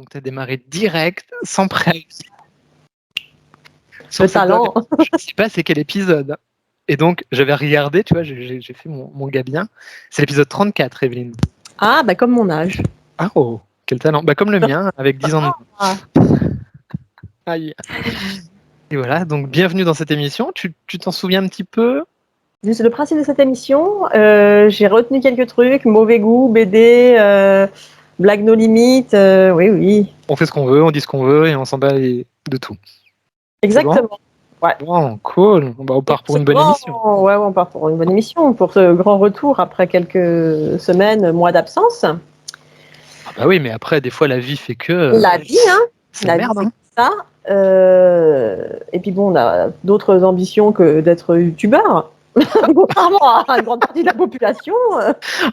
Donc tu as démarré direct, sans préavis. Le talent. Je ne sais pas c'est quel épisode. Et donc, j'avais regardé, tu vois, j'ai fait mon gars bien. C'est l'épisode 34, Evelyne. Ah, bah comme mon âge. Ah oh, quel talent. Bah, comme le mien, avec 10 ans de moins. Ah. Aïe. Et voilà, donc bienvenue dans cette émission. Tu t'en souviens un petit peu? C'est le principe de cette émission. J'ai retenu quelques trucs. Mauvais goût, BD, blague no limites. Oui. On fait ce qu'on veut, on dit ce qu'on veut et on s'en bat de tout. Exactement. Ouais. Bon, cool. Bah, on part pour une bonne émission. Ouais, on part pour une bonne émission. Pour ce grand retour après quelques semaines, mois d'absence. Ah bah oui, mais après, des fois, la vie fait que... La vie, hein. C'est la merde, hein. Ça. Et puis bon, on a d'autres ambitions que d'être youtubeur. Contrairement à une grande partie de la population.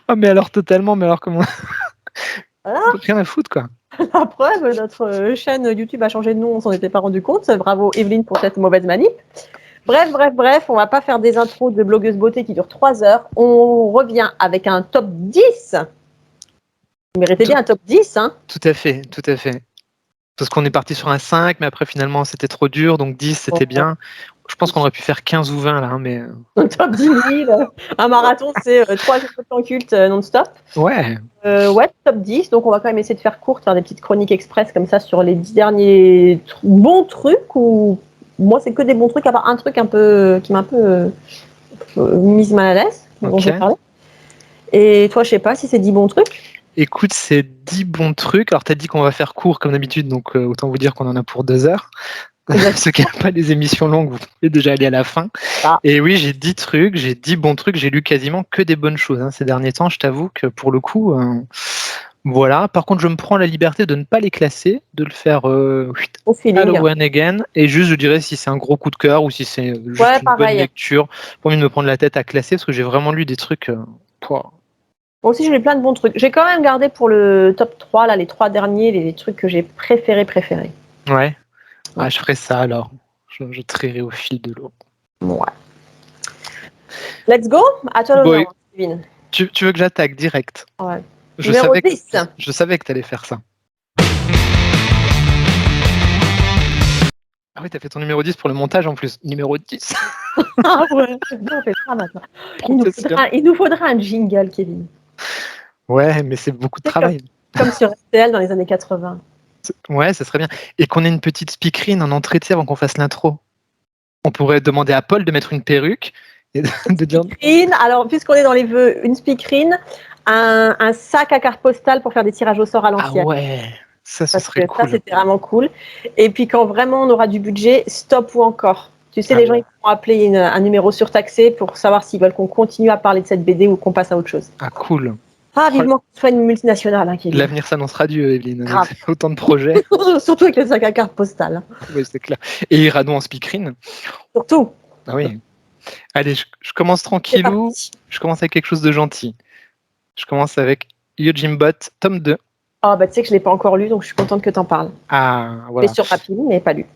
Ah mais alors totalement, mais alors comment? Voilà. Rien à foutre, quoi. La preuve, notre chaîne YouTube a changé de nom, on s'en était pas rendu compte. Bravo Evelyne pour cette mauvaise manip. Bref, on va pas faire des intros de blogueuse beauté qui durent 3 heures. On revient avec un top 10. Vous méritez bien un top 10, hein? Tout à fait. Parce qu'on est parti sur un 5, mais après finalement c'était trop dur, donc 10 c'était bien. Je pense qu'on aurait pu faire 15 ou 20 là, mais... Un top 10 000. Un marathon, c'est 3 émissions cultes non-stop. Ouais. Top 10. Donc on va quand même essayer de faire court, faire des petites chroniques express comme ça sur les 10 derniers bons trucs. Ou moi c'est que des bons trucs, à part un truc un peu qui m'a un peu mise mal à l'aise. Dont je vais parler. Et toi, je sais pas si c'est 10 bons trucs. Écoute, c'est 10 bons trucs. Alors, tu as dit qu'on va faire court comme d'habitude, donc autant vous dire qu'on en a pour 2 heures. Ceux qui n'aiment pas des émissions longues, vous pouvez déjà aller à la fin. Ah. Et oui, j'ai 10 trucs, j'ai 10 bons trucs, j'ai lu quasiment que des bonnes choses ces derniers temps. Je t'avoue que pour le coup, voilà. Par contre, je me prends la liberté de ne pas les classer, de le faire au feeling. Hello and again. Et juste, je dirais si c'est un gros coup de cœur ou si c'est juste une bonne lecture. Pas envie de me prendre la tête à classer parce que j'ai vraiment lu des trucs. Moi aussi, j'ai lu plein de bons trucs. J'ai quand même gardé pour le top 3, là, les 3 derniers, les trucs que j'ai préférés. Ouais. Ah, je ferai ça alors. Je trairai au fil de l'eau. Ouais. Let's go. À toi l'honneur, Kevin. Tu veux que j'attaque direct? Ouais. Je savais que tu allais faire ça. Ah oui, t'as fait ton numéro 10 pour le montage en plus. Numéro 10. Ah ouais, on fait ça maintenant. Il nous faudra un jingle, Kevin. Ouais, mais c'est beaucoup de travail. Comme sur RTL dans les années 80. Ouais, ça serait bien. Et qu'on ait une petite speakerine en entrée de avant qu'on fasse l'intro. On pourrait demander à Paul de mettre une perruque et de dire... Alors, puisqu'on est dans les vœux, une speakerine, un sac à carte postale pour faire des tirages au sort à l'ancienne. Ah ouais, ça serait cool. Ça, c'était vraiment cool. Et puis, quand vraiment on aura du budget, stop ou encore. Tu sais, les gens, ils vont appeler un numéro surtaxé pour savoir s'ils veulent qu'on continue à parler de cette BD ou qu'on passe à autre chose. Ah, cool. Ah, vivement que ce soit une multinationale. Hein, l'avenir s'annonce radieux, Evelyne. Avec autant de projets. Surtout avec le sac à carte postale. Oui, c'est clair. Et Irano en speakerine. Surtout. Ah oui. Allez, je commence tranquillou. Je commence avec quelque chose de gentil. Je commence avec Yojimbot, tome 2. Ah, bah tu sais que je ne l'ai pas encore lu, donc je suis contente que tu en parles. Ah, voilà. C'est sur papier, mais pas lu.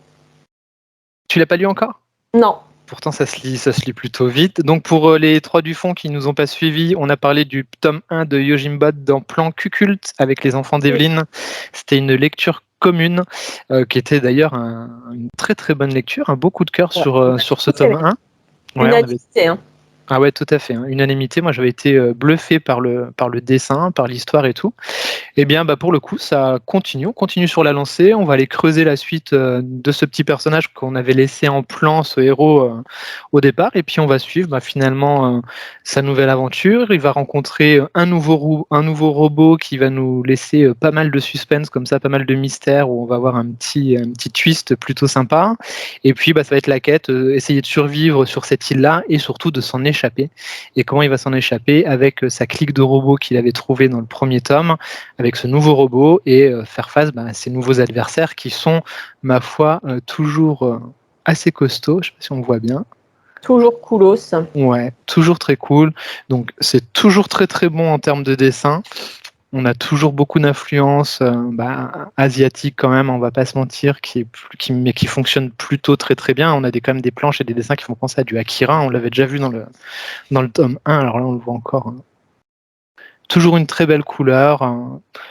Tu l'as pas lu encore? Non. Pourtant, ça se lit plutôt vite. Donc, pour les 3 du fond qui nous ont pas suivis, on a parlé du tome 1 de Yojimbot dans Plan Cuculte avec les enfants d'Evelyne. C'était une lecture commune, qui était d'ailleurs une très très bonne lecture, un beau coup de cœur sur ce tome 1. Unanimité, hein. Ah ouais, tout à fait. Unanimité. Moi, j'avais été bluffé par le dessin, par l'histoire et tout. Et bien, pour le coup, ça continue. On continue sur la lancée. On va aller creuser la suite de ce petit personnage qu'on avait laissé en plan, ce héros, au départ. Et puis, on va suivre finalement sa nouvelle aventure. Il va rencontrer un nouveau robot qui va nous laisser pas mal de suspense, comme ça, pas mal de mystère, où on va avoir un petit twist plutôt sympa. Et puis, ça va être la quête, essayer de survivre sur cette île-là et surtout de s'en échapper. Et comment il va s'en échapper avec sa clique de robots qu'il avait trouvé dans le premier tome, avec ce nouveau robot et faire face à ces nouveaux adversaires qui sont, ma foi, toujours assez costauds. Je ne sais pas si on voit bien. Toujours coolos. Ouais, toujours très cool. Donc c'est toujours très très bon en termes de dessin. On a toujours beaucoup d'influence asiatique quand même, on va pas se mentir, mais qui fonctionne plutôt très très bien. On a quand même des planches et des dessins qui font penser à du Akira. On l'avait déjà vu dans le tome 1, alors là on le voit encore Toujours une très belle couleur.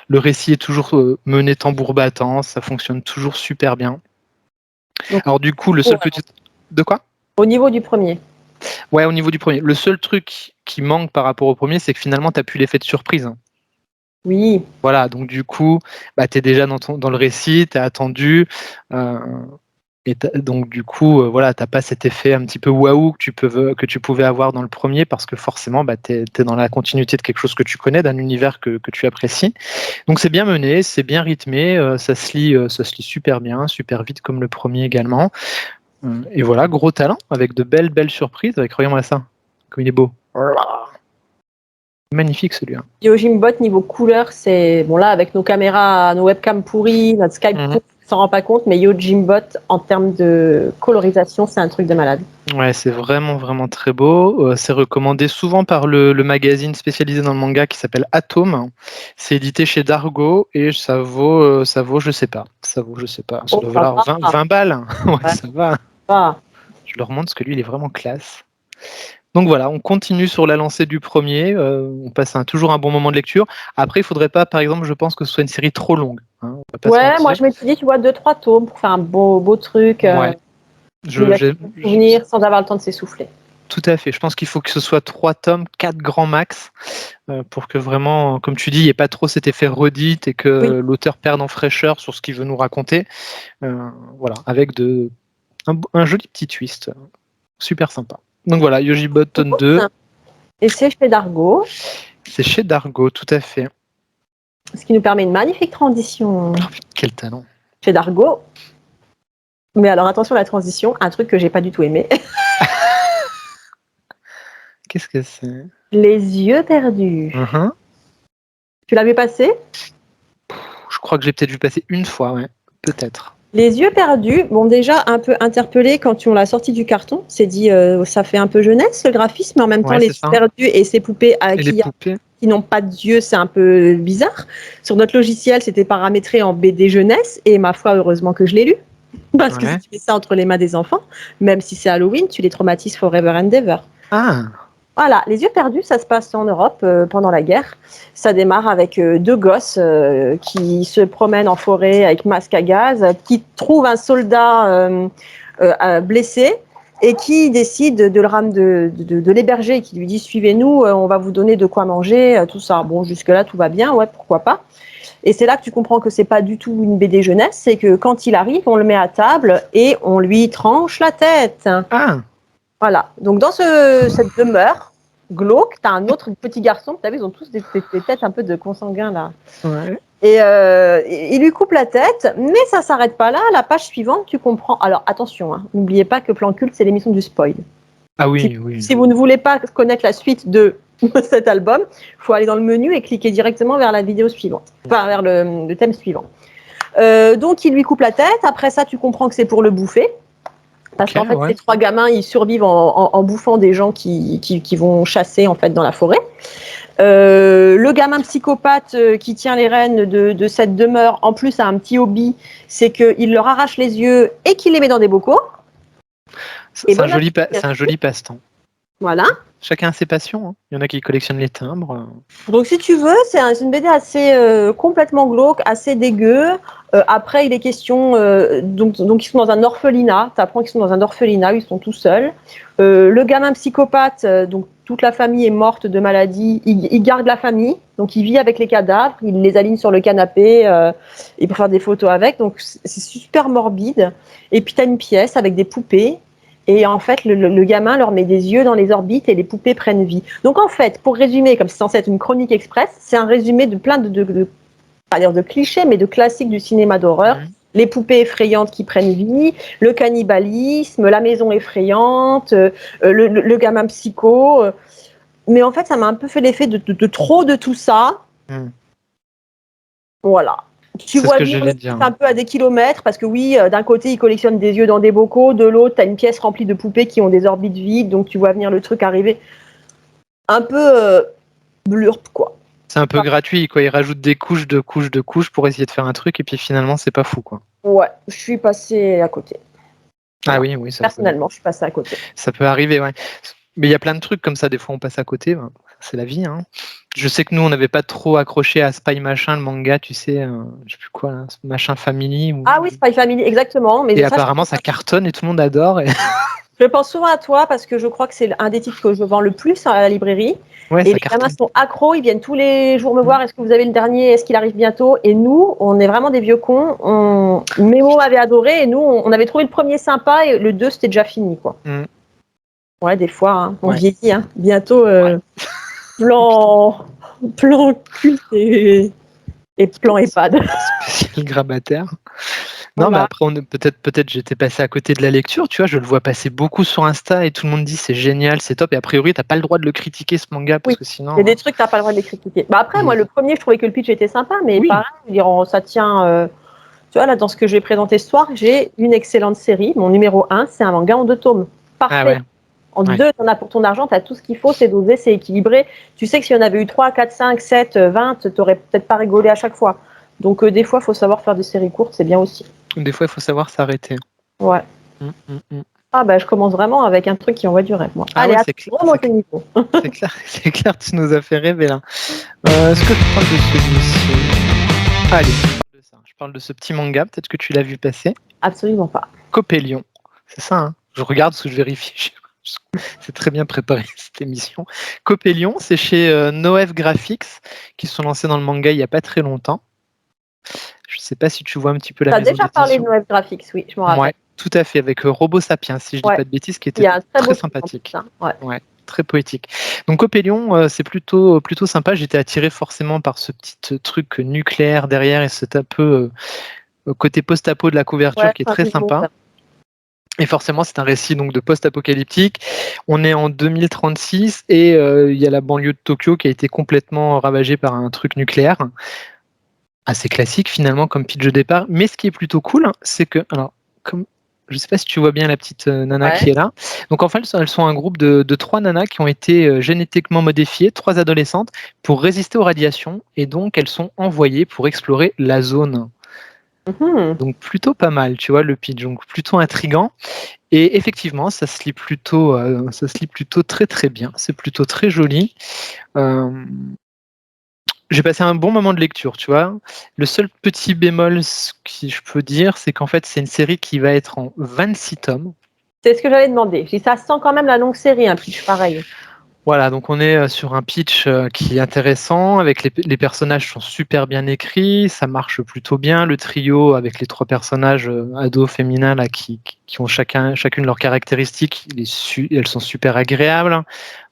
Le récit est toujours mené tambour battant. Ça fonctionne toujours super bien. Donc, Alors du coup, le seul petit... De quoi? au niveau du premier. Ouais, au niveau du premier. Le seul truc qui manque par rapport au premier, c'est que finalement, tu n'as plus l'effet de surprise. Oui. Voilà, donc du coup, tu es déjà dans le récit, tu es attendu. Donc du coup, voilà, tu n'as pas cet effet un petit peu waouh que tu pouvais avoir dans le premier, parce que forcément, tu es dans la continuité de quelque chose que tu connais, d'un univers que tu apprécies. Donc c'est bien mené, c'est bien rythmé, ça se lit super bien, super vite comme le premier également. Et voilà, gros talent, avec de belles surprises, avec, regarde-moi ça, comme il est beau. Magnifique celui-là. Yojimbot, niveau couleur, c'est. Bon, là, avec nos caméras, nos webcams pourries, notre Skype pourri, on s'en rend pas compte, mais Yojimbot, en termes de colorisation, c'est un truc de malade. Ouais, c'est vraiment très beau. C'est recommandé souvent par le magazine spécialisé dans le manga qui s'appelle Atome. C'est édité chez Dargo et ça vaut, je sais pas. Ça Oh, doit ça valoir va. 20 balles. Ouais, Ouais, ça va. ça va. Je le remonte parce que lui, il est vraiment classe. Donc voilà, on continue sur la lancée du premier. On passe toujours un bon moment de lecture. Après, il faudrait pas, par exemple, je pense que ce soit une série trop longue. Hein, on va pas se Ouais, moi, mentir. je m'étais dit, tu vois, 2-3 tomes pour faire un beau truc. Ouais. Il a souvenir sans avoir le temps de s'essouffler. Tout à fait. Je pense qu'il faut que ce soit 3 tomes, 4 grands max, pour que vraiment, comme tu dis, il n'y ait pas trop cet effet redite et que l'auteur perde en fraîcheur sur ce qu'il veut nous raconter. Voilà, avec un joli petit twist. Super sympa. Donc voilà, Yojibot tome 2. Et c'est chez Dargo. C'est chez Dargo, tout à fait. Ce qui nous permet une magnifique transition. Oh, quel talent. Chez Dargo. Mais alors attention à la transition, un truc que j'ai pas du tout aimé. Qu'est-ce que c'est? Les yeux perdus. Tu l'as vu passer? Je crois que j'ai peut-être vu passer une fois, ouais. Peut-être. Les yeux perdus, bon déjà un peu interpellé quand on l'a sorti du carton, c'est dit ça fait un peu jeunesse le graphisme, mais en même temps les yeux perdus et ces poupées qui n'ont pas d'yeux, c'est un peu bizarre. Sur notre logiciel, c'était paramétré en BD jeunesse et ma foi, heureusement que je l'ai lu. Parce que si tu mets ça entre les mains des enfants, même si c'est Halloween, tu les traumatises forever and ever. Ah. Voilà, les yeux perdus, ça se passe en Europe pendant la guerre. Ça démarre avec 2 gosses qui se promènent en forêt avec masque à gaz, qui trouvent un soldat blessé et qui décident de l'héberger, qui lui dit suivez-nous, on va vous donner de quoi manger, tout ça. Bon, jusque-là, tout va bien, ouais, pourquoi pas. Et c'est là que tu comprends que c'est pas du tout une BD jeunesse, c'est que quand il arrive, on le met à table et on lui tranche la tête. Ah. Voilà. Donc, dans cette demeure glauque, tu as un autre petit garçon. Tu as vu, ils ont tous des têtes un peu de consanguins, là. Ouais. Et il lui coupe la tête, mais ça s'arrête pas là. La page suivante, tu comprends. Alors, attention, hein, n'oubliez pas que Plan Culte, c'est l'émission du spoil. Ah oui, oui. Si vous ne voulez pas connaître la suite de cet album, il faut aller dans le menu et cliquer directement vers la vidéo suivante. Enfin, vers le thème suivant. Donc, il lui coupe la tête. Après ça, tu comprends que c'est pour le bouffer. Parce qu'en fait, ces 3 gamins, ils survivent en bouffant des gens qui vont chasser en fait dans la forêt. Le gamin psychopathe qui tient les rênes de cette demeure, en plus, a un petit hobby, c'est qu'il leur arrache les yeux et qu'il les met dans des bocaux. C'est un joli passe-temps. Voilà. Chacun a ses passions. Hein. Il y en a qui collectionnent les timbres. Donc, si tu veux, c'est une BD assez complètement glauque, assez dégueu. Après, il est question. Donc, ils sont dans un orphelinat. Tu apprends qu'ils sont dans un orphelinat, ils sont tout seuls. Le gamin psychopathe, donc toute la famille est morte de maladie. Il garde la famille, donc il vit avec les cadavres. Il les aligne sur le canapé et pour faire des photos avec. Donc, c'est super morbide. Et puis, tu as une pièce avec des poupées. Et en fait, le gamin leur met des yeux dans les orbites et les poupées prennent vie. Donc en fait, pour résumer, comme c'est censé être une chronique express, c'est un résumé de plein pas dire de clichés, mais de classiques du cinéma d'horreur. Les poupées effrayantes qui prennent vie, le cannibalisme, la maison effrayante, le gamin psycho. Mais en fait, ça m'a un peu fait l'effet de trop de tout ça. Voilà. Tu vois un peu à des kilomètres parce que oui, d'un côté, ils collectionnent des yeux dans des bocaux, de l'autre, tu as une pièce remplie de poupées qui ont des orbites vides, donc tu vois venir le truc arriver. Un peu blurp, quoi. C'est un peu gratuit, quoi. Ils rajoutent des couches de couches pour essayer de faire un truc et puis finalement, c'est pas fou, quoi. Ouais, je suis passée à côté. Ah oui, personnellement, je suis passée à côté. Ça peut arriver, ouais. Mais il y a plein de trucs comme ça, des fois on passe à côté, ben, c'est la vie. Hein. Je sais que nous on n'avait pas trop accroché à Spy Machin, le manga, tu sais, je sais plus quoi, là, Machin Family. Ah oui, Spy Family, exactement. Mais Et ça, apparemment ça cartonne et tout le monde adore. Et... je pense souvent à toi parce que je crois que c'est un des titres que je vends le plus à la librairie. Ouais, Et ça les gamins cartonne. sont accros, ils viennent tous les jours me voir. Est-ce que vous avez le dernier? Est-ce qu'il arrive bientôt? Et nous, on est vraiment des vieux cons. Mémo avait adoré et nous, on avait trouvé le premier sympa et le 2, c'était déjà fini, quoi. Mm. Ouais, des fois, hein, on Ouais. vieillit. Hein. Bientôt, plan culte et plan EHPAD. Spécial grabataire. Non, Voilà. mais après, peut-être j'étais passé à côté de la lecture, tu vois, je le vois passer beaucoup sur Insta et tout le monde dit c'est génial, c'est top, et a priori, t'as pas le droit de le critiquer ce manga, parce Oui, que il sinon... y a des trucs, t'as pas le droit de les critiquer. Bah après, moi, le premier, je trouvais que le pitch était sympa, mais Oui. pareil, je veux dire, ça tient. Tu vois, là, dans ce que je vais présenter ce soir, j'ai une excellente série. Mon numéro 1, c'est un manga en 2 tomes. Ah Parfait. ouais. En Ouais. 2, t'en as pour ton argent, t'as tout ce qu'il faut, c'est dosé, c'est équilibré. Tu sais que s'il y en avait eu 3, 4, 5, 7, 20, t'aurais peut-être pas rigolé à chaque fois. Donc, des fois, il faut savoir faire des séries courtes, c'est bien aussi. Des fois, il faut savoir s'arrêter. Ouais. Ah, bah, je commence vraiment avec un truc qui envoie du rêve, moi. Ah Allez, ouais, à remonte le niveau. c'est clair, c'est clair, tu nous as fait rêver là. Est-ce que je parle de celui-ci? Allez, je parle de ce petit manga, peut-être que tu l'as vu passer. Absolument pas. Copélion, c'est ça, hein. Je regarde parce que je vérifie. C'est très bien préparé cette émission. Copélion, c'est chez Noef Graphics, qui se sont lancés dans le manga il n'y a pas très longtemps. Je ne sais pas si tu vois un petit peu la T'as maison déjà parlé de d'édition. Noël Graphics, oui, je me rappelle. Ouais, tout à fait, avec Robo Sapiens, si je dis Ouais. pas de bêtises, qui Il y était a un très beau très film, en sympathique. plus, hein. Ouais. Ouais, très poétique. Donc Copélion, c'est plutôt sympa. J'étais attiré forcément par ce petit truc nucléaire derrière et cet un peu côté post-apo de la couverture Ouais, qui est c'est un très visual, sympa. ça. Et forcément, c'est un récit donc de post-apocalyptique. On est en 2036 et il y a la banlieue de Tokyo qui a été complètement ravagée par un truc nucléaire. Assez classique finalement comme pitch de départ. Mais ce qui est plutôt cool, c'est que, alors, comme je sais pas si tu vois bien la petite nana Ouais. qui est là. Donc en fait, elles sont un groupe de 3 nanas qui ont été génétiquement modifiées, 3 adolescentes, pour résister aux radiations. Et donc elles sont envoyées pour explorer la zone. Mhm. Donc plutôt pas mal, tu vois, le pitch. Donc plutôt intriguant. Et effectivement, ça se lit plutôt très très bien. C'est plutôt très joli. Euh, j'ai passé un bon moment de lecture, tu vois. Le seul petit bémol que je peux dire, c'est qu'en fait, c'est une série qui va être en 26 tomes. C'est ce que j'avais demandé. Je dis, ça sent quand même la longue série, un pitch pareil. Voilà, donc on est sur un pitch qui est intéressant, avec les personnages sont super bien écrits, ça marche plutôt bien. Le trio avec les 3 personnages ados féminins là, qui ont chacune leurs caractéristiques, elles sont super agréables.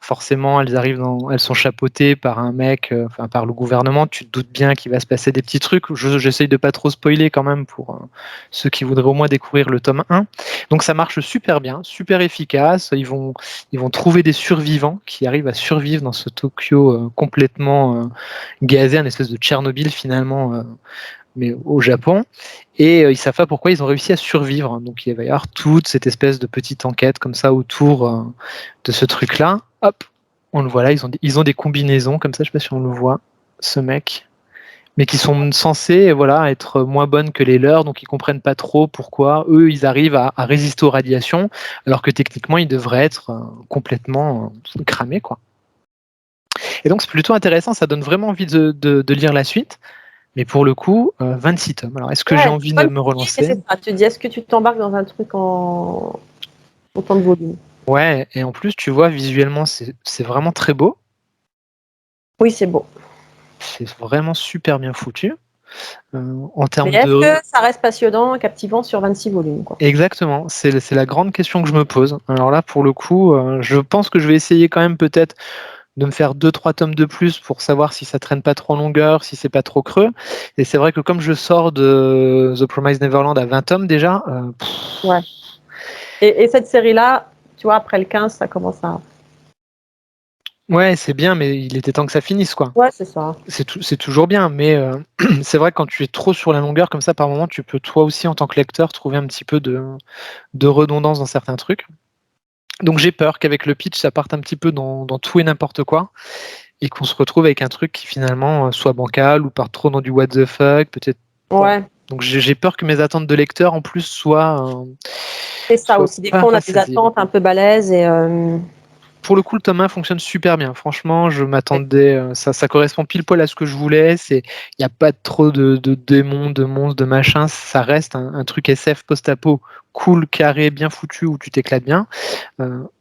Forcément, elles sont chapeautées par un mec, enfin par le gouvernement. Tu te doutes bien qu'il va se passer des petits trucs. J'essaye de pas trop spoiler quand même pour ceux qui voudraient au moins découvrir le tome 1. Donc ça marche super bien, super efficace. Ils vont trouver des survivants qui arrivent à survivre dans ce Tokyo complètement gazé, un espèce de Tchernobyl finalement, mais au Japon. Et ils savent pas pourquoi ils ont réussi à survivre. Donc il va y avoir toute cette espèce de petite enquête comme ça autour de ce truc-là. Hop, on le voit là, ils ont des combinaisons comme ça, je sais pas si on le voit, ce mec. Mais qui sont censés voilà, être moins bonnes que les leurs, donc ils comprennent pas trop pourquoi eux ils arrivent à résister aux radiations, alors que techniquement ils devraient être complètement cramés, quoi. Et donc c'est plutôt intéressant, ça donne vraiment envie de lire la suite, mais pour le coup, 26 tomes. Alors est-ce que j'ai Ouais, envie de comme me tu dis, c'est relancer? ça. Tu te dis, est-ce que tu t'embarques dans un truc en autant de volume? Ouais, et en plus tu vois visuellement c'est vraiment très beau, Oui, c'est beau. c'est vraiment super bien foutu. En Mais termes est-ce de... que ça reste passionnant, captivant sur 26 volumes, quoi? Exactement, c'est la grande question que je me pose. Alors là, pour le coup, je pense que je vais essayer quand même peut-être de me faire 2-3 tomes de plus pour savoir si ça traîne pas trop en longueur, si c'est pas trop creux. Et c'est vrai que comme je sors de The Promised Neverland à 20 tomes déjà, Ouais. Et cette série-là, tu vois, après le 15, ça commence à. ouais, c'est bien, mais il était temps que ça finisse, quoi. Ouais, c'est ça. C'est toujours bien, mais c'est vrai que quand tu es trop sur la longueur comme ça, par moment, tu peux toi aussi en tant que lecteur trouver un petit peu de redondance dans certains trucs. Donc j'ai peur qu'avec le pitch, ça parte un petit peu dans tout et n'importe quoi, et qu'on se retrouve avec un truc qui finalement soit bancal ou parte trop dans du what the fuck, peut-être. Voilà. Ouais. Donc j'ai peur que mes attentes de lecteur en plus C'est ça soient aussi. Des fois, on pas a des saisibles. attentes un peu balèzes et pour le coup, le tome 1 fonctionne super bien. Franchement, je m'attendais, ça correspond pile poil à ce que je voulais. Il n'y a pas trop de démons, de monstres, de machins. Ça reste un truc SF post-apo cool, carré, bien foutu, où tu t'éclates bien.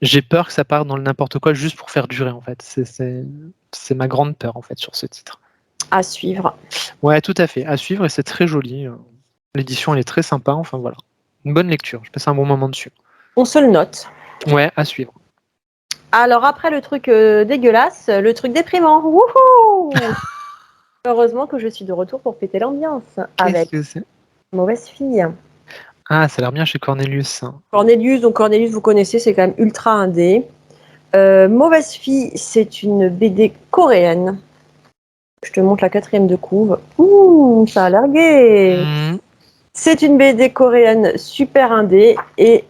J'ai peur que ça parte dans le n'importe quoi juste pour faire durer, en fait. C'est ma grande peur, en fait, sur ce titre. À suivre. Ouais, tout à fait. À suivre, et c'est très joli. L'édition, elle est très sympa. Enfin, voilà. Une bonne lecture. Je passe un bon moment dessus. On se le note. Ouais, à suivre. Alors après le truc dégueulasse, le truc déprimant. Wouhou Heureusement que je suis de retour pour péter l'ambiance Qu'est-ce avec que c'est? Mauvaise Fille. Ah, ça a l'air bien chez Cornelius, ça. Cornelius, vous connaissez, c'est quand même ultra indé. Mauvaise Fille, c'est une BD coréenne. Je te montre la 4e de couve. Ouh, ça a l'air gai. Mmh. C'est une BD coréenne super indé et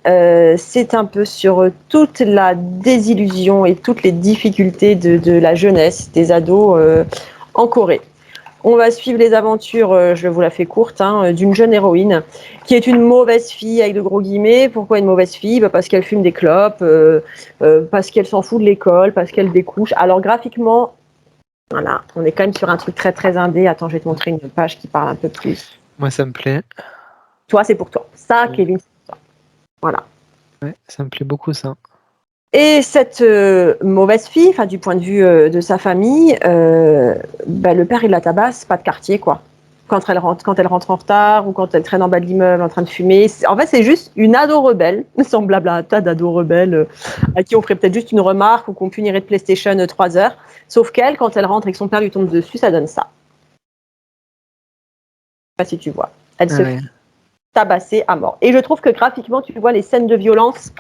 c'est un peu sur toute la désillusion et toutes les difficultés de la jeunesse, des ados en Corée. On va suivre les aventures, je vous la fais courte, d'une jeune héroïne qui est une mauvaise fille avec de gros guillemets. Pourquoi une mauvaise fille ? Parce qu'elle fume des clopes, parce qu'elle s'en fout de l'école, parce qu'elle découche. Alors graphiquement, voilà, on est quand même sur un truc très très indé. Attends, je vais te montrer une page qui parle un peu plus. Moi, ça me plaît. Toi, c'est pour toi. Ça, Ouais. Kevin, c'est pour toi. Voilà. Ouais, ça me plaît beaucoup, ça. Et cette mauvaise fille, enfin du point de vue de sa famille, le père il la tabasse, pas de quartier quoi. Quand elle rentre en retard ou quand elle traîne en bas de l'immeuble en train de fumer. En fait, c'est juste une ado rebelle, semblable à un tas d'ados rebelles à qui on ferait peut-être juste une remarque ou qu'on punirait de PlayStation 3 heures. Sauf qu'elle, quand elle rentre et que son père lui tombe dessus, ça donne ça. Je sais pas si tu vois. Elle se fait tabasser à mort. Et je trouve que graphiquement, tu vois les scènes de violence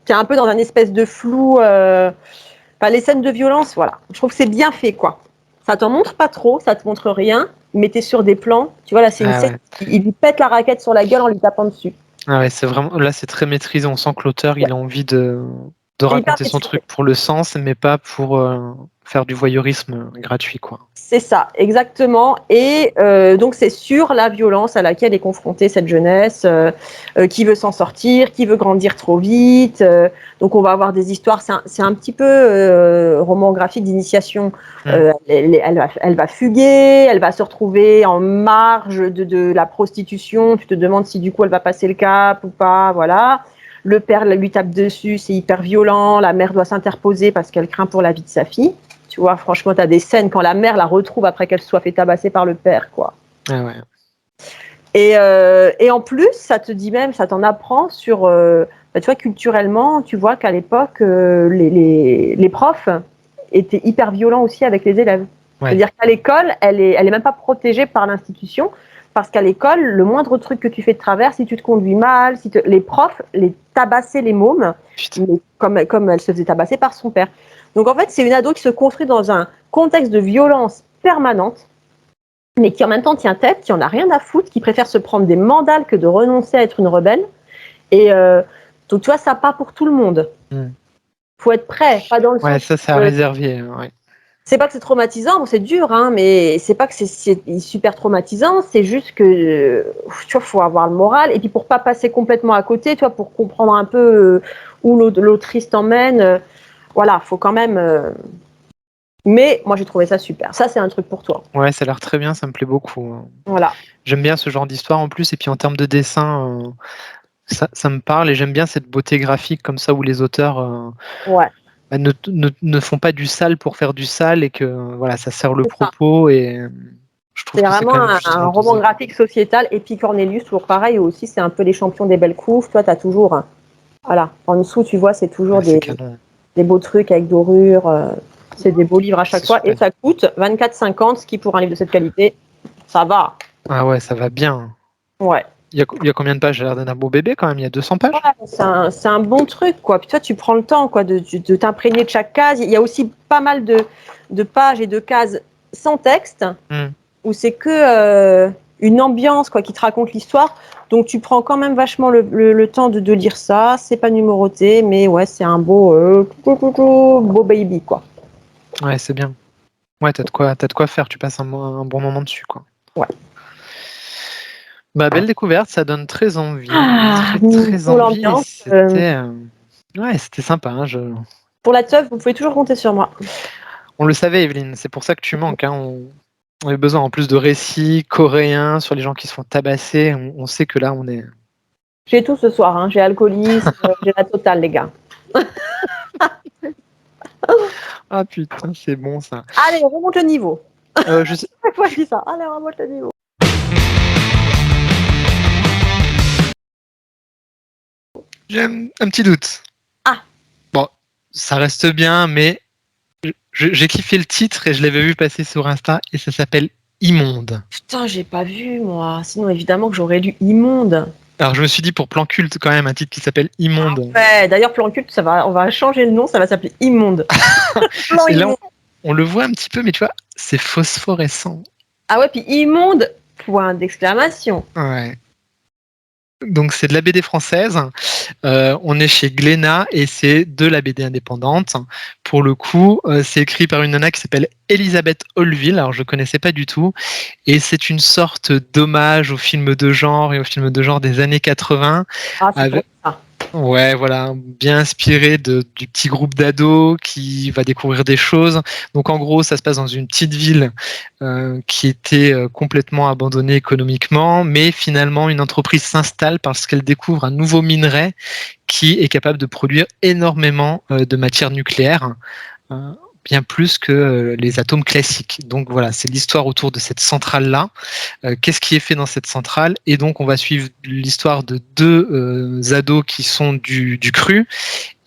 qui est un peu dans un espèce de flou. Les scènes de violence, voilà. Je trouve que c'est bien fait, quoi. Ça t'en montre pas trop, ça te montre rien, mais t'es sur des plans. Tu vois, là, c'est une scène. Ouais. Il lui pète la raquette sur la gueule en lui tapant dessus. Ah ouais, c'est vraiment. Là, c'est très maîtrisé. On sent que l'auteur, il a envie de raconter son truc pour le sens, mais pas pour faire du voyeurisme gratuit, quoi. C'est ça, exactement. Et donc, c'est sur la violence à laquelle est confrontée cette jeunesse, qui veut s'en sortir, qui veut grandir trop vite. Donc, on va avoir des histoires. C'est un petit peu roman graphique d'initiation. Elle va fuguer, elle va se retrouver en marge de la prostitution. Tu te demandes si, du coup, elle va passer le cap ou pas. Voilà. Le père lui tape dessus, c'est hyper violent. La mère doit s'interposer parce qu'elle craint pour la vie de sa fille. Tu vois, franchement, tu as des scènes quand la mère la retrouve après qu'elle se soit fait tabasser par le père, quoi. Ah ouais. Et en plus, ça te dit même, ça t'en apprend sur, tu vois, culturellement, tu vois qu'à l'époque, les profs étaient hyper violents aussi avec les élèves. Ouais. C'est-à-dire qu'à l'école, elle est même pas protégée par l'institution, parce qu'à l'école, le moindre truc que tu fais de travers, si tu te conduis mal, les profs les tabassaient les mômes, comme elle se faisait tabasser par son père. Donc en fait, c'est une ado qui se construit dans un contexte de violence permanente, mais qui en même temps tient tête, qui en a rien à foutre, qui préfère se prendre des mandales que de renoncer à être une rebelle. Et donc tu vois, ça pas pour tout le monde. Faut être prêt, pas dans le sens. Ouais, ça c'est à réserver. Ouais. C'est pas que c'est traumatisant, c'est dur, mais c'est pas que c'est super traumatisant, c'est juste que tu vois, faut avoir le moral. Et puis pour pas passer complètement à côté, tu vois, pour comprendre un peu où l'autrice t'emmène. Voilà, faut quand même. Mais moi, j'ai trouvé ça super. Ça, c'est un truc pour toi. Ouais, ça a l'air très bien, ça me plaît beaucoup. Voilà. J'aime bien ce genre d'histoire en plus, et puis en termes de dessin, ça me parle, et j'aime bien cette beauté graphique comme ça où les auteurs ne font pas du sale pour faire du sale, et que voilà, ça sert le propos. Et je trouve que c'est vraiment un roman graphique sociétal. Et puis Cornelius, toujours pareil aussi, c'est un peu les champions des belles couves. Toi, tu as toujours. Voilà. En dessous, tu vois, c'est toujours des beaux trucs avec dorure. C'est des beaux livres à chaque fois. Super. Et ça coûte 24,50, ce qui pour un livre de cette qualité, ça va. Ah ouais, ça va bien. Ouais. Il y a combien de pages? J'ai l'air d'un beau bébé quand même, il y a 200 pages. Ouais, c'est un bon truc, quoi. Puis toi, tu prends le temps, quoi, de t'imprégner de chaque case. Il y a aussi pas mal de pages et de cases sans texte, où c'est que une ambiance, quoi, qui te raconte l'histoire. Donc tu prends quand même vachement le temps de lire ça. C'est pas numéroté, mais ouais, c'est un beau baby, quoi. Ouais, c'est bien. Ouais, t'as de quoi faire. Tu passes un bon moment dessus, quoi. Ouais. Bah, belle découverte, ça donne très envie. Très envie. C'était ouais, c'était sympa. Pour la teuf, vous pouvez toujours compter sur moi. On le savait, Evelyne, c'est pour ça que tu manques. Hein. On a besoin en plus de récits coréens sur les gens qui se font tabasser. On sait que là, on est. J'ai tout ce soir, hein. J'ai alcoolisme, j'ai la totale, les gars. Ah putain, c'est bon ça. Allez, on remonte le niveau. Je sais... Chaque fois, je dis ça. Allez, on remonte le niveau. J'ai un petit doute. Ah. Bon, ça reste bien, mais j'ai kiffé le titre et je l'avais vu passer sur Insta et ça s'appelle Immonde. Putain, j'ai pas vu, moi. Sinon, évidemment que j'aurais lu Immonde. Alors je me suis dit pour Plan Culte quand même un titre qui s'appelle Immonde. Ouais, d'ailleurs Plan Culte, on va changer le nom, ça va s'appeler Immonde. Et là on le voit un petit peu, mais tu vois, c'est phosphorescent. Ah ouais, puis Immonde, point d'exclamation. Ouais. Donc c'est de la BD française. On est chez Glénat et c'est de la BD indépendante. Pour le coup, c'est écrit par une nana qui s'appelle Elisabeth Holville. Alors je connaissais pas du tout. Et c'est une sorte d'hommage aux films de genre et aux films de genre des années 80. Ah, c'est pour ça. Ouais, voilà, bien inspiré du petit groupe d'ados qui va découvrir des choses. Donc en gros, ça se passe dans une petite ville qui était complètement abandonnée économiquement, mais finalement une entreprise s'installe parce qu'elle découvre un nouveau minerai qui est capable de produire énormément de matière nucléaire. Bien plus que les atomes classiques. Donc voilà, c'est l'histoire autour de cette centrale-là. Qu'est-ce qui est fait dans cette centrale? Et donc on va suivre l'histoire de deux ados qui sont du cru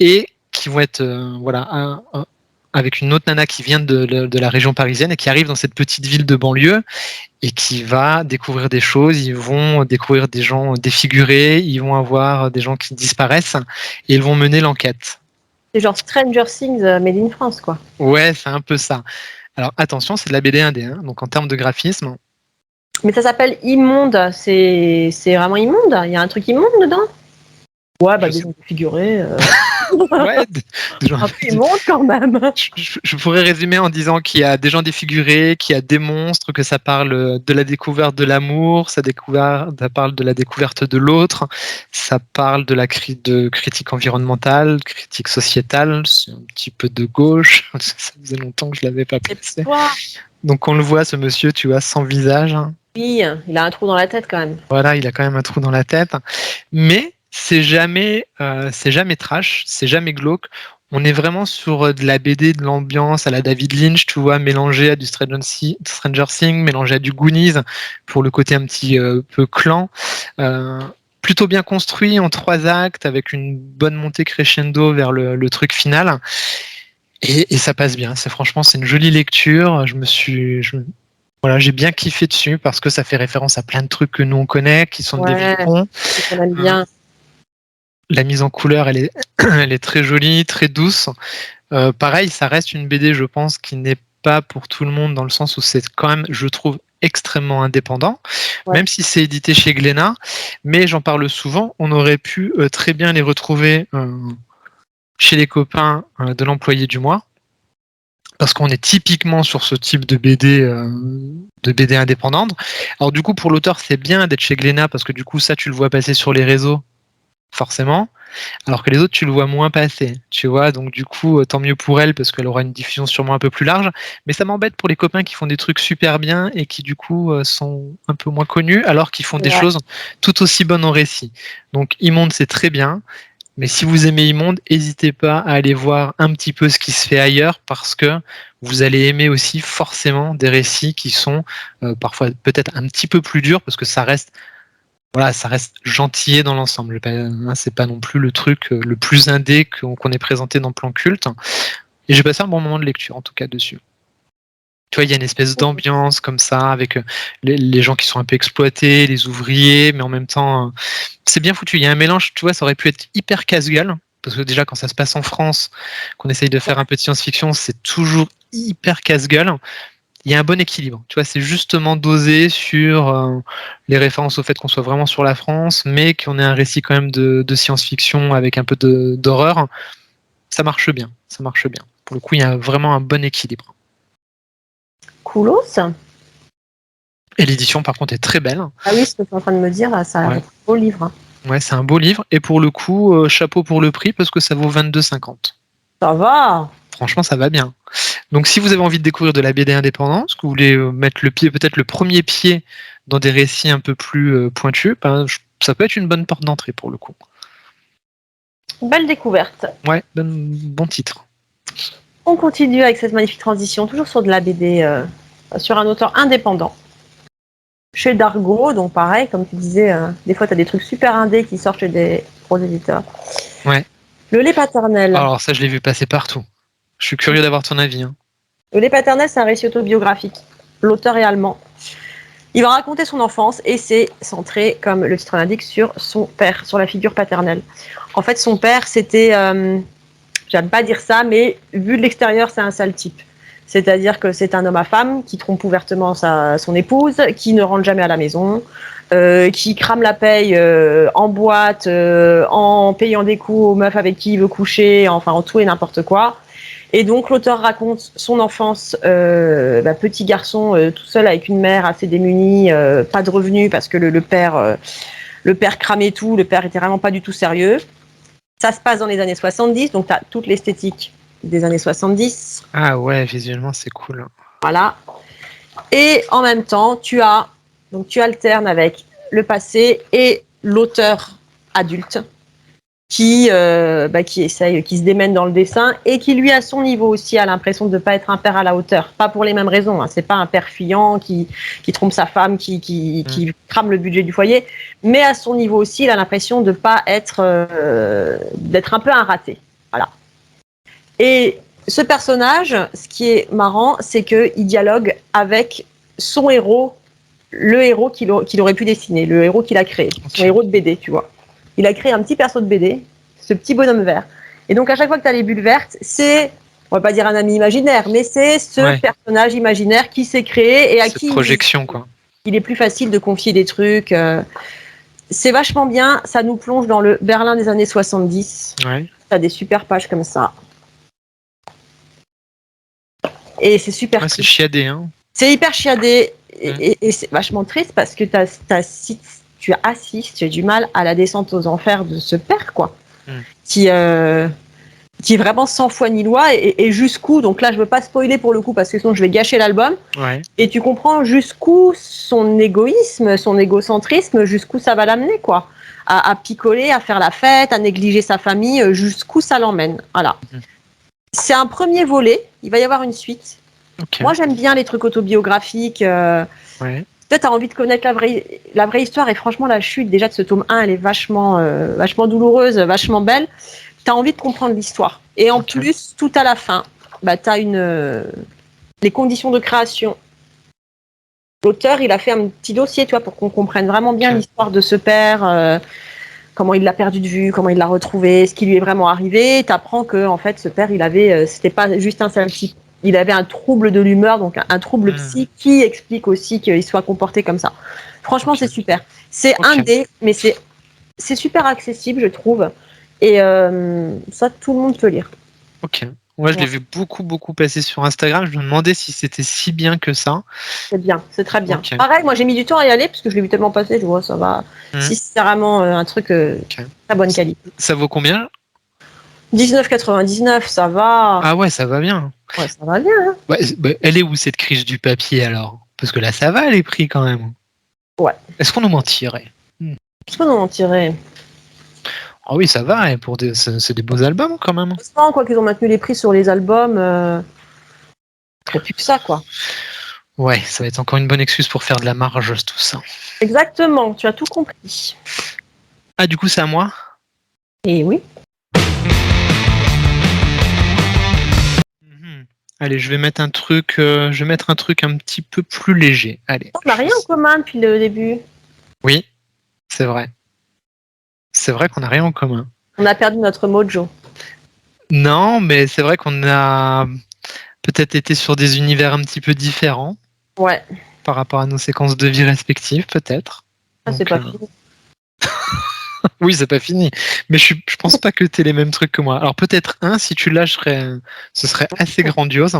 et qui vont être avec une autre nana qui vient de la région parisienne et qui arrive dans cette petite ville de banlieue et qui va découvrir des choses. Ils vont découvrir des gens défigurés, ils vont avoir des gens qui disparaissent et ils vont mener l'enquête. C'est genre Stranger Things made in France, quoi. Ouais, c'est un peu ça. Alors attention, c'est de la BD indé, hein, donc en termes de graphisme. Mais ça s'appelle Immonde, c'est vraiment immonde? Il y a un truc immonde dedans? Ouais, bah des gens défigurés. Ouais, des gens un peu immonde quand même. Je pourrais résumer en disant qu'il y a des gens défigurés, qu'il y a des monstres, que ça parle de la découverte de l'amour, ça parle de la découverte de l'autre, ça parle de critique environnementale, critique sociétale, c'est un petit peu de gauche, ça faisait longtemps que je l'avais pas placé. Donc on le voit, ce monsieur, tu vois, sans visage. Oui, il a un trou dans la tête quand même. Voilà, il a quand même un trou dans la tête. Mais c'est jamais trash, c'est jamais glauque. On est vraiment sur de la BD, de l'ambiance à la David Lynch, tu vois, mélangé à du Stranger Things, mélangé à du Goonies, pour le côté un petit peu clan. Plutôt bien construit en 3 actes, avec une bonne montée crescendo vers le truc final. Et ça passe bien. Franchement, c'est une jolie lecture. Voilà, j'ai bien kiffé dessus parce que ça fait référence à plein de trucs que nous on connaît, qui sont des vieux cons. On aime bien. La mise en couleur, elle est très jolie, très douce. Pareil, ça reste une BD, je pense, qui n'est pas pour tout le monde dans le sens où c'est quand même, je trouve, extrêmement indépendant, même si c'est édité chez Glénat. Mais j'en parle souvent, on aurait pu très bien les retrouver chez les copains de l'employé du mois. Parce qu'on est typiquement sur ce type de BD indépendante. Alors du coup, pour l'auteur, c'est bien d'être chez Glénat parce que du coup, ça, tu le vois passer sur les réseaux, forcément. Alors que les autres, tu le vois moins passer, tu vois. Donc du coup, tant mieux pour elle parce qu'elle aura une diffusion sûrement un peu plus large. Mais ça m'embête pour les copains qui font des trucs super bien et qui du coup sont un peu moins connus alors qu'ils font des choses tout aussi bonnes en récit. Donc Immonde, c'est très bien. Mais si vous aimez Immonde, n'hésitez pas à aller voir un petit peu ce qui se fait ailleurs parce que vous allez aimer aussi forcément des récits qui sont parfois peut-être un petit peu plus durs parce que ça reste gentillet dans l'ensemble. C'est pas non plus le truc le plus indé qu'on ait présenté dans Plan Culte. Et j'ai passé un bon moment de lecture en tout cas dessus. Tu vois, il y a une espèce d'ambiance comme ça, avec les gens qui sont un peu exploités, les ouvriers, mais en même temps, c'est bien foutu. Il y a un mélange, tu vois, ça aurait pu être hyper casse-gueule, parce que déjà, quand ça se passe en France, qu'on essaye de faire un peu de science-fiction, c'est toujours hyper casse-gueule. Il y a un bon équilibre, tu vois, c'est justement dosé sur les références au fait qu'on soit vraiment sur la France, mais qu'on ait un récit quand même de science-fiction avec un peu d'horreur. Ça marche bien, ça marche bien. Pour le coup, il y a vraiment un bon équilibre. Coolos. Et l'édition, par contre, est très belle. Ah oui, ce que tu es en train de me dire, ça a l'air d'être un beau livre. Ouais, c'est un beau livre. Et pour le coup, chapeau pour le prix, parce que ça vaut 22,50. Ça va. Franchement, ça va bien. Donc, si vous avez envie de découvrir de la BD indépendante, que vous voulez mettre le pied, peut-être le premier pied dans des récits un peu plus pointus, ça peut être une bonne porte d'entrée pour le coup. Belle découverte. Ouais, bon titre. On continue avec cette magnifique transition, toujours sur de la BD, sur un auteur indépendant. Chez Dargo, donc pareil, comme tu disais, des fois tu as des trucs super indés qui sortent chez des gros éditeurs. Ouais. Le lait paternel. Alors ça, je l'ai vu passer partout. Je suis curieux d'avoir ton avis. Hein. Le lait paternel, c'est un récit autobiographique. L'auteur est allemand. Il va raconter son enfance et c'est centré, comme le titre l'indique, sur son père, sur la figure paternelle. En fait, son père, c'était, j'aime pas dire ça, mais vu de l'extérieur, c'est un sale type. C'est-à-dire que c'est un homme à femme qui trompe ouvertement son épouse, qui ne rentre jamais à la maison, qui crame la paye en boîte, en payant des coups aux meufs avec qui il veut coucher, enfin en tout et n'importe quoi. Et donc l'auteur raconte son enfance, petit garçon tout seul avec une mère assez démunie, pas de revenus parce que le père cramait tout, le père était vraiment pas du tout sérieux. Ça se passe dans les années 70, donc tu as toute l'esthétique des années 70. Ah ouais, visuellement c'est cool. Voilà. Et en même temps, tu alternes avec le passé et l'auteur adulte qui essaye, qui se démène dans le dessin et qui lui à son niveau aussi a l'impression de ne pas être un père à la hauteur. Pas pour les mêmes raisons. Hein. C'est pas un père fuyant qui trompe sa femme, qui crame le budget du foyer, mais à son niveau aussi, il a l'impression de pas être d'être un peu un raté. Voilà. Et ce personnage, ce qui est marrant, c'est qu'il dialogue avec son héros, le héros qu'il aurait pu dessiner, le héros qu'il a créé, son héros de BD, tu vois. Il a créé un petit perso de BD, ce petit bonhomme vert. Et donc, à chaque fois que tu as les bulles vertes, c'est, on va pas dire un ami imaginaire, mais c'est ce personnage imaginaire qui s'est créé et à qui projection, quoi. Il est plus facile de confier des trucs. C'est vachement bien, ça nous plonge dans le Berlin des années 70. Ouais. Tu as des super pages comme ça. Et c'est super. C'est chiadé, hein. C'est hyper chiadé et c'est vachement triste parce que tu assistes, j'ai du mal à la descente aux enfers de ce père, quoi, qui est vraiment sans foi ni loi et jusqu'où, donc là je veux pas spoiler pour le coup parce que sinon je vais gâcher l'album, et tu comprends jusqu'où son égoïsme, son égocentrisme, jusqu'où ça va l'amener, quoi, à picoler, à faire la fête, à négliger sa famille, jusqu'où ça l'emmène, voilà. C'est un premier volet, il va y avoir une suite. Okay. Moi, j'aime bien les trucs autobiographiques. Peut-être tu as envie de connaître la vraie histoire. Et franchement, la chute déjà de ce tome 1, elle est vachement douloureuse, vachement belle. Tu as envie de comprendre l'histoire. Et en plus, tout à la fin, tu as les conditions de création. L'auteur, il a fait un petit dossier, tu vois, pour qu'on comprenne vraiment bien l'histoire de ce père, comment il l'a perdu de vue, comment il l'a retrouvé, ce qui lui est vraiment arrivé. Tu apprends que, en fait, ce père, c'était pas juste un seul type. Il avait un trouble de l'humeur, donc un trouble psy qui explique aussi qu'il soit comporté comme ça. Franchement, c'est super. C'est indé, mais c'est super accessible, je trouve. Et ça, tout le monde peut lire. Ok. Ouais, je l'ai vu beaucoup passer sur Instagram. Je me demandais si c'était si bien que ça. C'est bien, c'est très bien. Okay. Pareil, moi j'ai mis du temps à y aller parce que je l'ai vu tellement passer, je vois, ça va. Si c'est vraiment un truc très bonne qualité. Ça vaut combien ? 19,99, ça va. Ah ouais, ça va bien. Ouais, ça va bien. Hein. Ouais, elle est où cette crise du papier alors ? Parce que là, ça va les prix quand même. Ouais. Est-ce qu'on nous mentirait ? Est-ce qu'on nous mentirait ? Ah oui, ça va. C'est des beaux albums quand même. Heureusement, quoi qu'ils ont maintenu les prix sur les albums, il n'y a plus que ça, quoi. Ouais, ça va être encore une bonne excuse pour faire de la marge, tout ça. Exactement, tu as tout compris. Ah, du coup, c'est à moi ? Eh oui. Allez, je vais mettre un truc un petit peu plus léger. Allez. On n'a rien en commun depuis le début. Oui, c'est vrai. C'est vrai qu'on n'a rien en commun. On a perdu notre mojo. Non, mais c'est vrai qu'on a peut-être été sur des univers un petit peu différents. Ouais. Par rapport à nos séquences de vie respectives, peut-être. Ah, c'est pas fini. Oui, c'est pas fini. Mais je pense pas que tu aies les mêmes trucs que moi. Alors peut-être si tu l'as, ce serait assez grandiose.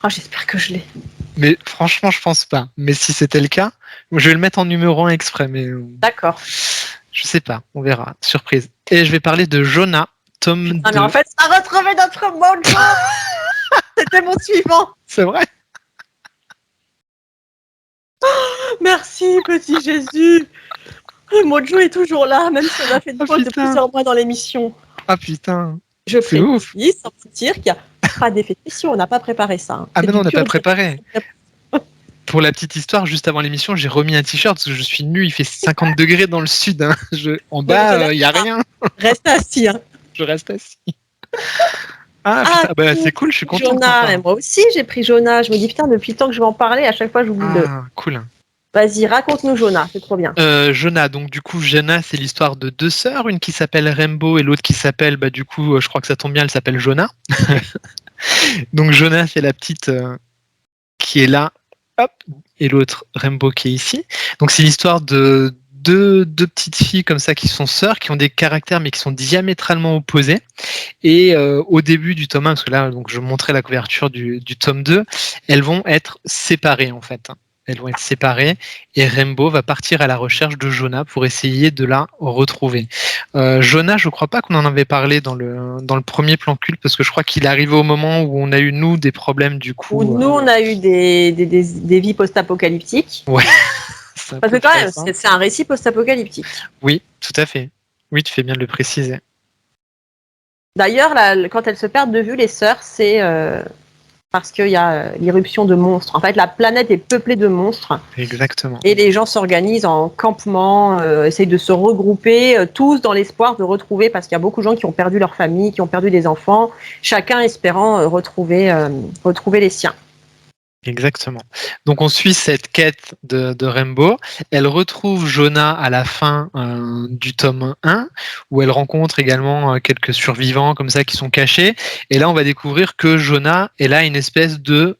Ah, j'espère que je l'ai. Mais franchement, je pense pas. Mais si c'était le cas, je vais le mettre en numéro 1 exprès. Mais d'accord. Je sais pas, on verra. Surprise. Et je vais parler de Jonah, tome Putain, 2. mais en fait, ça a retrouvé notre Mojo. C'était mon suivant. C'est vrai? Merci, petit Jésus. Mojo est toujours là, même si on a fait une Oh, pause de putain. plusieurs mois dans l'émission. Ah putain. Je C'est ouf. précise, sans vous dire qu'il n'y a pas d'effet spéciaux, on n'a pas préparé ça. Hein. Ah C'est mais non, on du n'a pur pas préparé. direct. Pour la petite histoire, juste avant l'émission, j'ai remis un t-shirt parce que je suis nu, il fait 50 degrés dans le sud. Hein. En bas, il n'y a rien. Reste assis. Hein. Je reste assis. Ah putain, bah, c'est cool, je suis content. Jonah, et moi aussi j'ai pris Jonah. Je me dis putain, depuis le temps que je vais en parler, à chaque fois j'oublie de. Ah, cool. Vas-y, raconte-nous Jonah, c'est trop bien. Jonah, donc du coup, Jonah, c'est l'histoire de deux sœurs, une qui s'appelle Rainbow et l'autre qui s'appelle, bah du coup, je crois que ça tombe bien, elle s'appelle Jonah. Donc Jonah, c'est la petite qui est là, hop, et l'autre Rainbow qui est ici. Donc c'est l'histoire de deux petites filles comme ça qui sont sœurs, qui ont des caractères mais qui sont diamétralement opposés. Et au début du tome 1, parce que là, donc, je montrais la couverture du tome 2, elles vont être séparées en fait. Elles vont être séparées et Rainbow va partir à la recherche de Jonah pour essayer de la retrouver. Jonah, je crois pas qu'on en avait parlé dans le premier plan culte parce que je crois qu'il est arrivé au moment où on a eu nous des problèmes du coup. Où nous on a eu des vies post-apocalyptiques. Ouais. Parce que quand même, c'est un récit post-apocalyptique. Oui, tout à fait. Oui, tu fais bien de le préciser. D'ailleurs, quand elles se perdent de vue, les sœurs, c'est parce qu'il y a l'irruption de monstres. En fait, la planète est peuplée de monstres. Exactement. Et les gens s'organisent en campement, essayent de se regrouper, tous dans l'espoir de retrouver, parce qu'il y a beaucoup de gens qui ont perdu leur famille, qui ont perdu des enfants, chacun espérant retrouver les siens. Exactement. Donc on suit cette quête de Rainbow. Elle retrouve Jonah à la fin du tome 1, où elle rencontre également quelques survivants comme ça qui sont cachés. Et là, on va découvrir que Jonah est là une espèce de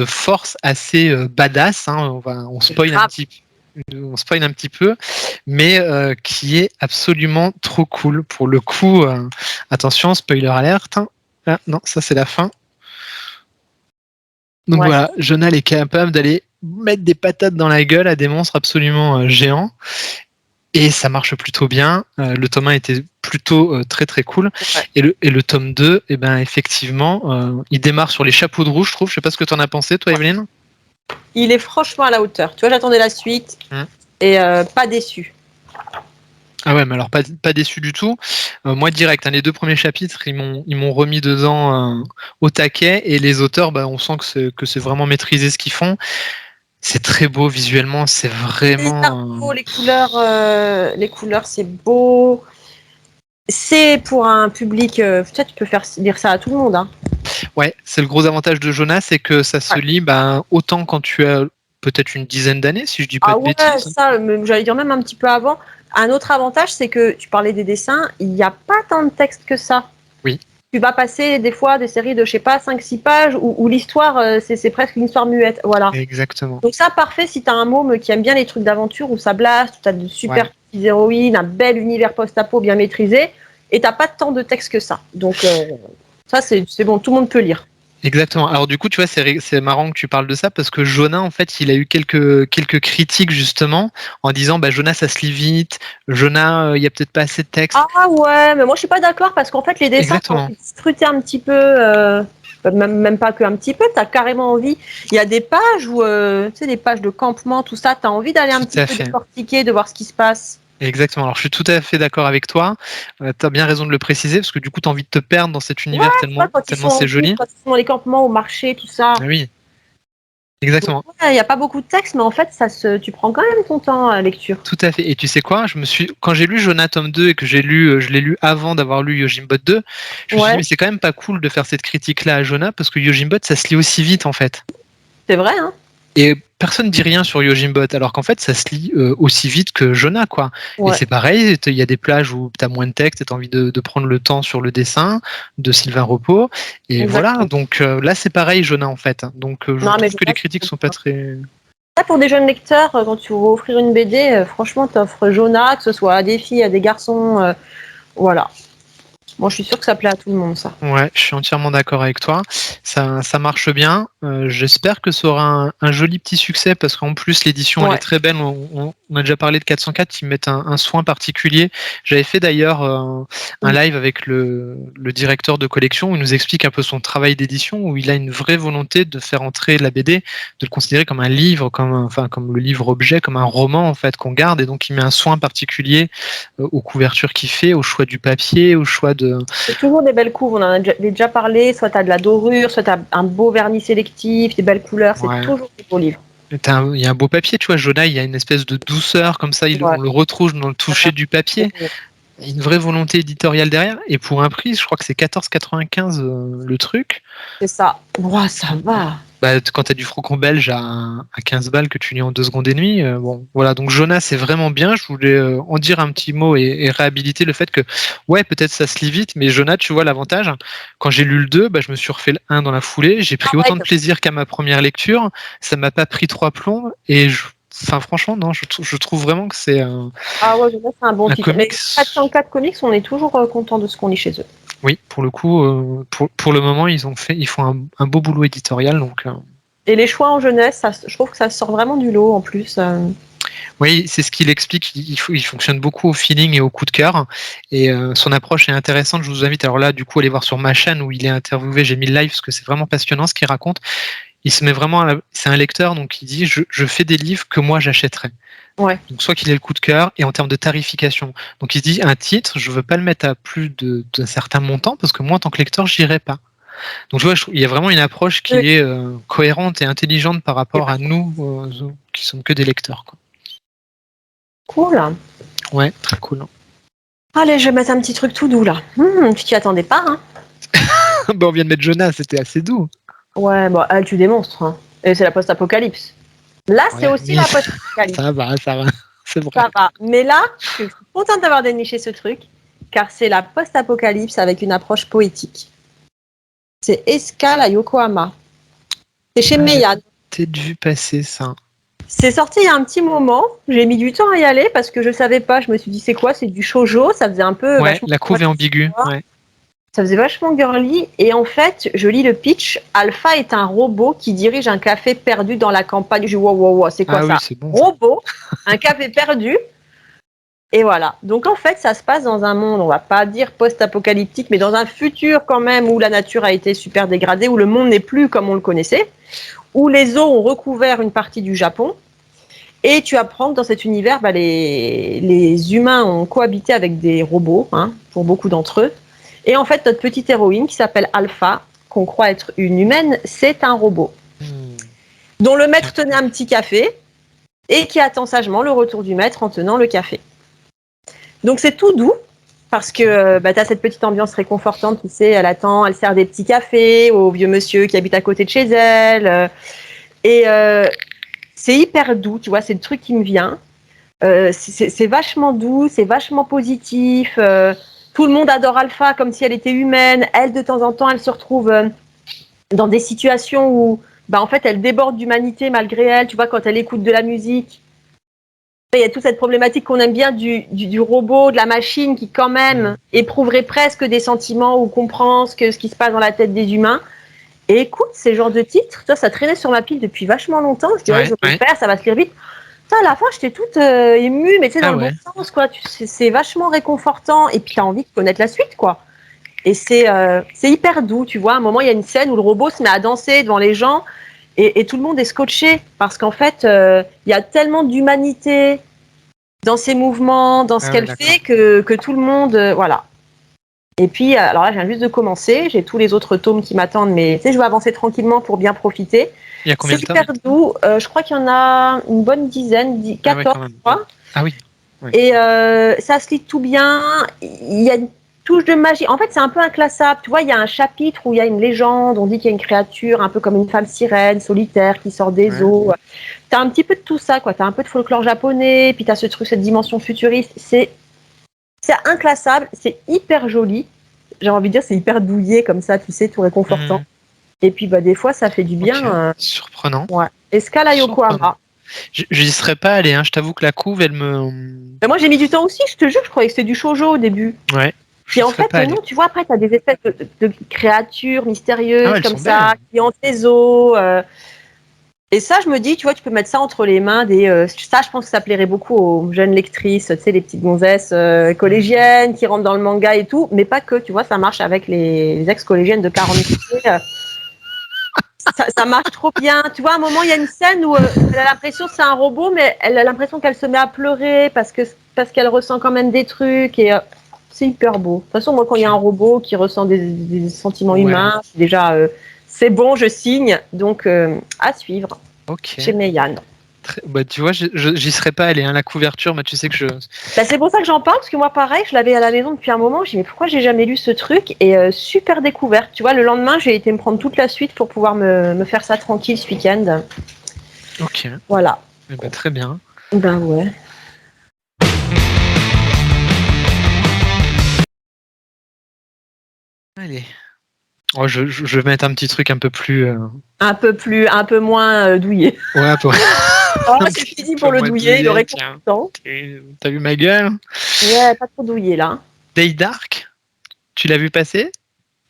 force assez badass. Hein. On spoil un petit peu, mais qui est absolument trop cool. Pour le coup, attention, spoiler alerte. Ah, non, ça c'est la fin. Donc voilà, Jonah est capable d'aller mettre des patates dans la gueule à des monstres absolument géants. Et ça marche plutôt bien. Le tome 1 était plutôt très très cool. Ouais. Et le tome 2, eh ben, effectivement, il démarre sur les chapeaux de roue, je trouve. Je sais pas ce que tu en as pensé, toi, Evelyne. Il est franchement à la hauteur. Tu vois, j'attendais la suite et pas déçu. Ah ouais, mais alors pas déçu du tout. Moi direct, les deux premiers chapitres, ils m'ont remis dedans au taquet, et les auteurs, bah, on sent que c'est vraiment maîtrisé ce qu'ils font. C'est très beau visuellement, c'est vraiment. Beau, les couleurs, c'est beau. C'est pour un public. Peut-être tu peux faire lire ça à tout le monde. Hein. Ouais, c'est le gros avantage de Jonah, c'est que ça se lit autant quand tu as peut-être une dizaine d'années, si je dis pas de bêtises. Ça, j'allais dire même un petit peu avant. Un autre avantage, c'est que tu parlais des dessins, il n'y a pas tant de texte que ça. Oui. Tu vas passer des fois des séries de, je sais pas, 5-6 pages où l'histoire, c'est presque une histoire muette. Voilà. Exactement. Donc ça, parfait si tu as un môme qui aime bien les trucs d'aventure, où ça blast, où tu as de super petites héroïnes, un bel univers post-apo bien maîtrisé, et tu n'as pas tant de texte que ça. Donc ça, c'est bon, tout le monde peut lire. Exactement. Alors du coup, tu vois, c'est marrant que tu parles de ça parce que Jonah, en fait, il a eu quelques critiques justement en disant, bah Jonah, ça se lit vite. Jonah, il y a peut-être pas assez de texte. Ah ouais, mais moi je suis pas d'accord parce qu'en fait les dessins sont scrutés un petit peu, même pas qu'un petit peu. T'as carrément envie. Il y a des pages où, tu sais, des pages de campement, tout ça. T'as envie d'aller un petit peu décortiquer, de voir ce qui se passe. Exactement. Alors, je suis tout à fait d'accord avec toi. Tu as bien raison de le préciser parce que du coup, tu as envie de te perdre dans cet univers tellement c'est joli. Quand ils sont dans les campements, au marché, tout ça. Ah oui. Exactement. Il n'y a pas beaucoup de texte, mais en fait, tu prends quand même ton temps à lecture. Tout à fait. Et tu sais quoi, quand j'ai lu Jonah tome 2 et que je l'ai lu avant d'avoir lu Yojimbot 2, je me suis dit, mais c'est quand même pas cool de faire cette critique-là à Jonah parce que Yojimbot, ça se lit aussi vite en fait. C'est vrai, hein. Et personne ne dit rien sur Yojimbot, alors qu'en fait, ça se lit aussi vite que Jonah, quoi. Ouais. Et c'est pareil, il y a des plages où tu as moins de texte et tu as envie de prendre le temps sur le dessin de Sylvain Repos. Et voilà, donc là, c'est pareil, Jonah, en fait. Donc je trouve que les critiques sont pas très... Pour des jeunes lecteurs, quand tu veux offrir une BD, franchement, tu offres Jonah, que ce soit à des filles, à des garçons, voilà. Moi, je suis sûre que ça plaît à tout le monde, ça. Ouais, je suis entièrement d'accord avec toi. Ça marche bien. J'espère que ça aura un joli petit succès parce qu'en plus l'édition elle Ouais. est très belle. On a déjà parlé de 404, ils mettent un soin particulier. J'avais fait d'ailleurs un live avec le directeur de collection où il nous explique un peu son travail d'édition, où il a une vraie volonté de faire entrer la BD, de le considérer comme un livre, comme le livre objet, comme un roman en fait qu'on garde, et donc il met un soin particulier aux couvertures qu'il fait, au choix du papier, au choix de. C'est toujours des belles couves, on en a déjà parlé, soit tu as de la dorure, soit tu as un beau vernis sélectif, des belles couleurs, c'est Ouais. toujours des beaux livres. Il y a un beau papier, tu vois, Jonah, il y a une espèce de douceur comme ça, Ouais. on le retrouve dans le toucher du papier. Il y a une vraie volonté éditoriale derrière, et pour un prix, je crois que c'est 14,95 le truc. C'est ça. Ouah, ça va. Bah, quand tu as du franco belge à 15 balles que tu lis en 2 secondes et demie, bon, voilà. Donc Jonas, c'est vraiment bien. Je voulais en dire un petit mot et réhabiliter le fait que, ouais, peut-être ça se lit vite, mais Jonas, tu vois l'avantage. Quand j'ai lu le 2, bah, je me suis refait le 1 dans la foulée. J'ai pris autant de plaisir qu'à ma première lecture. Ça m'a pas pris 3 plombs. Et enfin, franchement, non, je trouve vraiment que c'est Ah ouais, Jonas, c'est un bon titre. comics. Mais 404 Comics, on est toujours content de ce qu'on lit chez eux. Oui, pour le coup, pour le moment, ils font un beau boulot éditorial. Donc, Et les choix en jeunesse, je trouve que ça sort vraiment du lot en plus. Oui, c'est ce qu'il explique. Il fonctionne beaucoup au feeling et au coup de cœur. Et son approche est intéressante. Je vous invite alors là, du coup, à aller voir sur ma chaîne où il est interviewé. J'ai mis le live parce que c'est vraiment passionnant ce qu'il raconte. Il se met vraiment. C'est un lecteur, donc il dit je fais des livres que moi j'achèterais. Ouais. Donc soit qu'il ait le coup de cœur et en termes de tarification. Donc il se dit un titre, je veux pas le mettre à plus d'un certain montant parce que moi en tant que lecteur, j'irai pas. Donc je vois, il y a vraiment une approche qui est cohérente et intelligente par rapport à nous qui sommes que des lecteurs, quoi. Cool. Ouais, très cool. Allez, je vais mettre un petit truc tout doux là. Tu t'y attendais pas, hein? Bah, on vient de mettre Jonas, c'était assez doux. Ouais, bon, elle tue des monstres. Hein. Et c'est la post-apocalypse. Là, Ouais, c'est aussi oui. la post-apocalypse. Ça va, c'est vrai. Ça va. Mais là, je suis contente d'avoir déniché ce truc, car c'est la post-apocalypse avec une approche poétique. C'est Escale à Yokohama. C'est chez Meian. Peut-être vu passer ça. C'est sorti il y a un petit moment. J'ai mis du temps à y aller parce que je savais pas. Je me suis dit, c'est quoi? C'est du shoujo. Ça faisait un peu. Ouais, la couve est ambiguë. Ouais. Ça faisait vachement girly. Et en fait, je lis le pitch. Alpha est un robot qui dirige un café perdu dans la campagne. Je dis, wow, c'est quoi ça? Oui, c'est bon, robot, un café perdu. Et voilà. Donc en fait, ça se passe dans un monde, on va pas dire post-apocalyptique, mais dans un futur quand même où la nature a été super dégradée, où le monde n'est plus comme on le connaissait, où les eaux ont recouvert une partie du Japon. Et tu apprends que dans cet univers, les humains ont cohabité avec des robots, hein, pour beaucoup d'entre eux. Et en fait, notre petite héroïne qui s'appelle Alpha, qu'on croit être une humaine, c'est un robot. Dont le maître tenait un petit café et qui attend sagement le retour du maître en tenant le café. Donc c'est tout doux parce que tu as cette petite ambiance réconfortante, tu sais, elle attend, elle sert des petits cafés au vieux monsieur qui habite à côté de chez elle. C'est hyper doux, tu vois, c'est le truc qui me vient. C'est vachement doux, c'est vachement positif. Tout le monde adore Alpha comme si elle était humaine. Elle, de temps en temps, elle se retrouve dans des situations où, en fait, elle déborde d'humanité malgré elle. Tu vois, quand elle écoute de la musique. Il y a toute cette problématique qu'on aime bien du robot, de la machine qui quand même éprouverait presque des sentiments ou comprend ce qui se passe dans la tête des humains. Et écoute, ces genres de titres, ça traînait sur ma pile depuis vachement longtemps. Je dirais, je vais le faire, ça va se lire vite. À la fin, j'étais toute émue, mais tu sais, dans le bon sens, quoi. C'est vachement réconfortant. Et puis, tu as envie de connaître la suite, quoi. Et c'est hyper doux, tu vois. À un moment, il y a une scène où le robot se met à danser devant les gens. Et tout le monde est scotché parce qu'en fait, il y a tellement d'humanité dans ses mouvements, dans ce qu'elle fait, que tout le monde... voilà. Et puis, alors là, je viens juste de commencer. J'ai tous les autres tomes qui m'attendent, mais tu sais, je vais avancer tranquillement pour bien profiter. Il y a combien de tomes? C'est hyper doux. Je crois qu'il y en a une bonne dizaine, 14, je crois. Ah oui. Et ça se lit tout bien. Il y a une touche de magie. En fait, c'est un peu inclassable. Tu vois, il y a un chapitre où il y a une légende. On dit qu'il y a une créature un peu comme une femme sirène, solitaire, qui sort des eaux. Tu as un petit peu de tout ça, quoi. Tu as un peu de folklore japonais, puis tu as ce truc, cette dimension futuriste. C'est inclassable, c'est hyper joli. J'ai envie de dire, c'est hyper douillé comme ça, tu sais, tout réconfortant. Et puis, des fois, ça fait du bien. Surprenant. Ouais. Escale à Yokohama. Je n'y serais pas allé, hein. Je t'avoue que la couve, elle me... Moi, j'ai mis du temps aussi, je te jure, je croyais que c'était du shoujo au début. Ouais. Puis en fait, non, tu vois, après, tu as des espèces de créatures mystérieuses comme ça, qui hantent les eaux. Et ça, je me dis, tu vois, tu peux mettre ça entre les mains ça, je pense que ça plairait beaucoup aux jeunes lectrices, tu sais, les petites gonzesses collégiennes qui rentrent dans le manga et tout, mais pas que, tu vois, ça marche avec les ex-collégiennes de 40 pieds. Ça marche trop bien. Tu vois, à un moment, il y a une scène où elle a l'impression que c'est un robot, mais elle a l'impression qu'elle se met à pleurer parce qu'elle ressent quand même des trucs et c'est hyper beau. De toute façon, moi, quand il y a un robot qui ressent des sentiments humains, déjà, c'est bon, je signe. Donc, à suivre chez Meian. Bah, tu vois, j'y serais pas allé. Hein, la couverture, bah, tu sais que je. Bah, c'est pour ça que j'en parle, parce que moi, pareil, je l'avais à la maison depuis un moment. Je me dis, mais pourquoi j'ai jamais lu ce truc? Et super découverte. Tu vois, le lendemain, j'ai été me prendre toute la suite pour pouvoir me faire ça tranquille ce week-end. Ok. Voilà. Bah, très bien. Ben ouais. Allez. Oh, je vais mettre un petit truc un peu plus. Un peu moins douillet. Ouais, un peu. Oh, c'est fini pour le douillet, il aurait content. T'as vu ma gueule? Ouais, pas trop douillet là. Day Dark, tu l'as vu passer?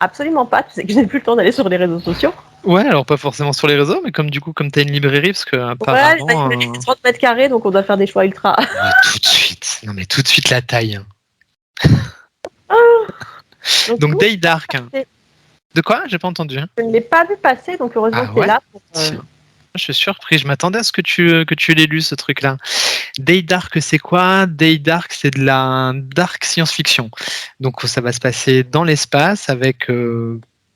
Absolument pas, tu sais que je n'ai plus le temps d'aller sur les réseaux sociaux. Ouais, alors pas forcément sur les réseaux, mais comme t'as une librairie, parce que apparemment. Ouais, 30 mètres carrés, donc on doit faire des choix ultra. Ouais, tout de suite. Non, mais tout de suite la taille. Donc Day Dark. De quoi? J'ai pas entendu. Je ne l'ai pas vu passer, donc heureusement que t'es là. Je suis surpris, je m'attendais à ce que tu l'aies lu, ce truc-là. Day Dark, c'est quoi? Day Dark, c'est de la dark science-fiction. Donc ça va se passer dans l'espace avec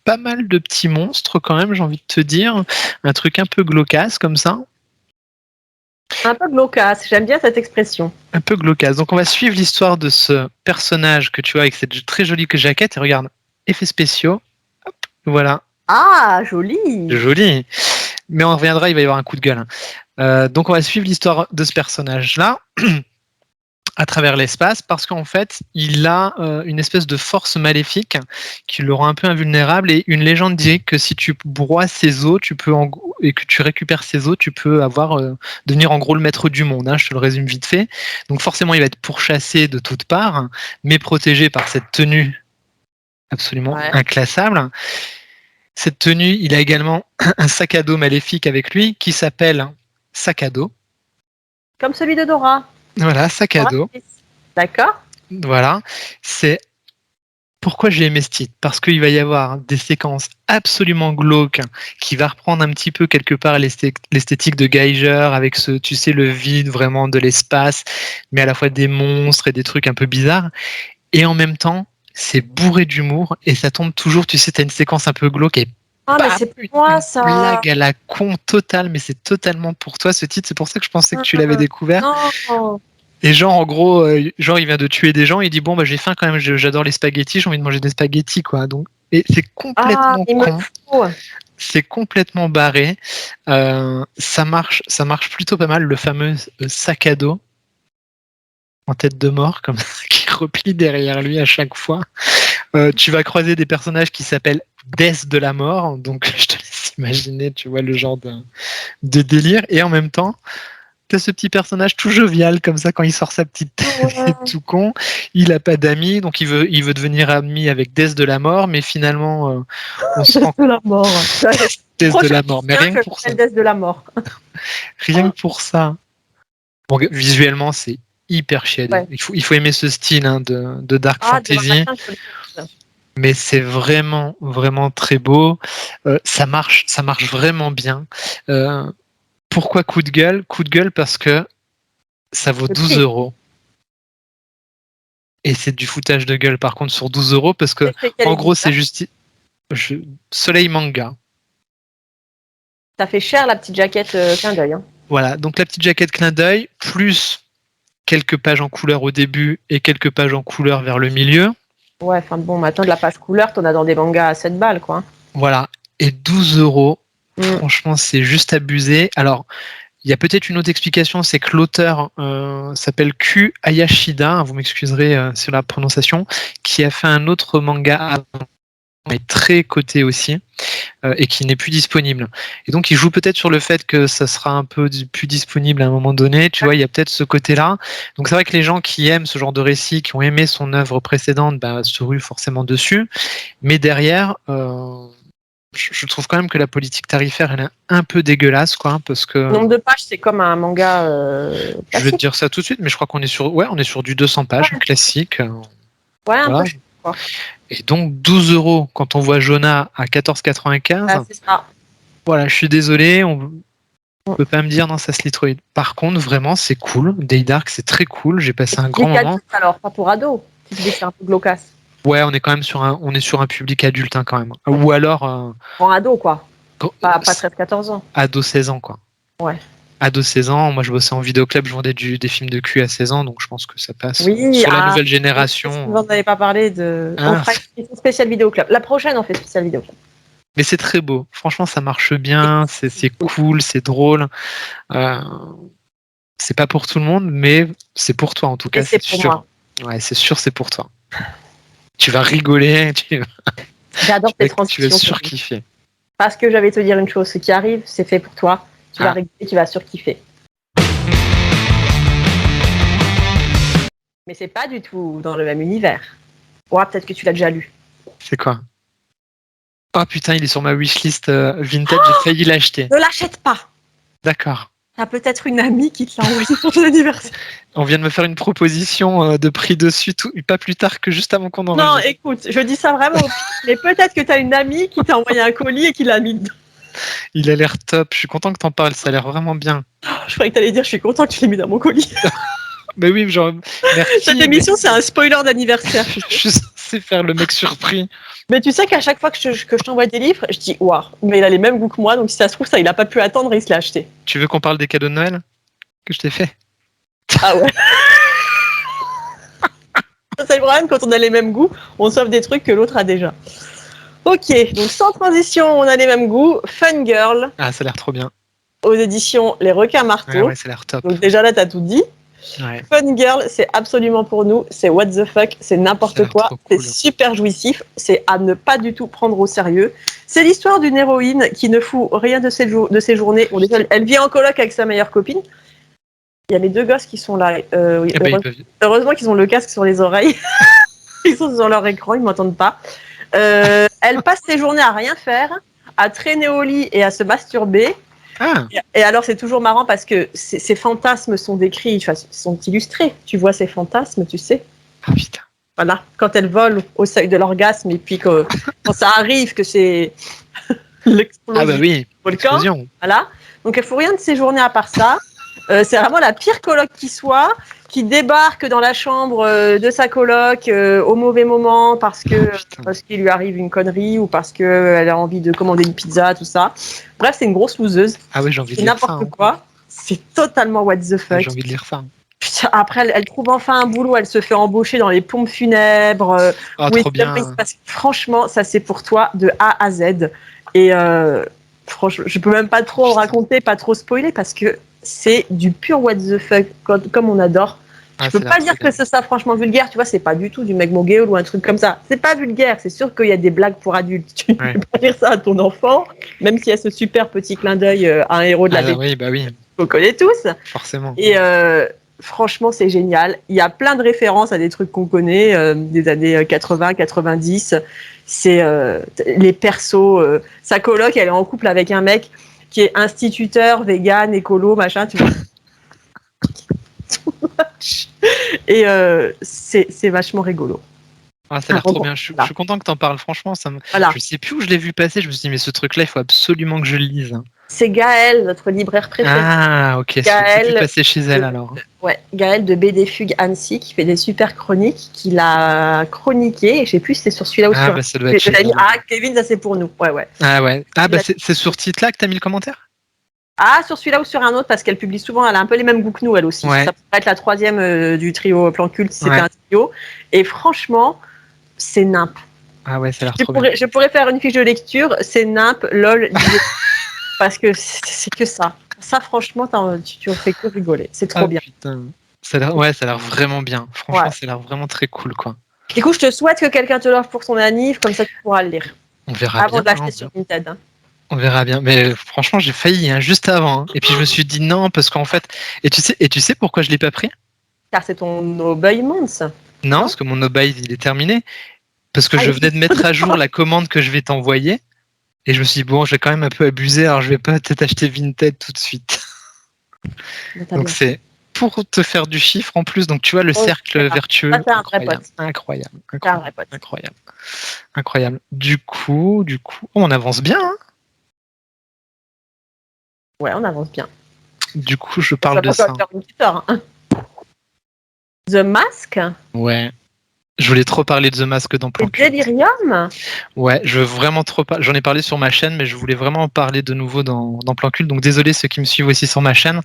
pas mal de petits monstres quand même, j'ai envie de te dire. Un truc un peu glaucasse comme ça. Un peu glaucasse, j'aime bien cette expression. Un peu glaucasse. Donc on va suivre l'histoire de ce personnage que tu vois avec cette très jolie jaquette. Et regarde, effets spéciaux. Hop, voilà. Ah, joli. Joli. Mais on reviendra, il va y avoir un coup de gueule. Donc on va suivre l'histoire de ce personnage-là à travers l'espace parce qu'en fait, il a une espèce de force maléfique qui le rend un peu invulnérable et une légende dit que si tu broies ses os, et que tu récupères ses os, tu peux devenir en gros le maître du monde. Hein, je te le résume vite fait. Donc forcément, il va être pourchassé de toutes parts, mais protégé par cette tenue absolument inclassable. Cette tenue, il a également un sac à dos maléfique avec lui qui s'appelle Sac à dos. Comme celui de Dora. Voilà, sac à dos. D'accord. Voilà. C'est pourquoi j'ai aimé ce titre. Parce qu'il va y avoir des séquences absolument glauques qui va reprendre un petit peu quelque part l'esthétique de Geiger avec tu sais, le vide vraiment de l'espace, mais à la fois des monstres et des trucs un peu bizarres. Et en même temps, c'est bourré d'humour et ça tombe toujours, tu sais, t'as une séquence un peu glauque et mais c'est pour moi ça. Blague à la con totale, mais c'est totalement pour toi ce titre. C'est pour ça que je pensais que tu l'avais découvert. Non. Et genre, en gros, il vient de tuer des gens. Il dit bon, bah j'ai faim quand même. J'adore les spaghettis. J'ai envie de manger des spaghettis, quoi. Donc, et c'est complètement con. C'est complètement barré. Ça marche plutôt pas mal. Le fameux sac à dos en tête de mort, comme ça, qui replie derrière lui à chaque fois. Tu vas croiser des personnages qui s'appellent Death de la mort, donc je te laisse imaginer, tu vois, le genre de délire. Et en même temps, tu as ce petit personnage tout jovial, comme ça, quand il sort sa petite tête, tout con. Il a pas d'amis, donc il veut devenir ami avec Death de la mort, mais finalement, on se rend... de la mort. Death de la mort, mais rien que pour ça. Death de la mort. Rien que pour ça. Bon, visuellement, c'est hyper chiadé. Ouais. Il faut aimer ce style hein, de dark fantasy. Mais c'est vraiment, vraiment très beau. Ça marche vraiment bien. Pourquoi coup de gueule? Coup de gueule parce que ça vaut 12 €. Et c'est du foutage de gueule par contre sur 12 € parce que en gros c'est juste Soleil Manga. Ça fait cher la petite jaquette clin d'œil. Hein. Voilà, donc la petite jaquette clin d'œil plus quelques pages en couleur au début et quelques pages en couleur vers le milieu. Ouais, enfin bon, maintenant de la page couleur, t'en as dans des mangas à 7 balles, quoi. Voilà, et 12 €, franchement, c'est juste abusé. Alors, il y a peut-être une autre explication, c'est que l'auteur s'appelle Q Hayashida, vous m'excuserez sur la prononciation, qui a fait un autre manga avant est très coté aussi et qui n'est plus disponible. Et donc, il joue peut-être sur le fait que ça sera un peu plus disponible à un moment donné. Tu vois, il y a peut-être ce côté-là. Donc, c'est vrai que les gens qui aiment ce genre de récit, qui ont aimé son œuvre précédente, se ruent forcément dessus. Mais derrière, je trouve quand même que la politique tarifaire, elle est un peu dégueulasse, quoi, parce que. Le nombre de pages, c'est comme un manga. Je vais te dire ça tout de suite, mais je crois qu'on est sur du 200 pages, classique. Ouais, un Voilà. peu. Quoi. Et donc 12 € quand on voit Jonah à 14,95. Ah, c'est ça. Voilà, je suis désolé, on peut pas me dire non, ça se lit trop vite. Par contre, vraiment, c'est cool. Day Dark, c'est très cool. J'ai passé un grand moment. Alors, pas pour ado. Tu dis que c'est un peu glaucasse. Ouais, on est quand même sur un public adulte quand même. Ou alors. En ado, quoi. Pas 13-14 ans. Ado 16 ans, quoi. Ouais. Ado 16 ans, moi je bossais en vidéoclub, je vendais des films de cul à 16 ans, donc je pense que ça passe. Oui, sur la nouvelle génération. Vous n'en avez pas parlé de. On fera une spéciale vidéoclub. La prochaine, on fait spéciale vidéoclub. Mais c'est très beau. Franchement, ça marche bien, c'est cool, c'est drôle. C'est pas pour tout le monde, mais c'est pour toi en tout cas, c'est sûr. Ouais, c'est sûr, c'est pour toi. Tu vas rigoler, J'adore tes transitions. Tu vas surkiffer. Parce que j'avais te dire une chose, ce qui arrive, c'est fait pour toi. Tu vas rigoler, tu vas surkiffer. Mais c'est pas du tout dans le même univers. Ouais, peut-être que tu l'as déjà lu. C'est quoi? Oh putain, il est sur ma wishlist vintage, j'ai failli l'acheter. Ne l'achète pas. D'accord. T'as peut-être une amie qui te l'a envoyé pour ton anniversaire. On vient de me faire une proposition de prix dessus, pas plus tard que juste avant qu'on enregistre. Non, écoute, je dis ça vraiment au pire, mais peut-être que t'as une amie qui t'a envoyé un colis et qui l'a mis dedans. Il a l'air top, je suis content que t'en parles, ça a l'air vraiment bien. Je croyais que t'allais dire, je suis content que tu l'aies mis dans mon colis. Mais oui, genre, merci. Cette émission, c'est un spoiler d'anniversaire. Je suis censé faire le mec surpris. Mais tu sais qu'à chaque fois que je t'envoie des livres, je dis, waouh, mais il a les mêmes goûts que moi, donc si ça se trouve, ça, il a pas pu attendre et il se l'a acheté. Tu veux qu'on parle des cadeaux de Noël que je t'ai fait? Ah ouais. C'est le problème, quand on a les mêmes goûts, on s'offre des trucs que l'autre a déjà. Ok, donc sans transition, on a les mêmes goûts. Fun Girl. Ah, ça a l'air trop bien. Aux éditions Les Requins Marteaux. Ouais, ça a l'air top. Donc déjà là, t'as tout dit. Ouais. Fun Girl, c'est absolument pour nous. C'est what the fuck, c'est n'importe quoi. C'est super jouissif. C'est à ne pas du tout prendre au sérieux. C'est l'histoire d'une héroïne qui ne fout rien de ses journées. Bon, déjà, elle vit en coloc avec sa meilleure copine. Il y a mes deux gosses qui sont là. Oui, heureusement qu'ils ont le casque sur les oreilles. Ils sont sur leur écran, ils ne m'entendent pas. Elle passe ses journées à rien faire, à traîner au lit et à se masturber. Ah. Et alors, c'est toujours marrant parce que ces fantasmes sont décrits, sont illustrés. Tu vois ces fantasmes, tu sais. Ah putain. Voilà, quand elle vole au seuil de l'orgasme et puis quand ça arrive que c'est l'explosion du volcan. Voilà. Donc, elle ne fout rien de ses journées à part ça. C'est vraiment la pire coloc qui soit, qui débarque dans la chambre de sa coloc au mauvais moment parce qu'il lui arrive une connerie ou parce qu'elle a envie de commander une pizza, tout ça. Bref, c'est une grosse loseuse. Ah oui, j'ai envie de lire ça. N'importe quoi. C'est totalement what the fuck. J'ai envie de lire ça. Putain, après, elle trouve enfin un boulot, elle se fait embaucher dans les pompes funèbres. Trop bien. Parce que, franchement, ça c'est pour toi de A à Z. Et franchement, je peux même pas trop en raconter, pas trop spoiler parce que c'est du pur what the fuck, comme on adore. Je peux pas dire que c'est ça franchement vulgaire, tu vois, c'est pas du tout du Meg Mogul ou un truc comme ça. C'est pas vulgaire, c'est sûr qu'il y a des blagues pour adultes. Tu peux pas dire ça à ton enfant, même s'il y a ce super petit clin d'œil à un héros de la BD. Oui. Vous connaissez tous. Forcément. Et franchement, c'est génial. Il y a plein de références à des trucs qu'on connaît des années 80, 90. C'est les persos. Sa coloc, elle est en couple avec un mec qui est instituteur, vegan, écolo, machin, tu vois. Et c'est vachement rigolo. Ah, ça a l'air trop bien. Je suis content que tu en parles. Franchement, je sais plus où je l'ai vu passer. Je me suis dit, mais ce truc-là, il faut absolument que je le lise. C'est Gaëlle, notre libraire préféré. Ah, ok. C'est pu passer chez elle alors. Ouais, Gaëlle de BD Fugue Annecy, qui fait des super chroniques, qui l'a chroniqué. Je sais plus si c'est sur celui-là ou sur. Ça doit être Kevin, ça c'est pour nous. Ouais. Ah ouais. C'est sur ce titre-là que tu as mis le commentaire? Ah, sur celui-là ou sur un autre, parce qu'elle publie souvent, elle a un peu les mêmes goûts que nous, elle aussi. Ouais. Ça pourrait être la troisième du trio Plan Culte, si c'était un trio. Et franchement, c'est nimp. Ah ouais, ça a l'air trop bien. Je pourrais faire une fiche de lecture, c'est nimp, lol, parce que c'est que ça. Ça, franchement, tu en fais que rigoler. C'est trop bien. Putain. Ça a l'air vraiment bien. Franchement, ça a l'air vraiment très cool, quoi. Écoute, je te souhaite que quelqu'un te l'offre pour son anniv, comme ça tu pourras le lire. On verra Avant bien. de l'acheter sur Vinted. Hein. On verra bien. Mais franchement, j'ai failli juste avant. Hein. Et puis je me suis dit non, parce qu'en fait. Et tu sais pourquoi je l'ai pas pris? Car c'est ton Obey Month. Non, parce que mon obey, il est terminé. Parce que Ah, je venais de mettre à jour la commande que je vais t'envoyer. Et je me suis dit, bon, je vais quand même un peu abuser, alors je vais pas peut-être acheter Vinted tout de suite. Donc c'est pour te faire du chiffre en plus. Donc tu vois le cercle vertueux. Ça, c'est un vrai pote. Incroyable. C'est un vrai pote. Incroyable. Du coup, on avance bien. Hein. Ouais, on avance bien. Du coup, je parle de ça. The Mask. Ouais. Je voulais trop parler de The Mask dans Plan Cul. Delirium. Ouais, je veux vraiment trop parler. J'en ai parlé sur ma chaîne, mais je voulais vraiment en parler de nouveau dans Plan Cul. Donc désolé ceux qui me suivent aussi sur ma chaîne,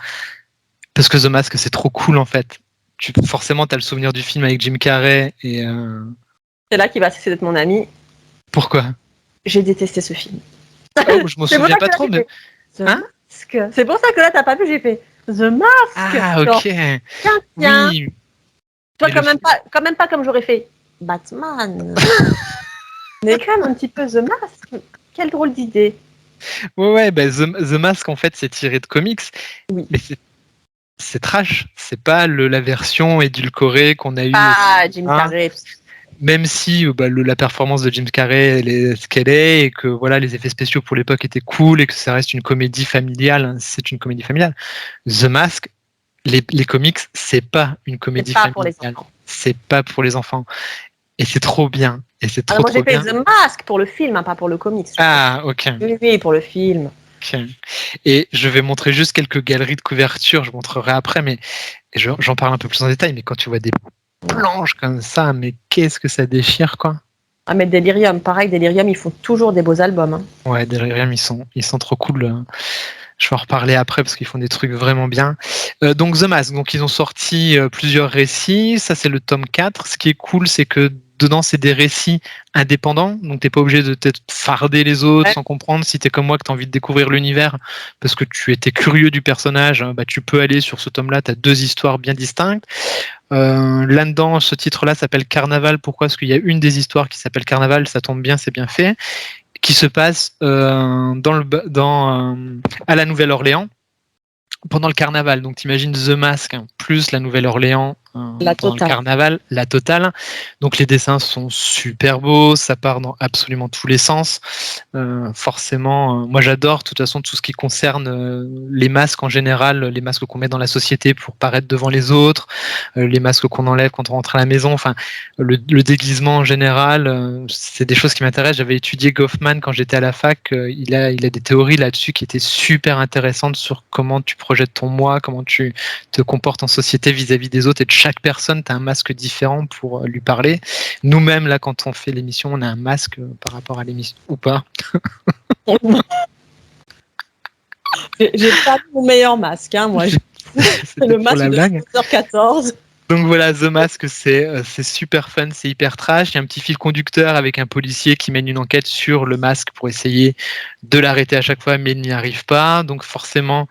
parce que The Mask c'est trop cool en fait. Forcément, t'as le souvenir du film avec Jim Carrey et. C'est là qu'il va cesser d'être mon ami. Pourquoi? J'ai détesté ce film. Oh, je m'en souviens pas trop, mais. Hein? C'est pour ça que là, t'as pas vu, j'ai fait The Mask. Ah, ok. Tiens. Oui. Toi, quand même pas comme j'aurais fait Batman. Mais quand même un petit peu The Mask. Quelle drôle d'idée. Ouais, bah, The Mask, en fait, c'est tiré de comics. Oui. Mais c'est trash. C'est pas la version édulcorée qu'on a eue. Ah, Jim Carrey. Même si la performance de Jim Carrey elle est ce qu'elle est et que voilà les effets spéciaux pour l'époque étaient cool et que ça reste une comédie familiale, hein, c'est une comédie familiale. The Mask, les comics, c'est pas une comédie familiale. C'est pas pour les enfants. Et c'est trop bien. Et c'est trop, moi, j'ai fait bien. The Mask pour le film, hein, pas pour le comics. Ah, ok. Oui, pour le film. Okay. Et je vais montrer juste quelques galeries de couverture, je montrerai après, mais j'en parle un peu plus en détail, mais quand tu vois des planches comme ça, mais qu'est-ce que ça déchire, quoi. Ah, mais Delirium, pareil, Delirium, ils font toujours des beaux albums. Hein. Ouais, Delirium, ils sont trop cool. Je vais en reparler après parce qu'ils font des trucs vraiment bien. Donc The Mask, donc ils ont sorti plusieurs récits, ça c'est le tome 4. Ce qui est cool, c'est que dedans c'est des récits indépendants, donc t'es pas obligé de peut-être farder les autres sans comprendre. Si t'es comme moi que t'as envie de découvrir l'univers parce que tu étais curieux du personnage, bah, tu peux aller sur ce tome-là, t'as deux histoires bien distinctes. Là-dedans, ce titre-là s'appelle Carnaval. Pourquoi? Parce qu'il y a une des histoires qui s'appelle Carnaval, ça tombe bien, c'est bien fait, qui se passe à la Nouvelle-Orléans pendant le carnaval. Donc t'imagines The Mask plus la Nouvelle-Orléans pendant le carnaval, la totale. Donc les dessins sont super beaux, ça part dans absolument tous les sens. Forcément, moi j'adore de toute façon tout ce qui concerne les masques en général, les masques qu'on met dans la société pour paraître devant les autres, les masques qu'on enlève quand on rentre à la maison, enfin le déguisement en général, c'est des choses qui m'intéressent. J'avais étudié Goffman quand j'étais à la fac, il a des théories là-dessus qui étaient super intéressantes sur comment tu projettes ton moi, comment tu te comportes en société vis-à-vis des autres, et de chaque personne, tu as un masque différent pour lui parler. Nous-mêmes, là, quand on fait l'émission, on a un masque par rapport à l'émission, ou pas? J'ai pas mon meilleur masque, hein, moi. C'est le masque de 14. Donc voilà, The Mask, c'est super fun, c'est hyper trash. Il y a un petit fil conducteur avec un policier qui mène une enquête sur le masque pour essayer de l'arrêter à chaque fois, mais il n'y arrive pas. Donc forcément,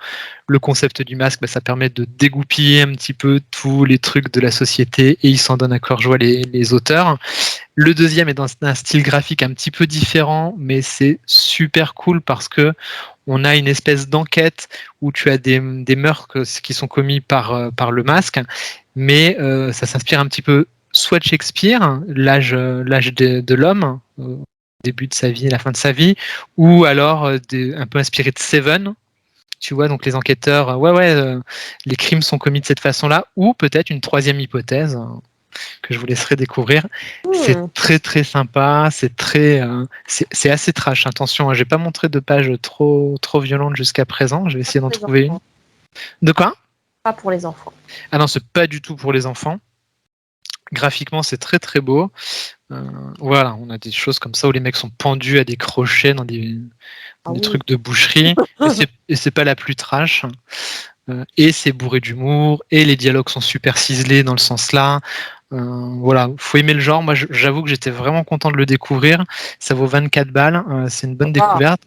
le concept du masque, bah, ça permet de dégoupiller un petit peu tous les trucs de la société et ils s'en donnent à cœur joie les auteurs. Le deuxième est dans un style graphique un petit peu différent, mais c'est super cool parce que on a une espèce d'enquête où tu as des meurtres qui sont commis par le masque, mais ça s'inspire un petit peu soit de Shakespeare, l'âge de l'homme, au début de sa vie et la fin de sa vie, ou alors un peu inspiré de Seven. Tu vois, donc les enquêteurs, les crimes sont commis de cette façon-là, ou peut-être une troisième hypothèse que je vous laisserai découvrir. C'est très très sympa, c'est assez trash. Attention, j'ai pas montré de page trop violente jusqu'à présent. Je vais essayer d'en trouver une. De quoi? Pas pour les enfants. Ah non, c'est pas du tout pour les enfants. Graphiquement, c'est très très beau. Voilà, on a des choses comme ça où les mecs sont pendus à des crochets dans des trucs de boucherie. Et c'est pas la plus trash. Et c'est bourré d'humour. Et les dialogues sont super ciselés dans le sens là. Voilà, faut aimer le genre. Moi, j'avoue que j'étais vraiment content de le découvrir. Ça vaut 24 balles. C'est une bonne découverte.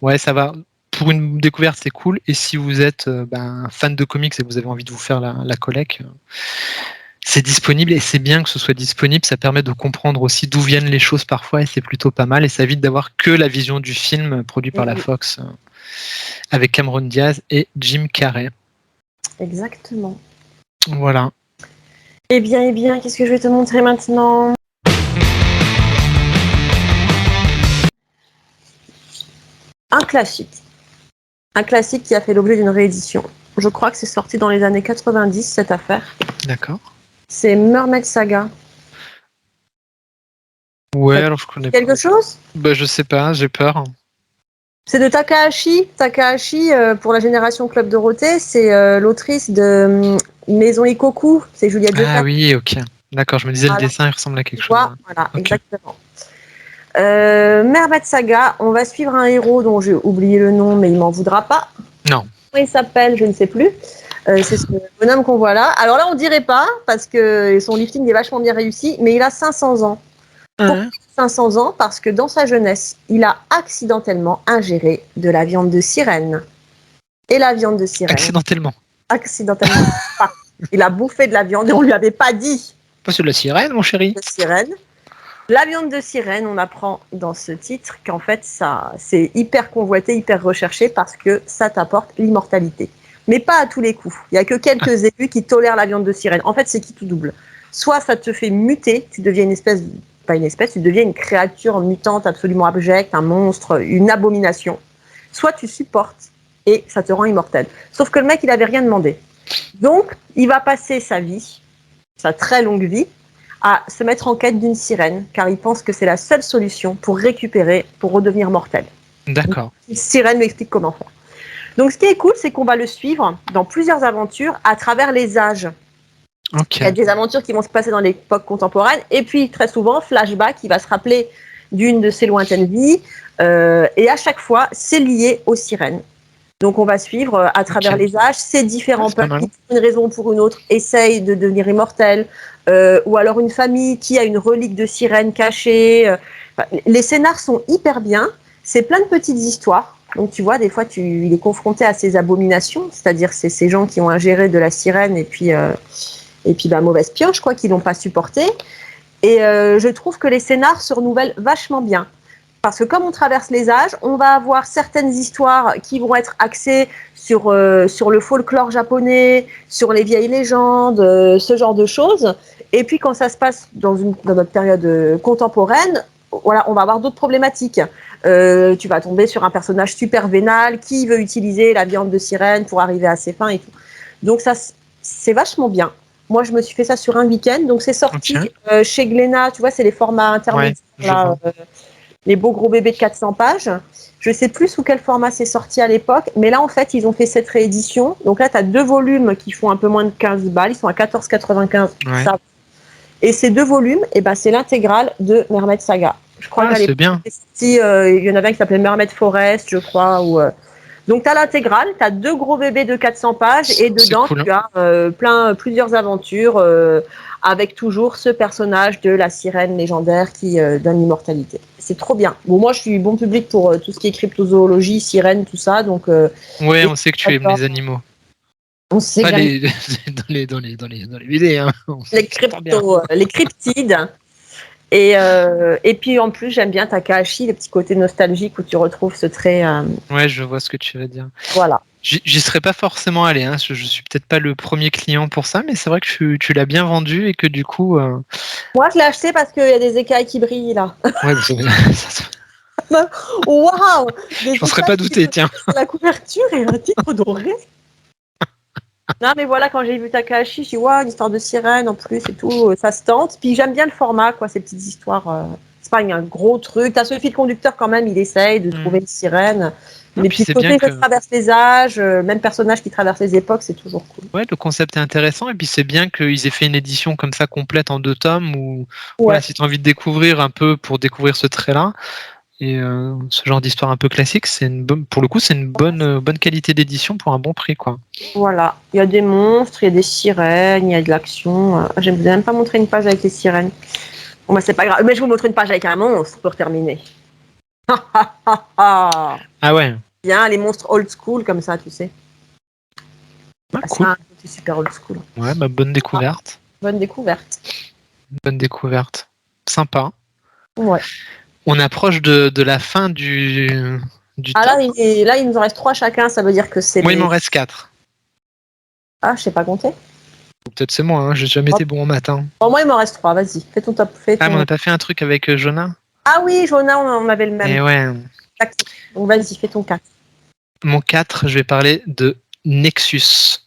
Ouais, ça va. Pour une découverte, c'est cool. Et si vous êtes fan de comics et que vous avez envie de vous faire la collecte, c'est disponible et c'est bien que ce soit disponible. Ça permet de comprendre aussi d'où viennent les choses parfois et c'est plutôt pas mal. Et ça évite d'avoir que la vision du film produit par la Fox avec Cameron Diaz et Jim Carrey. Exactement. Voilà. Eh bien, qu'est-ce que je vais te montrer maintenant ? Un classique. Un classique qui a fait l'objet d'une réédition. Je crois que c'est sorti dans les années 90, cette affaire. D'accord. C'est Mermaid Saga. Ouais, alors je connais quelque chose ? Bah, je sais pas, j'ai peur. C'est de Takahashi. Takahashi, pour la génération Club Dorothée, c'est l'autrice de Maison Ikoku. C'est Juliette Decker. Ah oui, ok. D'accord, je me disais le dessin, il ressemble à quelque chose. Voilà, okay. Exactement. Mermaid Saga, on va suivre un héros dont j'ai oublié le nom, mais il m'en voudra pas. Non. Comment il s'appelle, je ne sais plus. C'est ce bonhomme qu'on voit là. Alors là, on dirait pas, parce que son lifting est vachement bien réussi, mais il a 500 ans. Pourquoi 500 ans ? Parce que dans sa jeunesse, il a accidentellement ingéré de la viande de sirène. Et la viande de sirène... Accidentellement. Il a bouffé de la viande et on lui avait pas dit. Pas c'est de la sirène, mon chéri. De sirène. La viande de sirène, on apprend dans ce titre qu'en fait, ça, c'est hyper convoité, hyper recherché parce que ça t'apporte l'immortalité. Mais pas à tous les coups. Il n'y a que quelques élus qui tolèrent la viande de sirène. En fait, c'est qui tout double. Soit ça te fait muter, tu deviens tu deviens une créature mutante absolument abjecte, un monstre, une abomination. Soit tu supportes et ça te rend immortel. Sauf que le mec, il n'avait rien demandé. Donc, il va passer sa vie, sa très longue vie, à se mettre en quête d'une sirène, car il pense que c'est la seule solution pour récupérer, pour redevenir mortel. D'accord. Une sirène lui explique comment faire. Donc, ce qui est cool, c'est qu'on va le suivre dans plusieurs aventures à travers les âges. Okay. Il y a des aventures qui vont se passer dans l'époque contemporaine, et puis très souvent, flashback, il va se rappeler d'une de ses lointaines vies, et à chaque fois, c'est lié aux sirènes. Donc, on va suivre à travers les âges ces différents peuples qui, pour une raison ou pour une autre, essayent de devenir immortels, ou alors une famille qui a une relique de sirène cachée. Les scénars sont hyper bien. C'est plein de petites histoires. Donc, tu vois, des fois, il est confronté à ces abominations, c'est-à-dire ces gens qui ont ingéré de la sirène et puis mauvaise pioche, quoi, qui l'ont pas supporté. Et je trouve que les scénars se renouvellent vachement bien. Parce que comme on traverse les âges, on va avoir certaines histoires qui vont être axées sur le folklore japonais, sur les vieilles légendes, ce genre de choses. Et puis quand ça se passe dans notre période contemporaine, voilà, on va avoir d'autres problématiques. Tu vas tomber sur un personnage super vénal qui veut utiliser la viande de sirène pour arriver à ses fins et tout. Donc ça, c'est vachement bien. Moi, je me suis fait ça sur un week-end. Donc c'est sorti chez Glénat, tu vois, c'est les formats intermédiaires. Là, les beaux gros bébés de 400 pages. Je ne sais plus sous quel format c'est sorti à l'époque, mais là, en fait, ils ont fait cette réédition. Donc là, tu as 2 volumes qui font un peu moins de 15 balles. Ils sont à 14,95. Ouais. Ça. Et ces 2 volumes, c'est l'intégrale de Mermaid Saga. Je crois qu'à l'époque, il y en avait un qui s'appelait Mermaid Forest, je crois. Donc, tu as l'intégrale, tu as 2 gros bébés de 400 pages et dedans, cool, tu as plusieurs aventures avec toujours ce personnage de la sirène légendaire qui donne l'immortalité. C'est trop bien. Bon, moi, je suis bon public pour tout ce qui est cryptozoologie, sirène, tout ça. Donc, ouais, on sait que tu aimes les animaux. On sait pas les dans les BD. Hein. Les cryptides. Et puis en plus, j'aime bien Takahashi, le petit côté nostalgique où tu retrouves ce trait. Ouais, je vois ce que tu veux dire. Voilà. J'y serais pas forcément allé. Hein. Je suis peut-être pas le premier client pour ça, mais c'est vrai que tu l'as bien vendu et que du coup. Moi, je l'ai acheté parce qu'il y a des écailles qui brillent là. Ouais, waouh! Je m'en serais pas douté, tiens. La couverture et un titre doré. Non, mais voilà, quand j'ai vu Takahashi, j'ai dit, waouh, une histoire de sirène en plus et tout, ça se tente. Puis j'aime bien le format, quoi, ces petites histoires. C'est pas un gros truc. T'as ce fil conducteur quand même, il essaye de trouver une sirène. Non, mais puis le côté qui traverse les âges, même personnage qui traverse les époques, c'est toujours cool. Ouais, le concept est intéressant. Et puis c'est bien qu'ils aient fait une édition comme ça complète en 2 tomes où, voilà, si tu as envie de découvrir un peu pour découvrir ce trait-là. Et ce genre d'histoire un peu classique, pour le coup, c'est une bonne qualité d'édition pour un bon prix, quoi. Voilà, il y a des monstres, il y a des sirènes, il y a de l'action. Je ne vous ai même pas montré une page avec les sirènes. Bon, bah, c'est pas grave, mais je vous montre une page avec un monstre pour terminer. Ah ouais. Bien, les monstres old school comme ça, tu sais. Ah, cool. C'est super old school. Ouais, bonne découverte. Bonne découverte. Bonne découverte. Sympa. Ouais. On approche de la fin du Ah top. là, il nous en reste 3 chacun, ça veut dire que c'est Moi, il les... m'en reste 4. Ah, je sais pas compter. Ou peut-être c'est moi, hein, j'ai jamais été bon en matin. Bon, moi, il m'en reste 3, vas-y, fais ton top. Ah, mais on n'a pas fait un truc avec Jonah? Ah oui, Jonah, on avait le même. Eh ouais. Donc vas-y, fais ton 4. Mon 4, je vais parler de Nexus.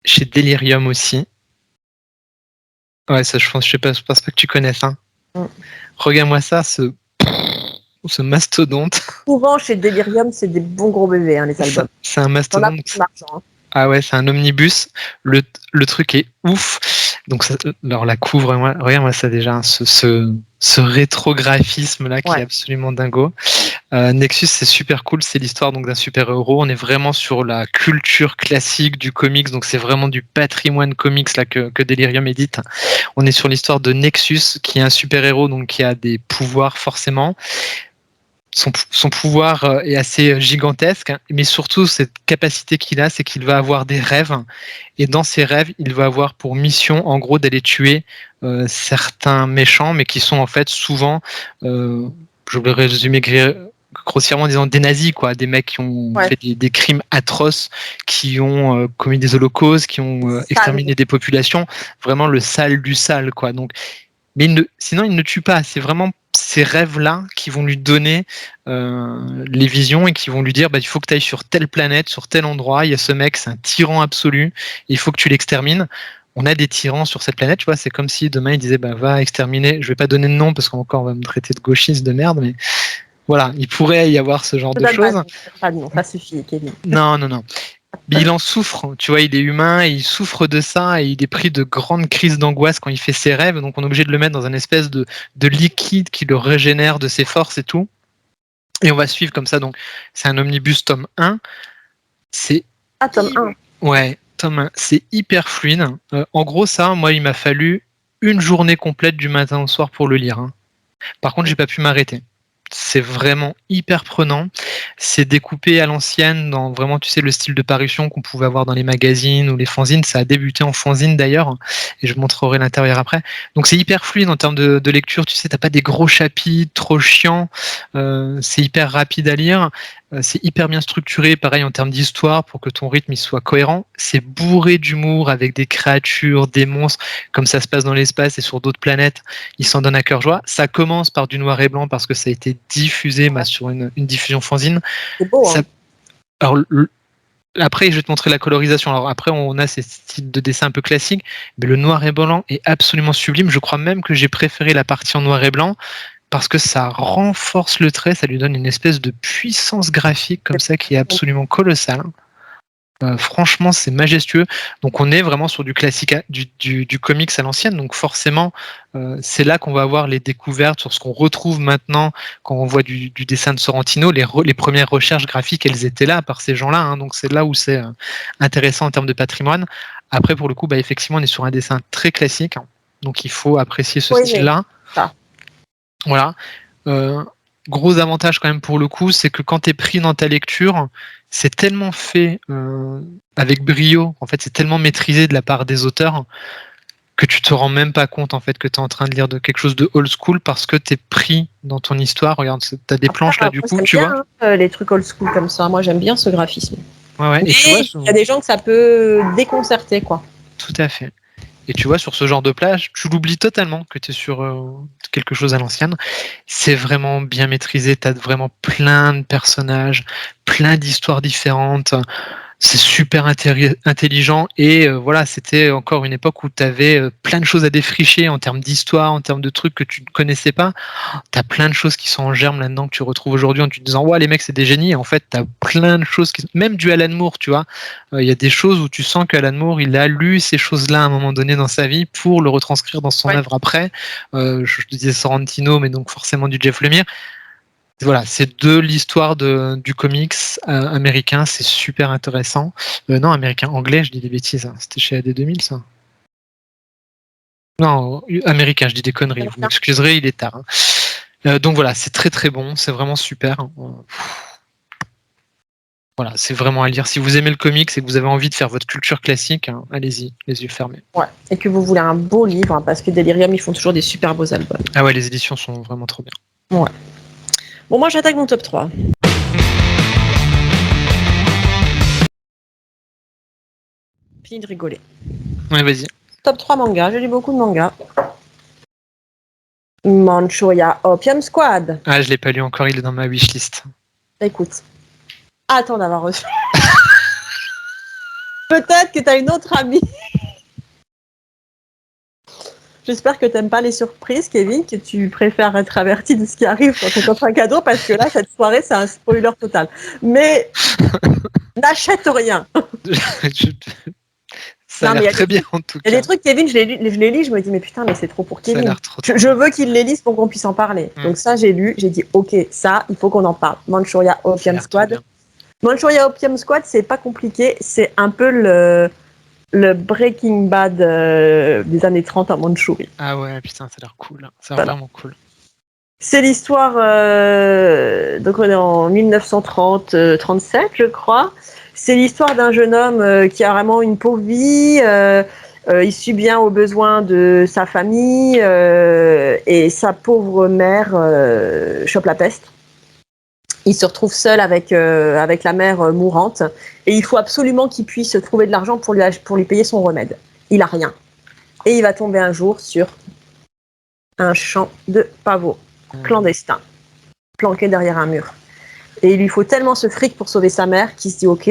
Chez Delirium aussi. Ouais, ça, je pense pas que tu connaisses. Hein. Regarde-moi ça, ce mastodonte. Souvent, chez Delirium, c'est des bons gros bébés, hein, les albums. C'est un mastodonte. Hein. Ah ouais, c'est un omnibus. Le truc est ouf. Donc, alors la couvre, regarde-moi ça déjà, ce rétrographisme là qui est absolument dingo. Nexus, c'est super cool. C'est l'histoire donc d'un super-héros. On est vraiment sur la culture classique du comics. Donc, c'est vraiment du patrimoine comics là que Delirium édite. On est sur l'histoire de Nexus, qui est un super-héros donc qui a des pouvoirs forcément. Son pouvoir est assez gigantesque, mais surtout cette capacité qu'il a, c'est qu'il va avoir des rêves, et dans ces rêves, il va avoir pour mission, en gros, d'aller tuer certains méchants, mais qui sont en fait souvent, je vais résumer grossièrement en disant des nazis, quoi, des mecs qui ont fait des crimes atroces, qui ont commis des holocaustes, qui ont exterminé des populations, vraiment le sale du sale, quoi. Donc, mais sinon, il ne tue pas. C'est vraiment ces rêves-là qui vont lui donner les visions et qui vont lui dire il faut que tu ailles sur telle planète, sur tel endroit. Il y a ce mec, c'est un tyran absolu. Il faut que tu l'extermines. On a des tyrans sur cette planète. Tu vois, c'est comme si demain il disait va exterminer. Je vais pas donner de nom parce qu'encore on va me traiter de gauchiste de merde. Mais voilà, il pourrait y avoir ce genre de choses. Pas de nom, ça suffit, Kevin. Non. Mais il en souffre, tu vois, il est humain, et il souffre de ça, et il est pris de grandes crises d'angoisse quand il fait ses rêves, donc on est obligé de le mettre dans un espèce de liquide qui le régénère de ses forces et tout. Et on va suivre comme ça, donc c'est un omnibus tome 1. C'est tome 1. Ouais, tome 1, c'est hyper fluide. En gros, ça, moi, il m'a fallu une journée complète du matin au soir pour le lire. Hein. Par contre, j'ai pas pu m'arrêter. C'est vraiment hyper prenant. C'est découpé à l'ancienne dans vraiment, tu sais, le style de parution qu'on pouvait avoir dans les magazines ou les fanzines. Ça a débuté en fanzine d'ailleurs, et je montrerai l'intérieur après. Donc c'est hyper fluide en termes de lecture. Tu sais, t'as pas des gros chapitres trop chiants. C'est hyper rapide à lire. C'est hyper bien structuré, pareil en termes d'histoire, pour que ton rythme il soit cohérent. C'est bourré d'humour avec des créatures, des monstres, comme ça se passe dans l'espace et sur d'autres planètes. Il s'en donne à cœur joie. Ça commence par du noir et blanc parce que ça a été diffusé sur une diffusion fanzine. C'est beau, hein. Alors, après, je vais te montrer la colorisation. Alors après, on a ces styles de dessin un peu classiques, mais le noir et blanc est absolument sublime. Je crois même que j'ai préféré la partie en noir et blanc, parce que ça renforce le trait, ça lui donne une espèce de puissance graphique comme ça qui est absolument colossale. Franchement, c'est majestueux. Donc, on est vraiment sur du classique, du comics à l'ancienne. Donc, forcément, c'est là qu'on va avoir les découvertes sur ce qu'on retrouve maintenant quand on voit du dessin de Sorrentino. Les premières recherches graphiques, elles étaient là par ces gens-là. Hein. Donc, c'est là où c'est intéressant en termes de patrimoine. Après, pour le coup, effectivement, on est sur un dessin très classique. Hein. Donc, il faut apprécier ce style-là. Voilà. Gros avantage quand même pour le coup, c'est que quand tu es pris dans ta lecture, c'est tellement fait avec brio, en fait c'est tellement maîtrisé de la part des auteurs que tu te rends même pas compte en fait que tu es en train de lire de quelque chose de old school parce que tu es pris dans ton histoire. Regarde, tu as des planches là du coup, tu vois. Les trucs old school comme ça, moi j'aime bien ce graphisme. Ouais. Et tu vois, il y a des gens que ça peut déconcerter quoi. Tout à fait. Et tu vois, sur ce genre de plage, tu l'oublies totalement que tu es sur quelque chose à l'ancienne. C'est vraiment bien maîtrisé. Tu as vraiment plein de personnages, plein d'histoires différentes. C'est super intelligent. Et voilà, c'était encore une époque où tu avais plein de choses à défricher en termes d'histoire, en termes de trucs que tu ne connaissais pas. Tu as plein de choses qui sont en germe là-dedans que tu retrouves aujourd'hui en te disant ouais, les mecs, c'est des génies. Et en fait, tu as plein de choses, même du Alan Moore, tu vois. Il y a des choses où tu sens qu'Alan Moore, il a lu ces choses-là à un moment donné dans sa vie pour le retranscrire dans son œuvre après. Je disais Sorrentino, mais donc forcément du Jeff Lemire. Voilà, c'est de l'histoire du comics américain, c'est super intéressant. Non, américain, anglais, je dis des bêtises. Hein. C'était chez AD 2000, ça. Non, américain, je dis des conneries. Vous m'excuserez, il est tard. Hein. Donc voilà, c'est très très bon, c'est vraiment super. Voilà, c'est vraiment à lire. Si vous aimez le comics et que vous avez envie de faire votre culture classique, hein, allez-y, les yeux fermés. Ouais. Et que vous voulez un beau livre, hein, parce que Delirium, ils font toujours des super beaux albums. Ah ouais, les éditions sont vraiment trop bien. Ouais. Bon, moi, j'attaque mon top 3. Fini de rigoler. Ouais, vas-y. Top 3 manga, j'ai lu beaucoup de mangas. Manchuria Opium Squad. Ah, je l'ai pas lu encore, il est dans ma wishlist. Écoute, attends d'avoir reçu. Peut-être que tu as une autre amie. J'espère que tu n'aimes pas les surprises, Kevin, que tu préfères être averti de ce qui arrive quand on t'offre un cadeau, parce que là, cette soirée, c'est un spoiler total. Mais n'achète rien. Ça a l'air très bien, en tout cas. Il y a des trucs, Kevin, je les lis, je me dis, mais putain, mais c'est trop pour Kevin. Ça a l'air trop je veux qu'il les lise pour qu'on puisse en parler. Donc ça, j'ai lu, j'ai dit, ok, ça, il faut qu'on en parle. Manchuria Opium Squad. Manchuria Opium Squad, c'est pas compliqué, c'est un peu le Breaking Bad des années 30 en Mandchourie. Ah ouais, putain, ça a l'air cool. Ça a l'air vraiment cool. C'est l'histoire, donc on est en 1930-37, je crois. C'est l'histoire d'un jeune homme qui a vraiment une pauvre vie. Il subvient aux besoins de sa famille et sa pauvre mère chope la peste. Il se retrouve seul avec la mère mourante et il faut absolument qu'il puisse trouver de l'argent pour lui payer son remède. Il a rien. Et il va tomber un jour sur un champ de pavots clandestin, planqué derrière un mur. Et il lui faut tellement ce fric pour sauver sa mère qu'il se dit ok,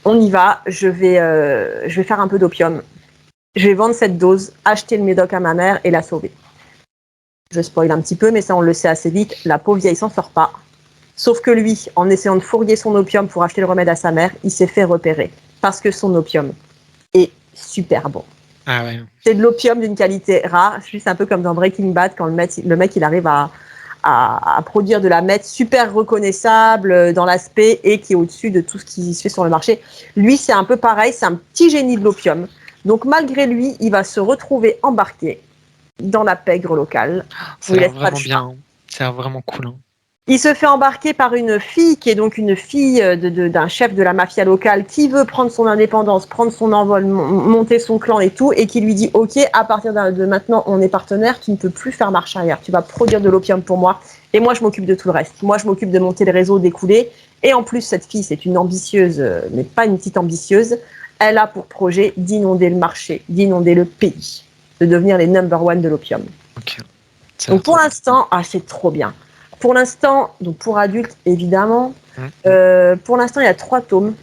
on y va, je vais faire un peu d'opium. Je vais vendre cette dose, acheter le médoc à ma mère et la sauver. Je spoil un petit peu, mais ça on le sait assez vite, la pauvre vieille s'en sort pas. Sauf que lui, en essayant de fourguer son opium pour acheter le remède à sa mère, il s'est fait repérer. Parce que son opium est super bon. Ah ouais. C'est de l'opium d'une qualité rare. C'est un peu comme dans Breaking Bad, quand le mec il arrive à produire de la meth super reconnaissable dans l'aspect et qui est au-dessus de tout ce qui se fait sur le marché. Lui, c'est un peu pareil, c'est un petit génie de l'opium. Donc malgré lui, il va se retrouver embarqué dans la pègre locale. Ça a l'air vraiment bien. Ça a l'air vraiment cool. Hein. Il se fait embarquer par une fille qui est donc une fille d'un chef de la mafia locale qui veut prendre son indépendance, prendre son envol, monter son clan et tout, et qui lui dit ok, à partir de maintenant on est partenaires, tu ne peux plus faire marche arrière, tu vas produire de l'opium pour moi et moi je m'occupe de tout le reste. Moi je m'occupe de monter le réseau, d'écouler. Et en plus cette fille c'est une ambitieuse, mais pas une petite ambitieuse, elle a pour projet d'inonder le marché, d'inonder le pays, de devenir les number one de l'opium. Okay. Donc pour l'instant, c'est trop bien. Pour l'instant, donc pour adultes, évidemment, pour l'instant, il y a 3 tomes.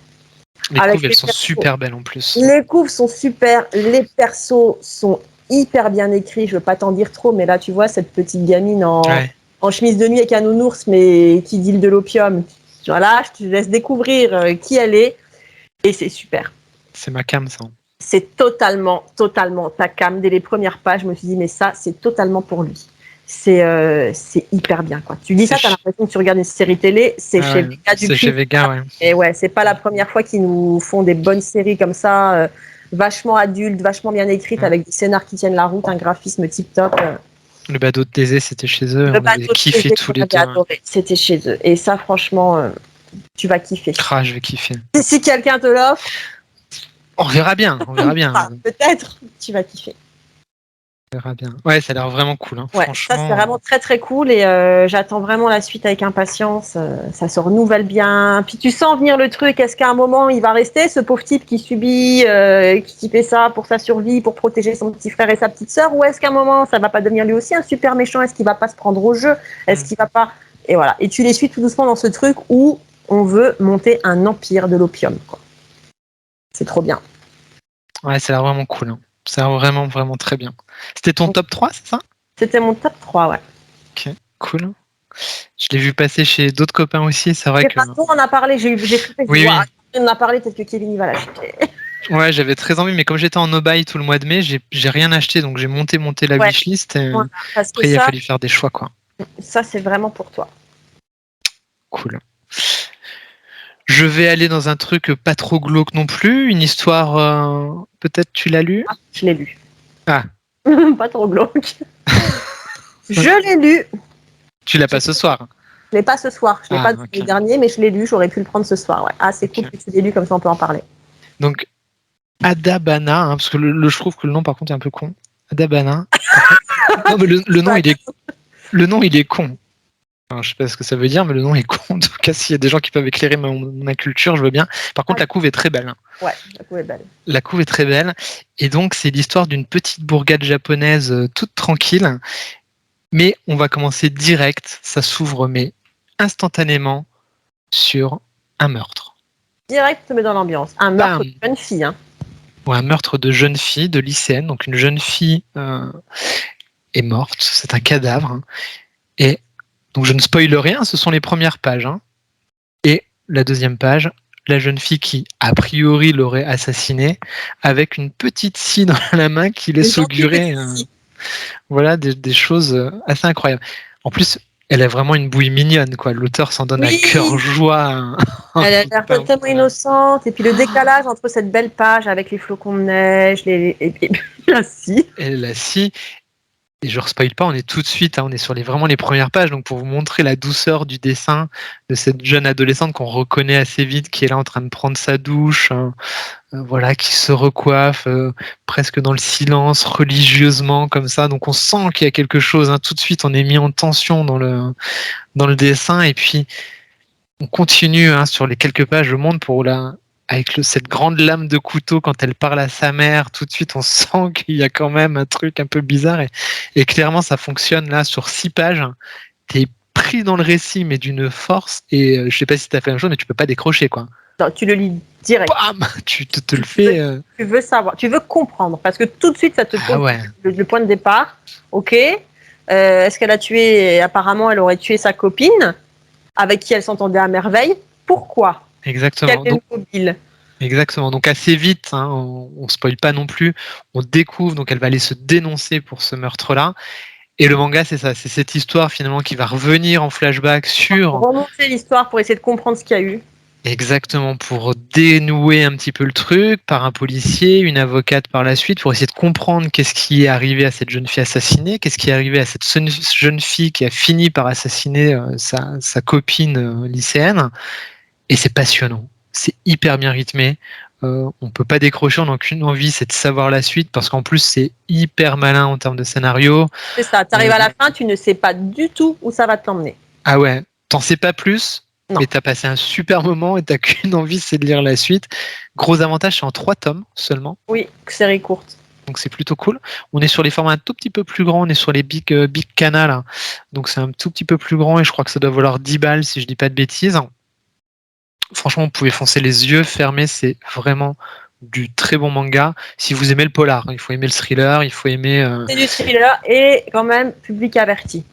Les couves, elles sont super belles en plus. Les couves sont super, les persos sont hyper bien écrits. Je ne veux pas t'en dire trop, mais là, tu vois, cette petite gamine en chemise de nuit avec un nounours, mais qui deal de l'opium. Voilà, je te laisse découvrir qui elle est. Et c'est super. C'est ma cam, ça. C'est totalement ta cam. Dès les premières pages, je me suis dit, mais ça, c'est totalement pour lui. C'est hyper bien, quoi. Tu dis ça, t'as l'impression que tu regardes une série télé, c'est chez Vega du C'est chez Vega, ouais. Et ouais, c'est pas la première fois qu'ils nous font des bonnes séries comme ça, vachement adultes, vachement bien écrites, avec des scénars qui tiennent la route, un graphisme tip-top. Le badaud de Thésée, c'était chez eux. On avait kiffé tous les deux. C'était chez eux. Et ça, franchement, tu vas kiffer. Je vais kiffer. Si quelqu'un te l'offre... On verra bien, peut-être, tu vas kiffer. On verra bien. Ouais, ça a l'air vraiment cool. Hein. Ouais, franchement... ça c'est vraiment très très cool et j'attends vraiment la suite avec impatience. Ça se renouvelle bien. Puis tu sens venir le truc. Est-ce qu'à un moment il va rester ce pauvre type qui subit, qui fait ça pour sa survie, pour protéger son petit frère et sa petite sœur, ou est-ce qu'à un moment ça va pas devenir lui aussi un super méchant? Est-ce qu'il va pas se prendre au jeu? Est-ce qu'il va pas... Et voilà. Et tu les suis tout doucement dans ce truc où on veut monter un empire de l'opium, quoi. C'est trop bien. Ouais, ça a l'air vraiment cool. Hein. Ça a l'air vraiment, vraiment très bien. C'était ton top 3, c'est ça? C'était mon top 3, ouais. Ok, cool. Je l'ai vu passer chez d'autres copains aussi, c'est vrai que... On en a parlé, j'ai oui. On en a parlé, peut-être que Kevin il va l'acheter. Ouais, j'avais très envie, mais comme j'étais en no-buy tout le mois de mai, j'ai rien acheté, donc j'ai monté la wishlist, et après il a fallu faire des choix, quoi. Ça, c'est vraiment pour toi. Cool. Je vais aller dans un truc pas trop glauque non plus, une histoire, peut-être tu l'as lu? Je l'ai lu. Ah. Pas trop glauque. Je l'ai lu. Tu l'as pas ce soir? Je l'ai pas ce soir. Je l'ai pas ok. le dernier, mais je l'ai lu. J'aurais pu le prendre ce soir. Ouais. Ah, c'est cool que tu l'aies lu, comme ça on peut en parler. Donc, Adabana, parce que je trouve que le nom, par contre, est un peu con. Adabana. Non, mais le nom, il est con. Enfin, je sais pas ce que ça veut dire, mais le nom est con. En tout cas, s'il y a des gens qui peuvent éclairer mon inculture, je veux bien. Par contre, la couve est très belle. Hein. Ouais, la couve est belle. La couve est très belle. Et donc, c'est l'histoire d'une petite bourgade japonaise toute tranquille. Mais on va commencer direct. Ça s'ouvre, mais instantanément, sur un meurtre. Direct, te met dans l'ambiance. Un meurtre de jeune fille. Hein. Ouais, un meurtre de jeune fille, de lycéenne. Donc, une jeune fille est morte. C'est un cadavre. Hein. Et donc, je ne spoile rien. Ce sont les premières pages. Hein. Et la deuxième page, la jeune fille qui, a priori, l'aurait assassinée, avec une petite scie dans la main qui laisse augurer voilà, des choses assez incroyables. En plus, elle a vraiment une bouille mignonne, quoi. L'auteur s'en donne à cœur joie. Elle a l'air totalement innocente. Et puis le décalage entre cette belle page avec les flocons de neige, et la scie. Et la scie. Et je ne spoil pas, on est tout de suite, hein, on est sur vraiment les premières pages, donc pour vous montrer la douceur du dessin de cette jeune adolescente qu'on reconnaît assez vite, qui est là en train de prendre sa douche, hein, voilà, qui se recoiffe presque dans le silence, religieusement comme ça. Donc on sent qu'il y a quelque chose. Hein, tout de suite, on est mis en tension dans le dessin, et puis on continue hein, sur les quelques pages. Je montre pour avec cette grande lame de couteau quand elle parle à sa mère, tout de suite on sent qu'il y a quand même un truc un peu bizarre et clairement ça fonctionne là sur 6 pages. T'es pris dans le récit mais d'une force et je sais pas si t'as fait la même chose mais tu peux pas décrocher quoi. Non, tu le lis direct. Bam, tu te le fais. Tu veux savoir, tu veux comprendre parce que tout de suite ça te pose le point de départ. Ok. Est-ce qu'elle a tué? Apparemment, elle aurait tué sa copine avec qui elle s'entendait à merveille. Pourquoi? Exactement. Exactement. Donc assez vite, hein, on spoil pas non plus. On découvre donc elle va aller se dénoncer pour ce meurtre-là. Et le manga, c'est ça, c'est cette histoire finalement qui va revenir en flashback sur remonter l'histoire pour essayer de comprendre ce qu'il y a eu. Exactement, pour dénouer un petit peu le truc par un policier, une avocate par la suite, pour essayer de comprendre qu'est-ce qui est arrivé à cette jeune fille assassinée, qu'est-ce qui est arrivé à cette jeune fille qui a fini par assassiner sa copine lycéenne. Et c'est passionnant, c'est hyper bien rythmé. On peut pas décrocher, on n'a aucune envie, c'est de savoir la suite, parce qu'en plus c'est hyper malin en termes de scénario. C'est ça, tu arrives à la fin, tu ne sais pas du tout où ça va t'emmener. Ah ouais, t'en sais pas plus. Non. Mais tu as passé un super moment et tu n'as qu'une envie, c'est de lire la suite. Gros avantage, c'est en 3 tomes seulement. Oui, série courte. Donc c'est plutôt cool. On est sur les formats un tout petit peu plus grands, on est sur les big canal. Hein. Donc c'est un tout petit peu plus grand et je crois que ça doit valoir 10 balles si je dis pas de bêtises. Franchement, vous pouvez foncer les yeux fermés, c'est vraiment du très bon manga. Si vous aimez le polar, il faut aimer le thriller, il faut aimer... C'est du thriller et quand même public averti.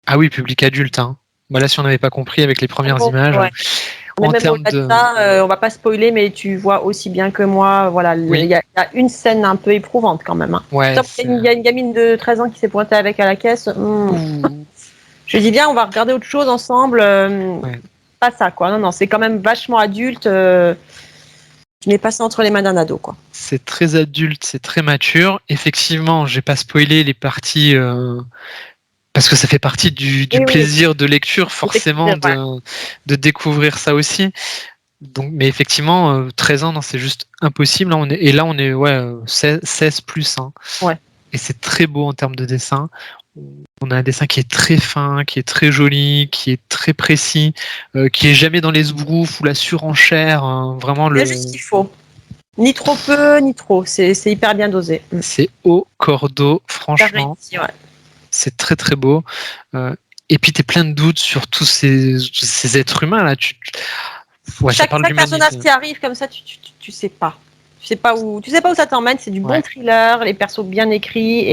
Ah oui, public adulte. Hein. Bah là, si on n'avait pas compris avec les premières images. Ouais. En termes de ça, on va pas spoiler, mais tu vois aussi bien que moi, voilà, il y a une scène un peu éprouvante quand même. Hein. Ouais, il y a une gamine de 13 ans qui s'est pointée avec à la caisse. Je dis bien, on va regarder autre chose ensemble. Pas ça, quoi. Non, c'est quand même vachement adulte. Je n'ai pas ça entre les mains d'un ado, quoi. C'est très adulte, c'est très mature. Effectivement, j'ai pas spoilé les parties. Parce que ça fait partie du plaisir de lecture, forcément, de découvrir ça aussi. Donc, mais effectivement, 13 ans, non, c'est juste impossible. On est 16 plus. Hein. Ouais. Et c'est très beau en termes de dessin. On a un dessin qui est très fin, qui est très joli, qui est très précis, qui est jamais dans les sbroufs ou la surenchère. Hein, vraiment c'est juste ce qu'il faut. Ni trop peu, ni trop. C'est hyper bien dosé. C'est au cordeau, franchement. Réussi, ouais. C'est très très beau. Et puis tu es plein de doutes sur tous ces êtres humains là. Chaque personnage qui arrive comme ça, tu sais pas. Tu sais pas où ça t'emmène. C'est du bon thriller, les persos bien écrits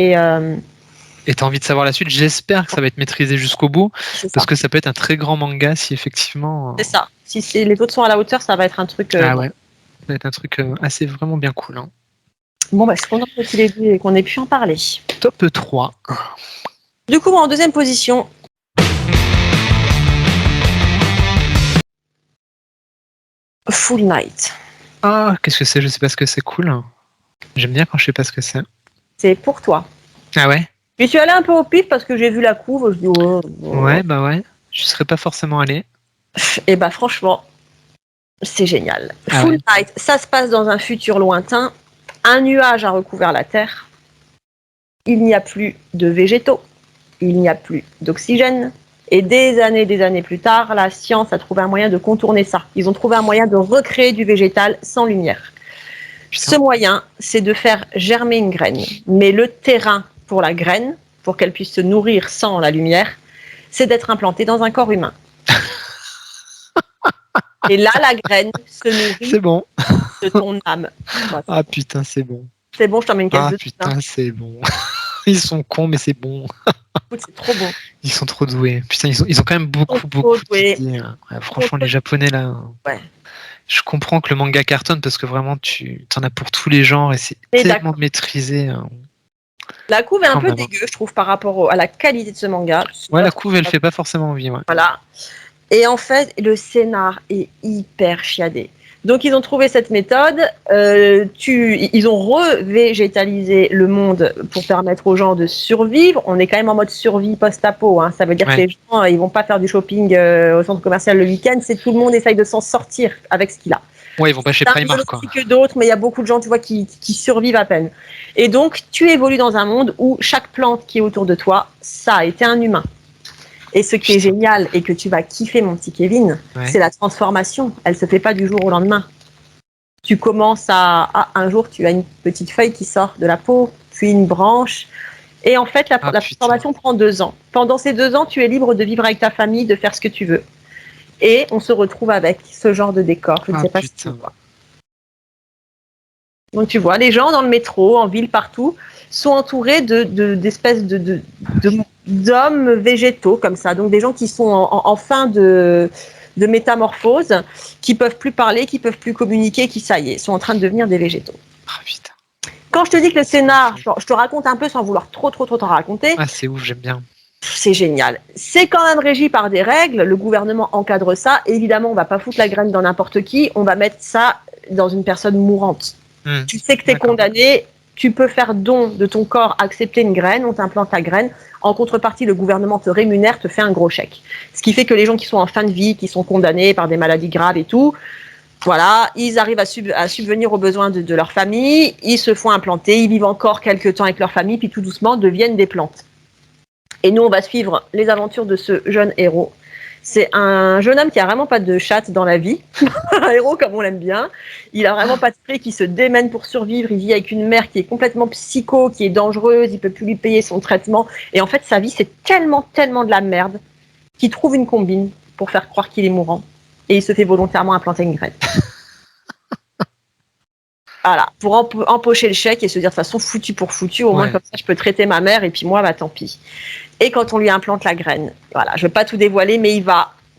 et t'as envie de savoir la suite. J'espère que ça va être maîtrisé jusqu'au bout parce que ça peut être un très grand manga si effectivement. C'est ça. Si les autres sont à la hauteur, ça va être un truc. Ça va être un truc assez vraiment bien cool. Hein. Bon, je suis contente que tu l'aies vu et qu'on ait pu en parler. Top 3. Du coup, en deuxième position. Full Night. Ah, qu'est-ce que c'est? Je sais pas ce que c'est. Cool. J'aime bien quand je sais pas ce que c'est. C'est pour toi. Ah ouais? Je suis allée un peu au pif parce que j'ai vu la couve. Je dis ouais. Je serais pas forcément allé. Et bah franchement, c'est génial. Ah Full ouais. Night, ça se passe dans un futur lointain. Un nuage a recouvert la Terre. Il n'y a plus de végétaux. Il n'y a plus d'oxygène. Et des années plus tard, la science a trouvé un moyen de contourner ça. Ils ont trouvé un moyen de recréer du végétal sans lumière. Putain. Ce moyen, c'est de faire germer une graine. Mais le terrain pour la graine, pour qu'elle puisse se nourrir sans la lumière, c'est d'être implantée dans un corps humain. Et là, la graine se nourrit C'est bon. de ton âme. Bah, Ah putain, c'est bon. c'est bon, je t'en mets une caisse Ah de putain, c'est bon. Ils sont cons, mais c'est bon. Écoute, c'est trop bon. Ils sont trop doués. Putain, ils ont quand même beaucoup doués. d'idées. Ouais, franchement, les Japonais là. Ouais. Je comprends que le manga cartonne parce que vraiment, tu en as pour tous les genres et c'est Mais tellement maîtrisé. La couve est un Quand peu même. dégueu, je trouve, par rapport à la qualité de ce manga. Ouais, la couve, elle fait pas forcément envie. Ouais. Voilà. Et en fait, le scénar est hyper chiadé. Donc, ils ont trouvé cette méthode. Ils ont revégétalisé le monde pour permettre aux gens de survivre. On est quand même en mode survie post-apo. Hein. Ça veut dire que les gens, ils vont pas faire du shopping au centre commercial le week-end. C'est tout le monde essaye de s'en sortir avec ce qu'il a. Ouais, ils vont pas chez Primark, quoi. Que d'autres, mais il y a beaucoup de gens, tu vois, qui survivent à peine. Et donc, tu évolues dans un monde où chaque plante qui est autour de toi, ça a été un humain. Et ce qui est génial et que tu vas kiffer, mon petit Kevin, c'est la transformation. Elle se fait pas du jour au lendemain. Tu commences un jour, tu as une petite feuille qui sort de la peau, puis une branche. Et en fait, la transformation prend 2 ans. Pendant ces 2 ans, tu es libre de vivre avec ta famille, de faire ce que tu veux. Et on se retrouve avec ce genre de décor. Je ne sais pas si tu vois. Donc tu vois, les gens dans le métro, en ville, partout, sont entourés d'espèces d'hommes végétaux comme ça. Donc des gens qui sont en fin de métamorphose, qui peuvent plus parler, qui peuvent plus communiquer, qui, ça y est, sont en train de devenir des végétaux. Ah putain. Quand je te dis que le scénar, je te raconte un peu sans vouloir trop t'en raconter. Ah, c'est ouf, j'aime bien. C'est génial. C'est quand même régi par des règles. Le gouvernement encadre ça. Évidemment, on va pas foutre la graine dans n'importe qui. On va mettre ça dans une personne mourante. Tu sais que tu es condamné. Tu peux faire don de ton corps, accepter une graine. On t'implante la graine. En contrepartie, le gouvernement te rémunère, te fait un gros chèque. Ce qui fait que les gens qui sont en fin de vie, qui sont condamnés par des maladies graves et tout, voilà, ils arrivent à subvenir aux besoins de leur famille. Ils se font implanter. Ils vivent encore quelques temps avec leur famille. Puis tout doucement, deviennent des plantes. Et nous, on va suivre les aventures de ce jeune héros. C'est un jeune homme qui a vraiment pas de chatte dans la vie, un héros comme on l'aime bien. Il a vraiment pas de prix, qui se démène pour survivre. Il vit avec une mère qui est complètement psycho, qui est dangereuse. Il peut plus lui payer son traitement. Et en fait, sa vie, c'est tellement de la merde qu'il trouve une combine pour faire croire qu'il est mourant. Et il se fait volontairement implanter une graine. Voilà, pour empocher le chèque et se dire de toute façon foutu pour foutu, au moins comme ça je peux traiter ma mère et puis moi, bah tant pis. Et quand on lui implante la graine, voilà, je ne vais pas tout dévoiler, mais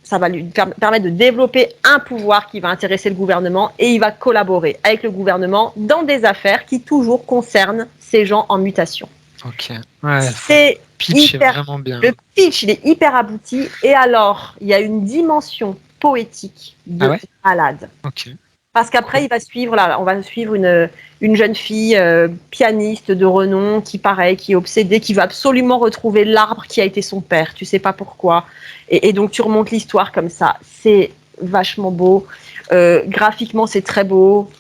ça va lui permettre de développer un pouvoir qui va intéresser le gouvernement et il va collaborer avec le gouvernement dans des affaires qui toujours concernent ces gens en mutation. Ok. Ouais, c'est pitch est vraiment bien. Le pitch, il est hyper abouti. Et alors, il y a une dimension poétique de malade. Ok. Parce qu'après, on va suivre une jeune fille pianiste de renom qui, pareil, qui est obsédée, qui veut absolument retrouver l'arbre qui a été son père. Tu sais pas pourquoi. Et donc, tu remontes l'histoire comme ça. C'est vachement beau. Graphiquement, c'est très beau.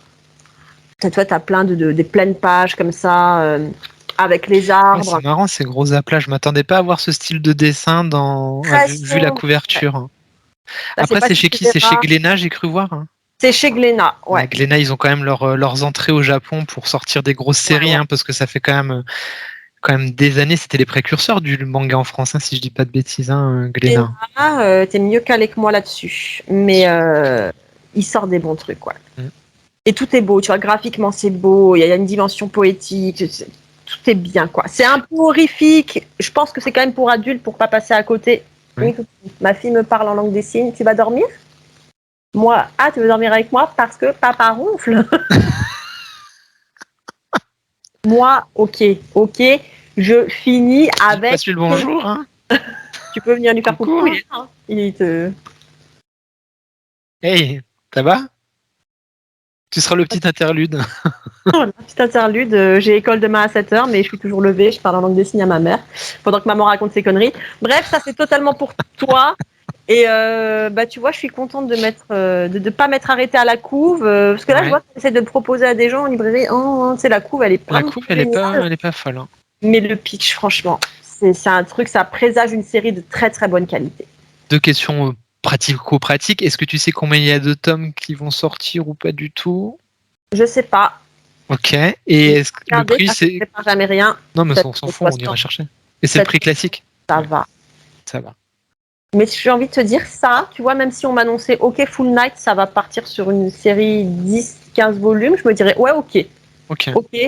Toi, tu as plein des pleines pages comme ça, avec les arbres. C'est marrant, ces gros aplats. Je m'attendais pas à voir ce style de dessin vu la couverture. Ouais. Après, c'est chez qui ? C'est chez Glénat, j'ai cru voir. C'est chez Glénat, ouais. Glénat, ils ont quand même leurs entrées au Japon pour sortir des grosses séries, parce que ça fait quand même des années. C'était les précurseurs du manga en France, si je dis pas de bêtises, Glénat. T'es mieux calé que moi là-dessus, mais il sort des bons trucs, quoi. Et tout est beau, tu vois, graphiquement c'est beau, il y a une dimension poétique, tout est bien, quoi. C'est un peu horrifique, je pense que c'est quand même pour adultes, pour pas passer à côté. Oui. Ma fille me parle en langue des signes, tu vas dormir ? Moi, tu veux dormir avec moi parce que papa ronfle. Moi, ok, je finis avec... Passe-lui le bonjour, hein. Tu peux venir lui faire coucou, il te... Hey, ça va ? Tu seras le petit interlude. Le petit interlude, j'ai école demain à 7h, mais je suis toujours levée, je parle en langue des signes à ma mère, pendant que maman raconte ses conneries. Bref, ça c'est totalement pour toi. Et tu vois, je suis contente de de pas m'être arrêtée à la couve, parce que là, je vois qu'on essaie de le proposer à des gens en librairie. La couve, elle est pas. La couve, elle est pas folle. Hein. Mais le pitch, franchement, c'est un truc, ça présage une série de très très bonne qualité. 2 questions pratico-pratiques. Est-ce que tu sais combien il y a de tomes qui vont sortir ou pas du tout? Je sais pas. Ok. Et est-ce que le prix, c'est. Je prépare jamais rien. Non, mais on s'en fout, on ira chercher. Et c'est le prix classique? Ça va. Ça va. Mais j'ai envie de te dire ça, tu vois, même si on m'annonçait OK Full Night, ça va partir sur une série 10-15 volumes, je me dirais ouais, OK,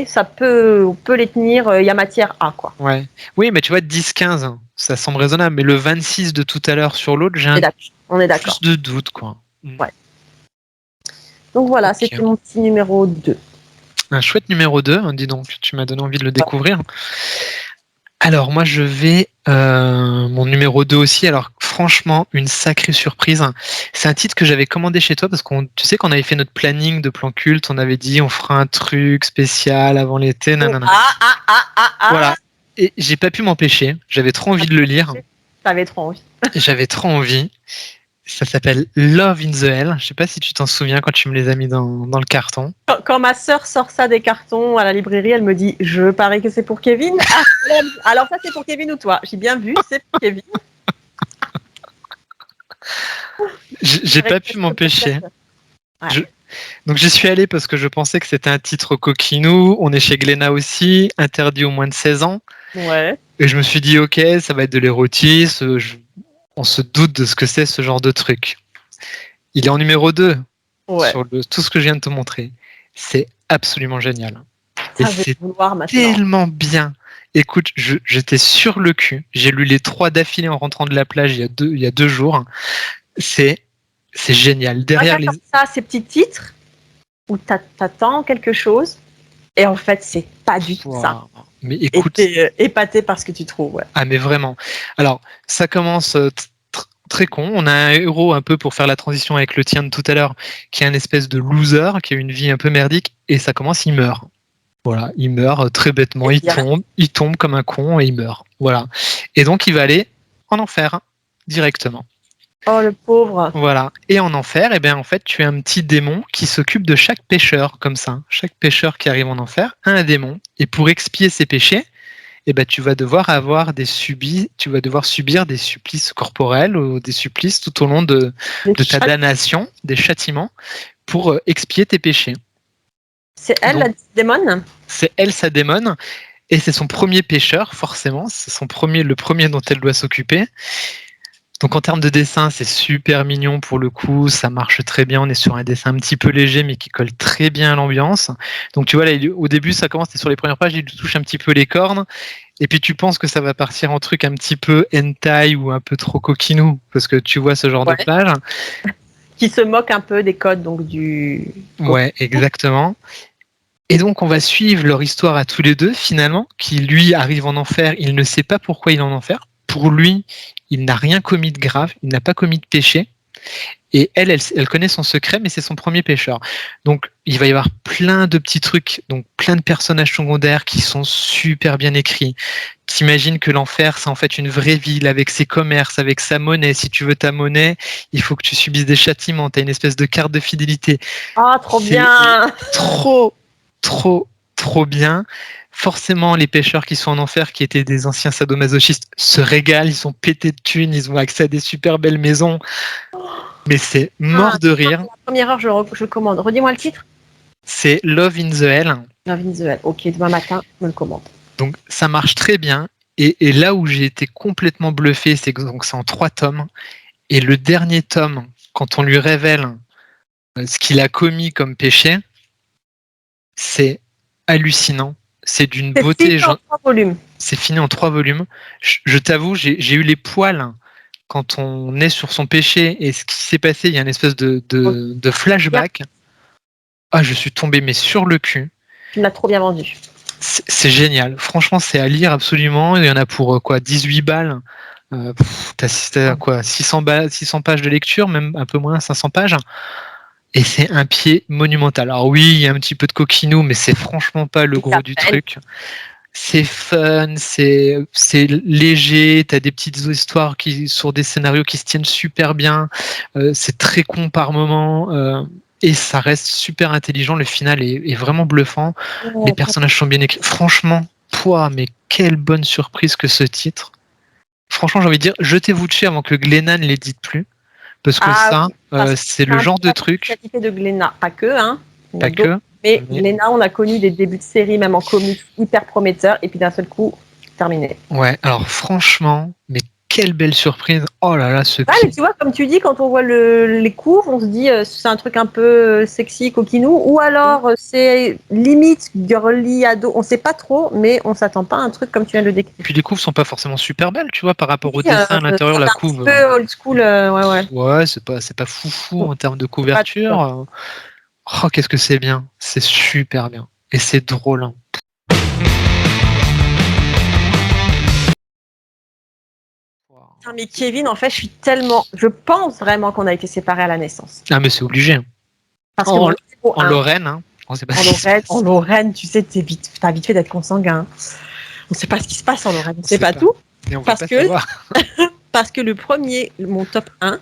ça peut, on peut les tenir, il y a matière à quoi. Ouais. Oui, mais tu vois, 10-15, ça semble raisonnable, mais le 26 de tout à l'heure sur l'autre, j'ai on est d'accord. Plus de doute, quoi. Ouais. Donc voilà, c'était mon petit numéro 2. Un chouette numéro 2, hein, dis donc, tu m'as donné envie de le découvrir. Alors moi je vais mon numéro 2 aussi. Alors franchement une sacrée surprise. C'est un titre que j'avais commandé chez toi parce tu sais qu'on avait fait notre planning de plan culte. On avait dit on fera un truc spécial avant l'été. Voilà. Et j'ai pas pu m'empêcher. J'avais trop envie de le lire. T'avais trop envie. J'avais trop envie. Ça s'appelle Love in the Hell. Je sais pas si tu t'en souviens quand tu me les as mis dans le carton. Quand ma sœur sort ça des cartons à la librairie, elle me dit « Je parie que c'est pour Kevin. » Alors ça, c'est pour Kevin ou toi? J'ai bien vu, c'est pour Kevin. J'ai pas pu m'empêcher. Ouais. Donc j'y suis allé parce que je pensais que c'était un titre coquinou. On est chez Glénat aussi, interdit aux moins de 16 ans. Ouais. Et je me suis dit, ok, ça va être de l'érotisme. On se doute de ce que c'est ce genre de truc. Il est en numéro 2 sur tout ce que je viens de te montrer. C'est absolument génial. Et c'est tellement bien. Écoute, j'étais sur le cul. J'ai lu les 3 d'affilée en rentrant de la plage il y a 2 jours. C'est génial. Derrière ces petits titres où t'attends quelque chose et en fait, c'est pas du tout ça. Mais écoute, t'es épaté par ce que tu trouves. Ouais. Ah mais vraiment. Alors, ça commence très con. On a un héros un peu pour faire la transition avec le tien de tout à l'heure, qui est un espèce de loser, qui a une vie un peu merdique, et ça commence, il meurt. Voilà, il meurt très bêtement, il tombe comme un con et il meurt. Voilà. Et donc il va aller en enfer directement. Oh le pauvre. Voilà. Et en enfer, eh bien en fait, tu as un petit démon qui s'occupe de chaque pécheur comme ça. Chaque pécheur qui arrive en enfer a un démon. Et pour expier ses péchés, eh ben, tu vas devoir subir des supplices corporels ou des supplices tout au long de ta damnation, des châtiments, pour expier tes péchés. C'est elle, la démon? C'est elle, sa démon, et c'est son premier pécheur, forcément. C'est le premier dont elle doit s'occuper. Donc en termes de dessin, c'est super mignon pour le coup, ça marche très bien, on est sur un dessin un petit peu léger mais qui colle très bien à l'ambiance. Donc tu vois là, au début ça commence, t'es sur les premières pages, il touche un petit peu les cornes, et puis tu penses que ça va partir en truc un petit peu hentai ou un peu trop coquinou, parce que tu vois ce genre de page. Qui se moque un peu des codes donc du... Ouais, exactement. Et donc on va suivre leur histoire à tous les deux finalement, qui lui arrive en enfer, il ne sait pas pourquoi il est en enfer. Pour lui, il n'a rien commis de grave, il n'a pas commis de péché. Et elle connaît son secret, mais c'est son premier pécheur. Donc, il va y avoir plein de petits trucs, donc plein de personnages secondaires qui sont super bien écrits. T'imagines que l'enfer, c'est en fait une vraie ville avec ses commerces, avec sa monnaie. Si tu veux ta monnaie, il faut que tu subisses des châtiments. T'as une espèce de carte de fidélité. Ah, trop bien! Trop bien. Forcément, les pêcheurs qui sont en enfer, qui étaient des anciens sadomasochistes, se régalent, ils sont pétés de thunes, ils ont accès à des super belles maisons. Mais c'est mort de rire. La première heure, je commande. Redis-moi le titre. C'est Love in the Hell. Love in the Hell. Ok, demain matin, je me le commande. Donc, ça marche très bien. Et là où j'ai été complètement bluffé, c'est que c'est en 3 tomes. Et le dernier tome, quand on lui révèle ce qu'il a commis comme péché, c'est hallucinant. C'est d'une beauté. C'est fini en 3 volumes. Je t'avoue, j'ai eu les poils quand on est sur son péché et ce qui s'est passé. Il y a une espèce de flashback. Ah, je suis tombé mais sur le cul. Tu me l'as trop bien vendu. C'est génial. Franchement, c'est à lire absolument. Il y en a pour 18 balles. T'as quoi 600 pages de lecture, même un peu moins, 500 pages. Et c'est un pied monumental. Alors oui, il y a un petit peu de coquinou, mais c'est franchement pas le gros du truc. C'est fun, c'est léger, t'as des petites histoires sur des scénarios qui se tiennent super bien, c'est très con par moment, et ça reste super intelligent, le final est vraiment bluffant, les personnages sont bien écrits. Franchement, mais quelle bonne surprise que ce titre. Franchement, j'ai envie de dire, jetez-vous dessus avant que Glennan ne l'édite plus, parce que c'est le genre de truc. Qualité de Glénat, pas que, hein. Pas que. Mais Glénat, on a connu des débuts de série, même en comics, hyper prometteurs, et puis d'un seul coup, terminé. Ouais, alors franchement, mais quelle belle surprise. Oh là là, ce mais tu vois, comme tu dis, quand on voit les couves, on se dit c'est un truc un peu sexy, coquinou, ou alors c'est limite girly, ado, on sait pas trop, mais on s'attend pas à un truc comme tu viens de le décrire. Puis les couves sont pas forcément super belles, tu vois, par rapport au dessin à l'intérieur, la couve. Un peu old school, ouais. Ouais, c'est pas foufou en termes de couverture. Oh, qu'est-ce que c'est bien. C'est super bien. Et c'est drôle. Hein. Mais Kevin, en fait, je pense vraiment qu'on a été séparés à la naissance. Ah, mais c'est obligé. Parce en Lorraine, hein. En Lorraine, tu sais, t'as vite fait d'être consanguin. On sait pas ce qui se passe en Lorraine, on sait pas tout. Parce que le premier, mon top 1,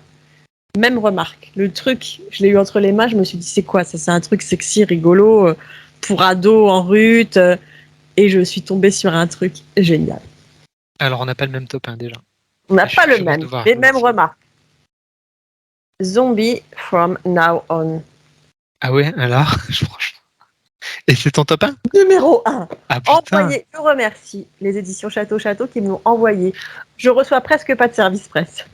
même remarque. Le truc, je l'ai eu entre les mains, je me suis dit, c'est quoi ça? C'est un truc sexy, rigolo, pour ado en rut. Et je suis tombée sur un truc génial. Alors, on n'a pas le même top 1 déjà. On n'a pas le même, mais même remarque. Zombie from now on. Ah ouais, alors, franchement. Et c'est ton top 1? Numéro 1. Ah, putain. Je remercie les éditions Château qui me l'ont envoyé. Je reçois presque pas de service presse.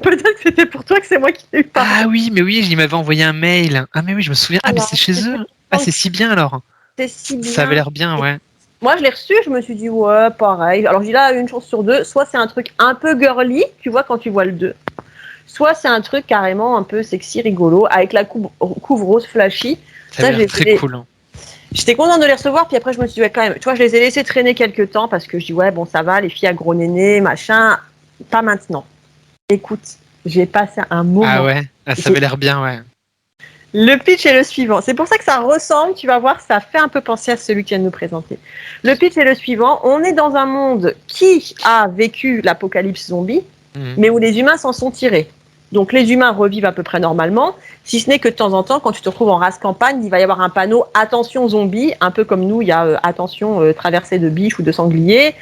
Peut-être que c'était pour toi que c'est moi qui l'ai eu pas. Ah oui, il m'avait envoyé un mail. Ah mais oui, je me souviens. Ah mais c'est chez eux. Ah c'est si bien alors. C'est si bien. Ça avait l'air bien, ouais. Moi je l'ai reçu, je me suis dit ouais, pareil. Alors je dis là, une chance sur deux, soit c'est un truc un peu girly, tu vois quand tu vois le 2. Soit c'est un truc carrément un peu sexy, rigolo, avec la couve rose flashy. Ça a l'air très cool. Hein. J'étais contente de les recevoir, puis après je me suis dit, ouais, quand même, tu vois, je les ai laissés traîner quelques temps parce que je dis, ouais, bon, ça va, les filles à gros néné, machin, pas maintenant. Écoute, j'ai passé un moment. Ah ouais, ça avait l'air bien, ouais. Le pitch est le suivant. C'est pour ça que ça ressemble, tu vas voir, ça fait un peu penser à celui qui vient de nous présenter. Le pitch est le suivant. On est dans un monde qui a vécu l'apocalypse zombie, mais où les humains s'en sont tirés. Donc les humains revivent à peu près normalement, si ce n'est que de temps en temps, quand tu te retrouves en race campagne, il va y avoir un panneau « Attention zombie », un peu comme nous, il y a « Attention traversée de biches ou de sangliers ».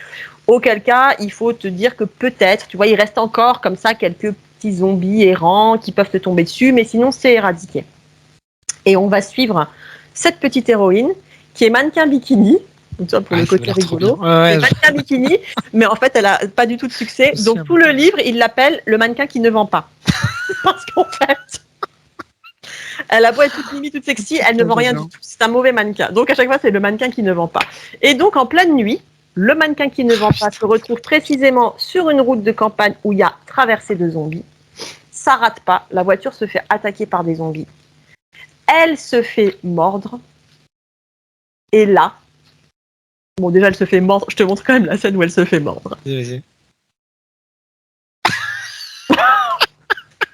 Auquel cas, il faut te dire que peut-être, tu vois, il reste encore comme ça quelques petits zombies errants qui peuvent te tomber dessus, mais sinon c'est éradiqué. Et on va suivre cette petite héroïne qui est mannequin bikini. Donc, pour le côté rigolo, mannequin bikini, mais en fait, elle a pas du tout de succès. Donc, tout le livre, il l'appelle le mannequin qui ne vend pas. Parce qu'en fait, elle a beau être toute mimi, toute sexy, elle ne vend rien du tout. C'est un mauvais mannequin. Donc, à chaque fois, c'est le mannequin qui ne vend pas. Et donc, en pleine nuit, le mannequin qui ne vend pas se retrouve précisément sur une route de campagne où il y a traversée de zombies. Ça rate pas. La voiture se fait attaquer par des zombies. Elle se fait mordre. Et là, bon, déjà, elle se fait mordre. Je te montre quand même la scène où elle se fait mordre. Vas-y.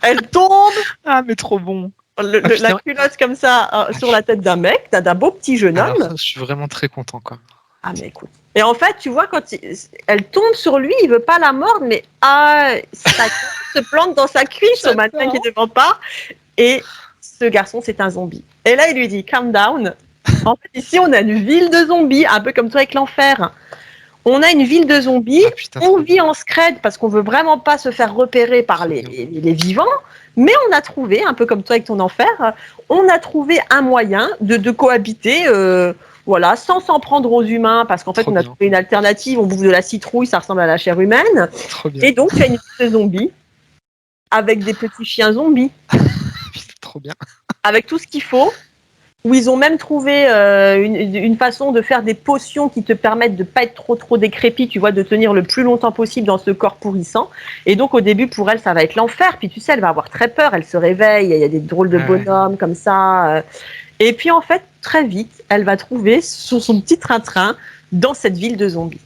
Elle tombe. Ah, mais trop bon. La culotte comme ça sur la tête d'un mec, d'un beau petit jeune homme. Alors, je suis vraiment très content, quoi. Ah, mais écoute. Et en fait, tu vois, quand elle tombe sur lui, il veut pas la mordre, mais ça se plante dans sa cuisse au matin qui ne vend pas. Et ce garçon, c'est un zombie. Et là, il lui dit, calm down. En fait, ici, on a une ville de zombies, un peu comme toi avec l'enfer. On a une ville de zombies, on vit en scred parce qu'on veut vraiment pas se faire repérer par les vivants, mais on a trouvé, un peu comme toi avec ton enfer, on a trouvé un moyen de cohabiter, voilà, sans s'en prendre aux humains, parce qu'en fait, on a trouvé une alternative, on bouffe de la citrouille, ça ressemble à la chair humaine. Et donc, il y a une ville de zombies, avec des petits chiens zombies. Trop bien. Avec tout ce qu'il faut. Où ils ont même trouvé une façon de faire des potions qui te permettent de pas être trop décrépit, tu vois, de tenir le plus longtemps possible dans ce corps pourrissant. Et donc au début pour elle ça va être l'enfer. Puis tu sais elle va avoir très peur, elle se réveille, il y a des drôles de bonhommes comme ça. Et puis en fait très vite elle va trouver son petit train-train dans cette ville de zombies.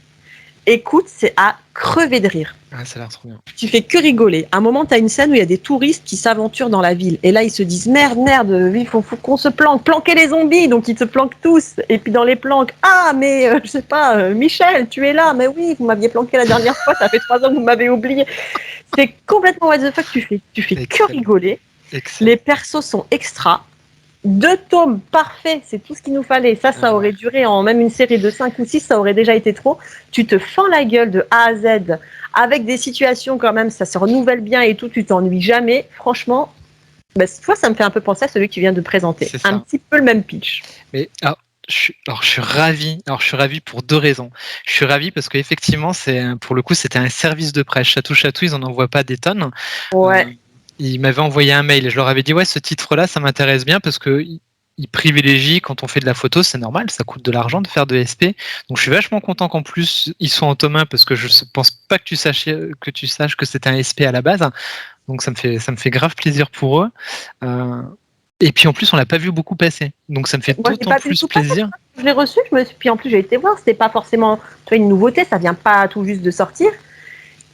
Écoute, c'est à crever de rire. Ah, ça a l'air trop bien. Tu fais que rigoler. À un moment, tu as une scène où il y a des touristes qui s'aventurent dans la ville. Et là, ils se disent merde, il faut qu'on se planque, planquer les zombies. Donc, ils se planquent tous. Et puis, dans les planques, je sais pas, Michel, tu es là. Mais oui, vous m'aviez planqué la dernière fois. Ça fait 3 ans que vous m'avez oublié. C'est complètement what the fuck. Tu fais que rigoler. Excellent. Les persos sont extra. 2 tomes, parfait, c'est tout ce qu'il nous fallait. Ça aurait duré en même une série de 5 ou 6, ça aurait déjà été trop. Tu te fends la gueule de A à Z, avec des situations quand même, ça se renouvelle bien et tout, tu t'ennuies jamais. Franchement, toi, ça me fait un peu penser à celui qui vient de présenter. Un petit peu le même pitch. Mais je suis ravi. Alors, je suis ravi pour 2 raisons. Je suis ravi parce qu'effectivement, pour le coup, c'était un service de presse. Chatou, ils en envoient pas des tonnes. Ouais. Ils m'avaient envoyé un mail et je leur avais dit ouais, ce titre-là, ça m'intéresse bien parce que ils privilégient quand on fait de la photo, c'est normal, ça coûte de l'argent de faire de SP. Donc je suis vachement content qu'en plus ils sont en tome 1 parce que je pense pas que tu saches que c'était un SP à la base. Donc ça me fait grave plaisir pour eux. Et puis en plus on l'a pas vu beaucoup passer. Donc ça me fait d'autant plus plaisir. Je l'ai reçu, puis en plus j'ai été voir, c'était pas forcément une nouveauté, ça vient pas tout juste de sortir.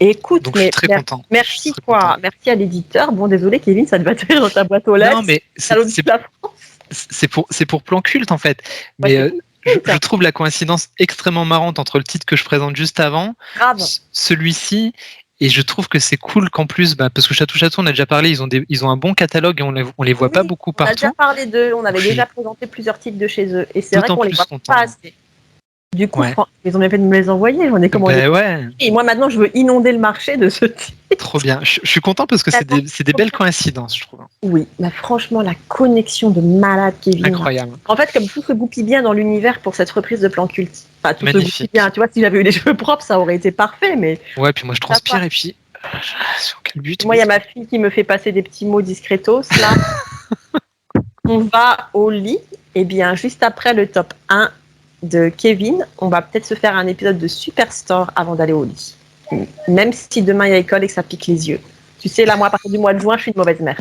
Écoute, donc, je suis très content. Merci merci à l'éditeur. Bon, désolé Kevin, ça devait être dans ta boîte aux lettres. Non, mais c'est pour Plan Culte en fait. Mais je trouve la coïncidence extrêmement marrante entre le titre que je présente juste avant, celui-ci, et je trouve que c'est cool qu'en plus, parce que Chatou, on a déjà parlé, ils ont un bon catalogue et on les voit pas beaucoup partout. On a déjà parlé d'eux, on avait déjà présenté plusieurs titres de chez eux, et c'est vrai qu'on les voit pas assez. Du coup, ils ont bien fait de me les envoyer. J'en ai commandé. Et moi, maintenant, je veux inonder le marché de ce titre. Trop bien. Je suis content parce que c'est des belles coïncidences, je trouve. Oui, mais franchement, la connexion de malade, Kevin. Incroyable. En fait, comme tout se goupille bien dans l'univers pour cette reprise de Plan Culte. Enfin, tout magnifique. Se goupille bien. Tu vois, si j'avais eu les cheveux propres, ça aurait été parfait. Mais ouais, puis moi, je transpire et puis. Sur quel but? Moi, il y a ma fille qui me fait passer des petits mots discretos. Là, on va au lit. Et bien, juste après le top 1 de Kevin, on va peut-être se faire un épisode de Superstore avant d'aller au lit. Même si demain il y a école et que ça pique les yeux. Tu sais, là, moi, à partir du mois de juin, je suis une mauvaise mère.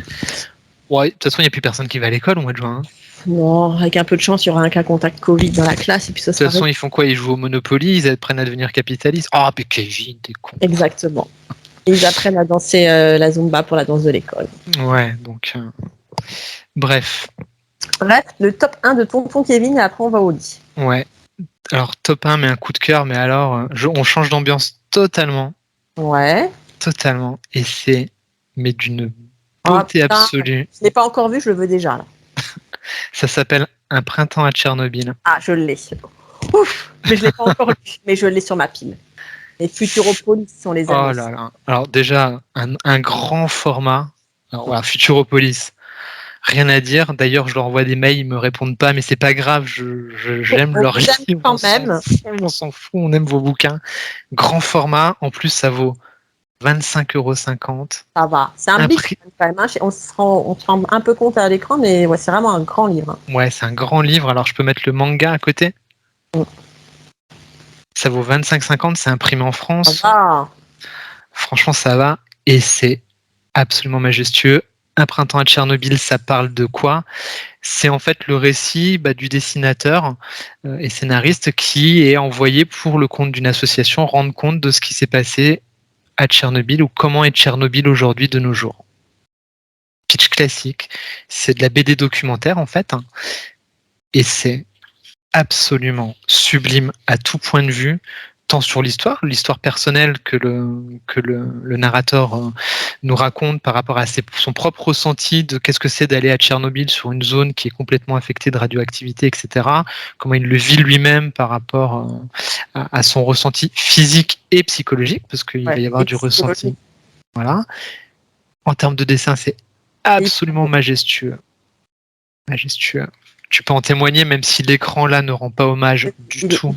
Ouais, de toute façon, il n'y a plus personne qui va à l'école au mois de juin. Non, avec un peu de chance, il y aura un cas contact Covid dans la classe. Et puis ça de toute façon, ils font quoi? Ils jouent au Monopoly, ils apprennent à devenir capitalistes. Ah, mais Kevin, t'es con. Exactement. Ils apprennent à danser la Zumba pour la danse de l'école. Ouais, donc... Bref, le top 1 de tonton Kevin et après on va au lit. Ouais. Alors, top 1, mais un coup de cœur, mais alors, on change d'ambiance totalement. Ouais. Totalement. Et c'est, mais d'une beauté absolue. Je ne l'ai pas encore vu, je le veux déjà. Là. Ça s'appelle Un printemps à Tchernobyl. Ah, je l'ai. Ouf, mais je ne l'ai pas encore lu, mais je l'ai sur ma pile. Les Futuropolis sont les amis. Oh là là. Alors déjà, un grand format. Alors voilà, Futuropolis. Rien à dire. D'ailleurs, je leur envoie des mails, ils me répondent pas, mais c'est pas grave. J'aime leur livre. Quand même. On s'en fout, on aime vos bouquins. Grand format. En plus, ça vaut 25,50 €. Ça va. C'est un big quand même. Hein. On se rend un peu compte à l'écran, mais ouais, c'est vraiment un grand livre. Ouais, c'est un grand livre. Alors, je peux mettre le manga à côté. Ça vaut 25,50 €. C'est imprimé en France. Ça va. Franchement, ça va. Et c'est absolument majestueux. Un printemps à Tchernobyl, ça parle de quoi? C'est en fait le récit du dessinateur et scénariste qui est envoyé pour le compte d'une association rendre compte de ce qui s'est passé à Tchernobyl ou comment est Tchernobyl aujourd'hui de nos jours. Pitch classique, c'est de la BD documentaire en fait, et c'est absolument sublime à tout point de vue, tant sur l'histoire personnelle que le narrateur nous raconte par rapport à son propre ressenti de qu'est-ce que c'est d'aller à Tchernobyl sur une zone qui est complètement affectée de radioactivité, etc. Comment il le vit lui-même par rapport à son ressenti physique et psychologique, parce qu'il va y avoir du ressenti. Voilà. En termes de dessin, c'est absolument majestueux. Majestueux. Tu peux en témoigner, même si l'écran là ne rend pas hommage du tout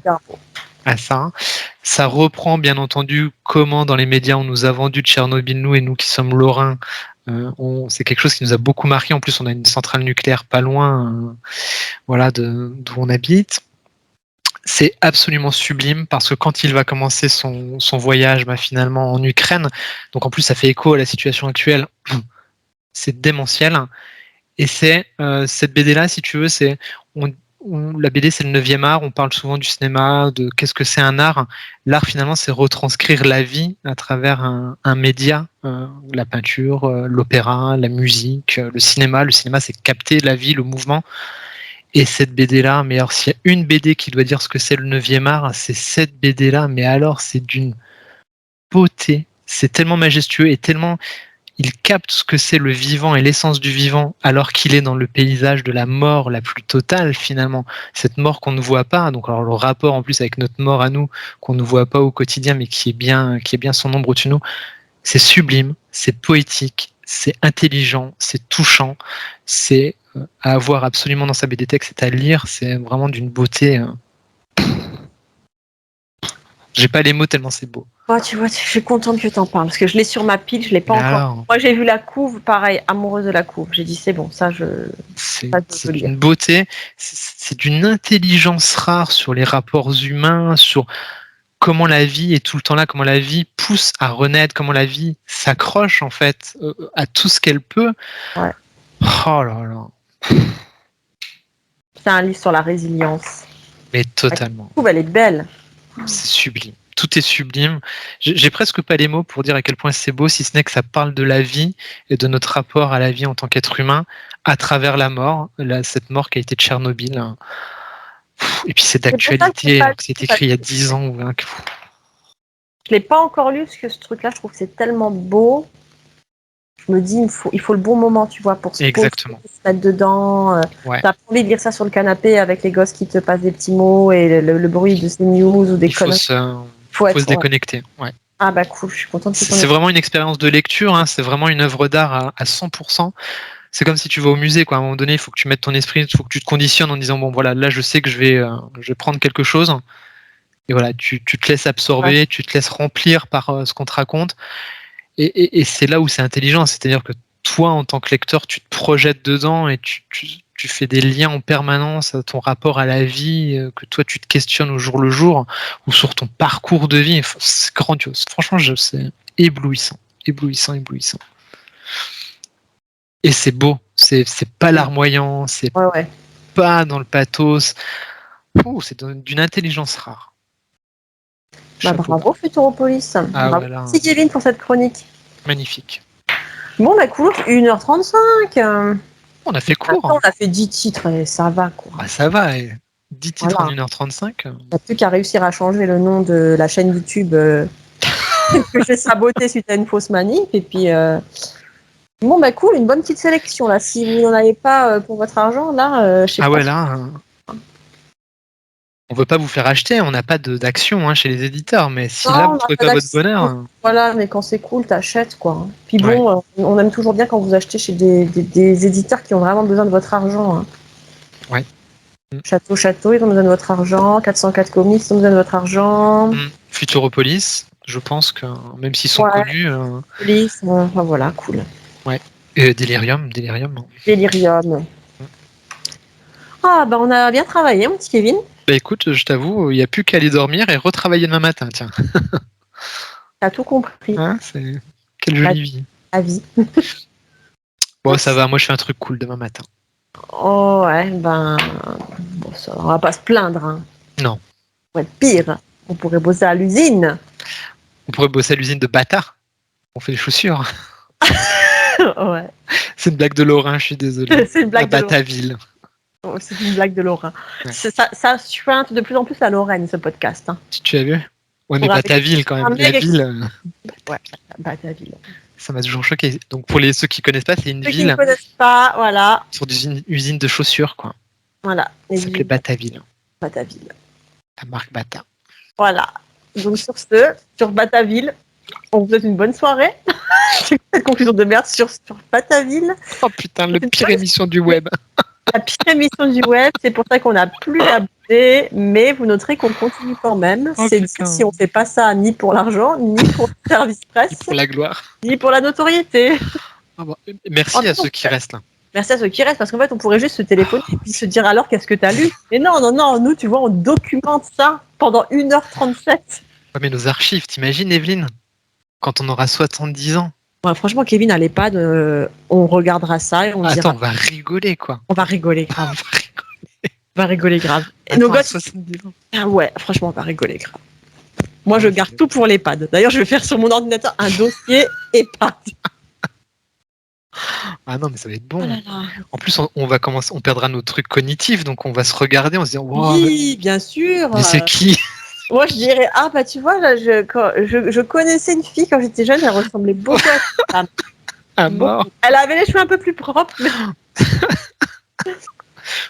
à ça. Ça reprend bien entendu comment dans les médias on nous a vendu Tchernobyl, nous qui sommes lorrains. C'est quelque chose qui nous a beaucoup marqué. En plus, on a une centrale nucléaire pas loin, d'où on habite. C'est absolument sublime parce que quand il va commencer son voyage finalement en Ukraine, donc en plus ça fait écho à la situation actuelle, c'est démentiel. Et c'est cette BD là, si tu veux, la BD c'est le 9e art, on parle souvent du cinéma, de qu'est-ce que c'est un art. L'art finalement c'est retranscrire la vie à travers un média, la peinture, l'opéra, la musique, le cinéma. Le cinéma c'est capter la vie, le mouvement. Et cette BD-là, mais alors s'il y a une BD qui doit dire ce que c'est le 9e art, c'est cette BD-là, mais alors c'est d'une beauté, c'est tellement majestueux et tellement il capte ce que c'est le vivant et l'essence du vivant alors qu'il est dans le paysage de la mort la plus totale finalement, cette mort qu'on ne voit pas, donc alors le rapport en plus avec notre mort à nous qu'on ne voit pas au quotidien mais qui est bien son ombre au-dessus de nous, c'est sublime, c'est poétique, c'est intelligent, c'est touchant, c'est à avoir absolument dans sa BD texte, c'est à lire, c'est vraiment d'une beauté. J'ai pas les mots tellement c'est beau. Oh, tu vois, je suis contente que tu en parles parce que je l'ai sur ma pile, je l'ai pas encore. Alors, Moi, j'ai vu la couve, pareil, amoureuse de la couve. J'ai dit c'est bon, ça je c'est veux lire. d'une beauté, c'est d'une intelligence rare sur les rapports humains, sur comment la vie est tout le temps là, comment la vie pousse à renaître, comment la vie s'accroche en fait à tout ce qu'elle peut. Ouais. Oh là là. C'est un livre sur la résilience. Mais totalement. La couve, elle est belle. C'est sublime. Tout est sublime. J'ai presque pas les mots pour dire à quel point c'est beau, si ce n'est que ça parle de la vie et de notre rapport à la vie en tant qu'être humain à travers la mort, cette mort qui a été Tchernobyl. Et puis c'est d'actualité, alors que c'est écrit il y a 10 ans. Je l'ai pas encore lu parce que ce truc-là, je trouve que c'est tellement beau. Je me dis, il faut le bon moment, tu vois, pour se Exactement. poser, se mettre dedans. Ouais. T'as pas envie de lire ça sur le canapé avec les gosses qui te passent des petits mots et le bruit de ces news ou des conneries. Faut se déconnecter. Ouais. Ah bah cool, je suis contente. C'est vraiment une expérience de lecture, hein, c'est vraiment une œuvre d'art à 100%. C'est comme si tu vas au musée, quoi. À un moment donné, il faut que tu mettes ton esprit, il faut que tu te conditionnes en disant bon voilà, là je sais que je vais prendre quelque chose. Et voilà, tu te laisses absorber, ouais. Tu te laisses remplir par ce qu'on te raconte. Et c'est là où c'est intelligent, c'est-à-dire que toi, en tant que lecteur, tu te projettes dedans et tu fais des liens en permanence à ton rapport à la vie, que toi, tu te questionnes au jour le jour ou sur ton parcours de vie. C'est grandiose. Franchement, c'est éblouissant, éblouissant, éblouissant. Et c'est beau, c'est pas larmoyant, c'est pas dans le pathos. C'est d'une intelligence rare. Bah, bravo Futuropolis. Ah, bravo. Voilà. Merci Kevin pour cette chronique. Magnifique. Bon, bah cool, 1h35. On a fait court. Attends, on a fait 10 titres et ça va quoi. Ah, ça va, 10 titres en 1h35. Il n'y a plus qu'à réussir à changer le nom de la chaîne YouTube que j'ai sabotée suite à une fausse manip. Et puis, bon, bah cool, une bonne petite sélection là. Si vous n'en avez pas pour votre argent, là, je sais pas. Ah ouais, là. On veut pas vous faire acheter, on n'a pas d'action chez les éditeurs, mais si non, là vous trouvez pas votre bonheur. Voilà, mais quand c'est cool, t'achètes quoi. Puis bon, on aime toujours bien quand vous achetez chez des éditeurs qui ont vraiment besoin de votre argent. Hein. Ouais. Château, ils ont besoin de votre argent. 404 Comics, ils ont besoin de votre argent. Futuropolis, je pense que même s'ils sont connus. Police, voilà, cool. Ouais. Delirium. Ah, bah on a bien travaillé, mon petit Kevin. Bah écoute, je t'avoue, il n'y a plus qu'à aller dormir et retravailler demain matin, tiens. T'as tout compris. Hein, quelle jolie vie. La vie. Bon, ça va, moi je fais un truc cool demain matin. Oh ouais, bon, ça, on va pas se plaindre. Hein. Non. On pourrait être pire. On pourrait bosser à l'usine. On pourrait bosser à l'usine de Bata. On fait des chaussures. Ouais. C'est une blague de Lorrain, je suis désolé. C'est une blague de Bataville. Oh, c'est une blague de Lorrain. Ouais. Ça suinte de plus en plus la Lorraine, ce podcast. Hein. Tu as vu? Ouais, mais Bataville quand même. La ville. Ouais, Bataville. Ça m'a toujours choqué. Donc pour ceux qui connaissent pas, c'est une ville. Ceux qui ne connaissent pas, voilà. Sur des usines de chaussures, quoi. Voilà. Ça s'appelait Bataville. Bataville. La marque Bata. Voilà. Donc sur Bataville, on vous souhaite une bonne soirée. C'est cette conclusion de merde sur Bataville. Oh putain, le pire émission du web. La pire émission du web, c'est pour ça qu'on n'a plus d'abonnés, mais vous noterez qu'on continue quand même. Oh, c'est si on fait pas ça ni pour l'argent, ni pour le service presse, ni pour la gloire, ni pour la notoriété. Ah bon. Merci à ceux qui restent là. Merci à ceux qui restent, parce qu'en fait, on pourrait juste se téléphoner et puis se dire alors qu'est-ce que tu as lu. Mais non, nous, tu vois, on documente ça pendant 1h37. Ouais, mais nos archives, t'imagines, Evelyne, quand on aura 70 ans. Ouais, franchement, Kevin, à l'EHPAD, on regardera ça et on dira... on va rigoler, quoi. On va rigoler, grave. On va rigoler grave. Et Attends, nos à gosses, 70 ans. ah ouais, franchement, on va rigoler grave. Moi, je garde tout pour l'EHPAD. D'ailleurs, je vais faire sur mon ordinateur un dossier EHPAD. Ah non, mais ça va être Oh bon. là là. En plus, on va commencer, on perdra nos trucs cognitifs, donc on va se regarder en se disant, wow, Oui, bien sûr. mais c'est qui? Moi, je dirais, ah bah tu vois, là, je connaissais une fille quand j'étais jeune, elle ressemblait beaucoup à cette femme. À mort. Beaucoup. Elle avait les cheveux un peu plus propres, mais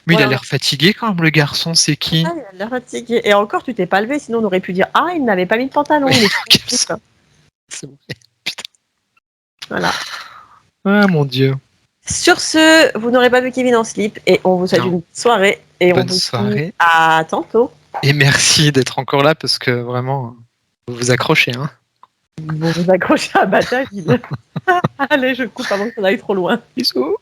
Mais il a voilà. l'air fatigué quand même, le garçon, c'est qui? Ah, il a l'air fatigué. Et encore, tu t'es pas levé, sinon on aurait pu dire, ah, il n'avait pas mis de pantalon. Ouais, Il est comme fatigué, ça. quoi. C'est vrai. Voilà. Ah mon Dieu. Sur ce, vous n'aurez pas vu Kevin en slip et on vous souhaite Non. une soirée et on Bonne vous dit soirée. à tantôt. Et merci d'être encore là parce que vraiment, vous vous accrochez. Hein. Vous vous accrochez à Bataille. Allez, je coupe avant que ça aille trop loin. Bisous.